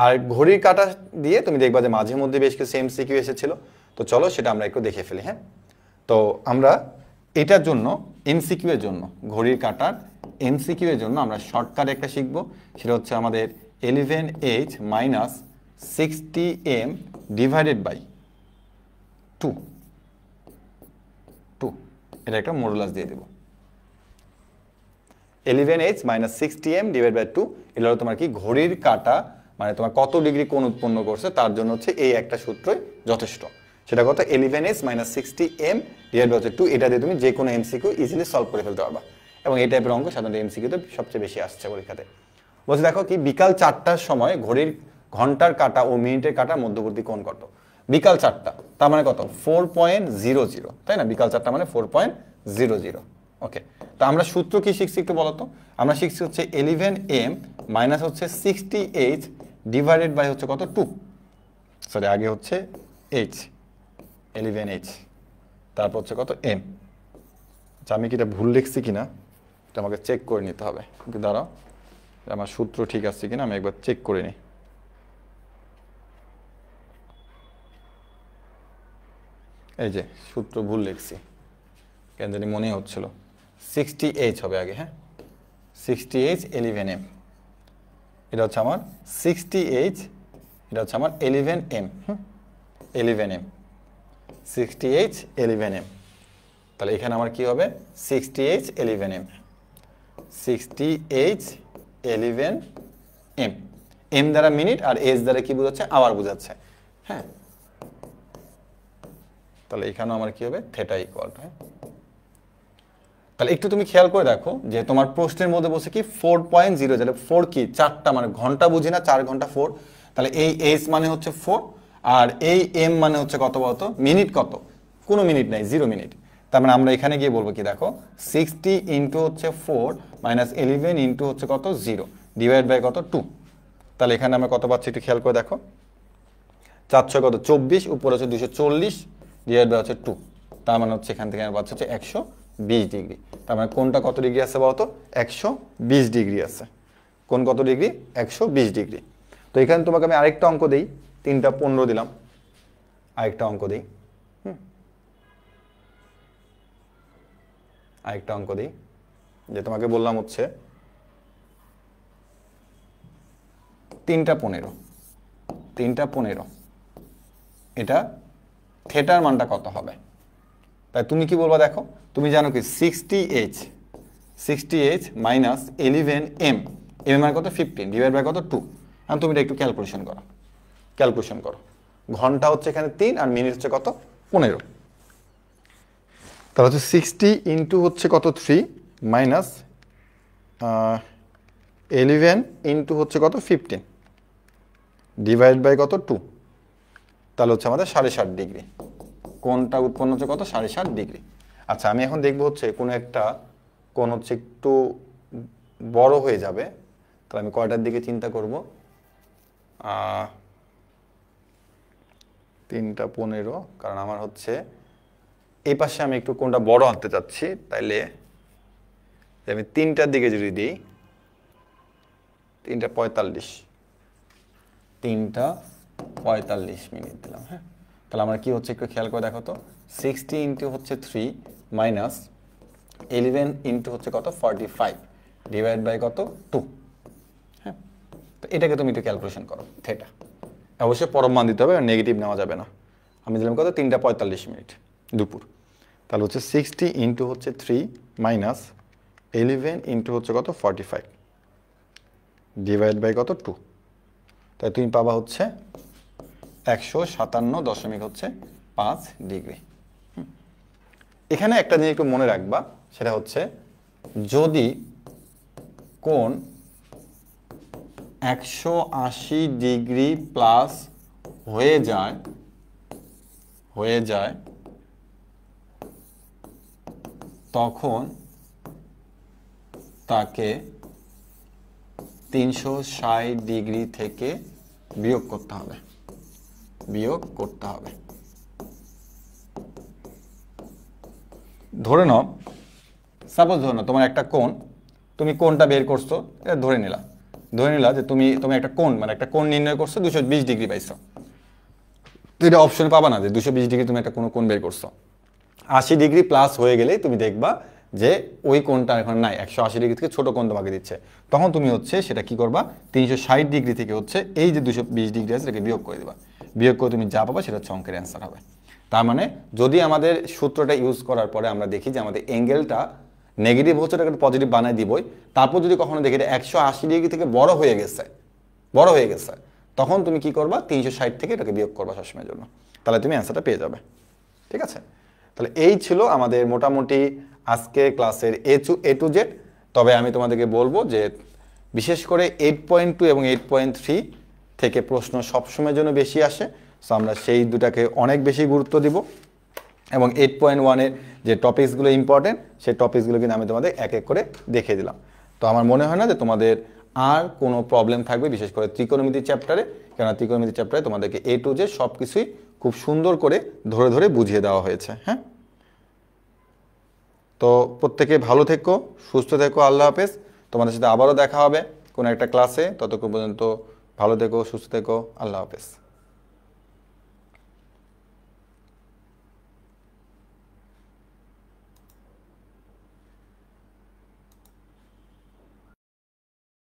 আর ঘড়ির কাঁটা দিয়ে তুমি দেখবা যে মাঝে মধ্যে বেশ কিছু এমসিকিউ এসেছিল। তো চলো সেটা আমরা একটু দেখে ফেলি। হ্যাঁ, তো আমরা এটার জন্য এমসিকিউ এর জন্য, ঘড়ির কাঁটার এমসিকিউ এর জন্য আমরা শর্টকাট একটা শিখব। সেটা হচ্ছে আমাদের 11h - 60m ডিভাইডেড বাই 2, এটা একটা মডুলাস দিয়ে দেব। 11h - 60m ডিভাইড বাই 2, এটা হলো তোমার কি ঘড়ির কাঁটা, মানে তোমার কত ডিগ্রি কোণ উৎপন্ন করছে তার জন্য হচ্ছে এই একটা সূত্রই যথেষ্ট। সেটা কত, 11h - 60m ডিভাইড বাই 2। এটা দিয়ে তুমি যে কোনো এমসিকিউ ইজিলি সলভ করে ফেলতে পারবা, এবং এই টাইপের অঙ্ক সাধারণত এমসিকিউতে সবচেয়ে বেশি আসছে পরীক্ষাতে। বলছে দেখো কি, বিকাল 4টার সময় ঘড়ির ঘন্টার কাঁটা ও মিনিটের কাঁটার মধ্যবর্তী কোণ কত। বিকাল 4টা তার মানে কত, 4.00, তাই না? বিকাল 4টা মানে 4.00। ওকে, তো আমরা সূত্র কি শিখছি একটু বলো তো। আমরা শিখছি হচ্ছে 11m মাইনাস হচ্ছে 60h ডিভাইডেড বাই হচ্ছে কত 2, সরি আগে হচ্ছে h, 11h, তারপর হচ্ছে কত m। আচ্ছা, আমি কি এটা ভুল লিখছি কিনা এটা আমাকে চেক করে নিতে হবে, কিন্তু দাঁড়াও আমার সূত্র ঠিক আছে কিনা আমি একবার চেক করে নিই। এই যে সূত্র ভুল লিখছি, কেন জানি মনে হচ্ছিল 60H হবে আগে। হ্যাঁ, 60H 11M, এটা হচ্ছে আমার 60H, এটা হচ্ছে আমার 11M। 11M, 60H 11M। তাহলে এখানে আমার কি হবে 60H 11M, 60H 11M। M দ্বারা মিনিট আর এস দ্বারা কি বোঝাচ্ছে, আওয়ার বোঝাচ্ছে। হ্যাঁ, তাহলে এখানেও আমার কি হবে থিটা ইকুয়াল টু। তাহলে একটু তুমি খেয়াল করে দেখো যে তোমার প্রশ্নের মধ্যে বসে কি 4.0, তাহলে 4 কি 4টা, মানে ঘন্টা বুঝি না, 4 ঘন্টা 4। তাহলে এই এস মানে হচ্ছে 4, আর এই এম মানে হচ্ছে কত বলতো, মিনিট কত, কোনো মিনিট নাই, 0 মিনিট। তার মানে আমরা এখানে গিয়ে বলবো কি, দেখো 60 ইন্টু হচ্ছে 4 মাইনাস 11 ইন্টু হচ্ছে কত 0 ডিভাইড বাই কত 2। তাহলে এখানে আমরা কত পাচ্ছি একটু খেয়াল করে দেখো, 400 কত 24, উপরে হচ্ছে 240 ডিভাইড বাই হচ্ছে 2। তার মানে হচ্ছে এখান থেকে আমরা পাচ্ছি হচ্ছে 120 ডিগ্রি। তার মানে কোনটা কত ডিগ্রি আছে বলতো, 120 ডিগ্রি আছে। কোন কত ডিগ্রি, 120 ডিগ্রি। তো এখানে তোমাকে আমি আরেকটা অঙ্ক দিই, 3টা 15 দিলাম, আরেকটা অঙ্ক দিই। আরেকটা অঙ্ক দিই, যে তোমাকে বললাম হচ্ছে 3টা 15, 3টা 15, এটা থিটার মানটা কত হবে। তাই তুমি কি বলবা, দেখো তুমি জানো কি 60H মাইনাস 11M, এম মানে কত 15 ডিভাইড বাই কত 2। এখন তুমি এটা একটু ক্যালকুলেশন করো। ঘন্টা হচ্ছে এখানে 3 আর মিনিট হচ্ছে কত 15। তাহলে হচ্ছে 60 ইন্টু হচ্ছে কত 3 মাইনাস 11 ইন্টু হচ্ছে কত 15 ডিভাইড বাই কত 2। তাহলে হচ্ছে আমাদের 7.5 ডিগ্রি। কোনটা উৎপন্ন হচ্ছে কত 7.5 ডিগ্রি। আচ্ছা, আমি এখন দেখবো হচ্ছে কোনো একটা কোণ হচ্ছে একটু বড় হয়ে যাবে, তাহলে আমি কয়টার দিকে চিন্তা করব, 3টা 15, কারণ আমার হচ্ছে এই পাশে আমি একটু কোনটা বড় আনতে চাচ্ছি। তাইলে আমি 3টার দিকে যদি দিই, 3টা 45, 3টা 45 মিনিট দিলাম। হ্যাঁ, তাহলে আমার কি হচ্ছে একটু খেয়াল করে দেখো তো, 60 ইন্টু হচ্ছে 3 মাইনাস 11 ইন্টু হচ্ছে কত 45 ডিভাইড বাই কত 2। হ্যাঁ, তো এটাকে তুমি একটু ক্যালকুলেশন করো থিটা। অবশ্যই পরম মান দিতে হবে, আর নেগেটিভ নেওয়া যাবে না। আমি দিলাম কত 3টা 45 মিনিট দুপুর। তাহলে হচ্ছে 60 ইন্টু হচ্ছে 3 মাইনাস 11 ইন্টু হচ্ছে কত 45 ডিভাইড বাই কত 2। তাই তুমি পাবা হচ্ছে 157.5 ডিগ্রি। এখানে একটা জিনিস একটু মনে রাখবা, সেটা হচ্ছে যদি কোণ 180 ডিগ্রি প্লাস হয়ে যায় তখন তাকে 360 ডিগ্রি থেকে বিয়োগ করতে হবে। ধরে নাও, সাপোজ ধরে নাও তোমার একটা কোণ, তুমি কোণটা বের করছো, এটা ধরে নিলা যে তুমি একটা কোণ, মানে একটা কোণ নির্ণয় করছো 220 ডিগ্রি পাইছো। তো এটা অপশনে পাবা না যে 220 ডিগ্রি তুমি একটা কোনো কোণ বের করছো। 80 ডিগ্রি প্লাস হয়ে গেলেই তুমি দেখবা যে ওই কোণটা এখন নাই, 180 ডিগ্রি থেকে ছোট কোণ তোমাকে দিচ্ছে। তখন তুমি হচ্ছে সেটা কি করবা, 360 ডিগ্রি থেকে হচ্ছে এই যে 220 ডিগ্রি আছে এটাকে বিয়োগ করে দিবা। বিয়োগ করে তুমি যা পাবা সেটা হচ্ছে অঙ্কের অ্যান্সার হবে। তার মানে যদি আমাদের সূত্রটা ইউজ করার পরে আমরা দেখি যে আমাদের অ্যাঙ্গেলটা নেগেটিভ হচ্ছে, ওটাকে পজিটিভ বানাই দিবই। তারপর যদি কখনো দেখি এটা 180 ডিগ্রি থেকে বড় হয়ে গেছে, তখন তুমি কি করবা, 360 থেকে এটাকে বিয়োগ করবা সবসময়ের জন্য। তাহলে তুমি অ্যান্সারটা পেয়ে যাবে। ঠিক আছে, তাহলে এই ছিল আমাদের মোটামুটি আজকে ক্লাসের এ টু জেড। তবে আমি তোমাদেরকে বলবো যে বিশেষ করে 8.2 এবং 8.3 থেকে প্রশ্ন সবসময়ের জন্য বেশি আসে, সো আমরা সেই দুটাকে অনেক বেশি গুরুত্ব দিব। এবং 8.1-এর যে টপিকসগুলো ইম্পর্টেন্ট, সেই টপিকসগুলো কিন্তু আমি তোমাদের এক এক করে দেখিয়ে দিলাম। তো আমার মনে হয় না যে তোমাদের আর কোনো প্রবলেম থাকবে, বিশেষ করে ত্রিকোণমিতি চ্যাপ্টারে, কেননা ত্রিকোণমিতি চ্যাপ্টারে তোমাদেরকে এ টু জেড সব কিছুই খুব সুন্দর করে ধরে ধরে বুঝিয়ে দেওয়া হয়েছে। হ্যাঁ, তো প্রত্যেকে ভালো থেকো, সুস্থ থেকো, আল্লাহ হাফেজ। তোমাদের সাথে আবারও দেখা হবে কোনো একটা ক্লাসে। ততক্ষণ পর্যন্ত ভালো থেকো, সুস্থ থেকো, আল্লাহ হাফেজ।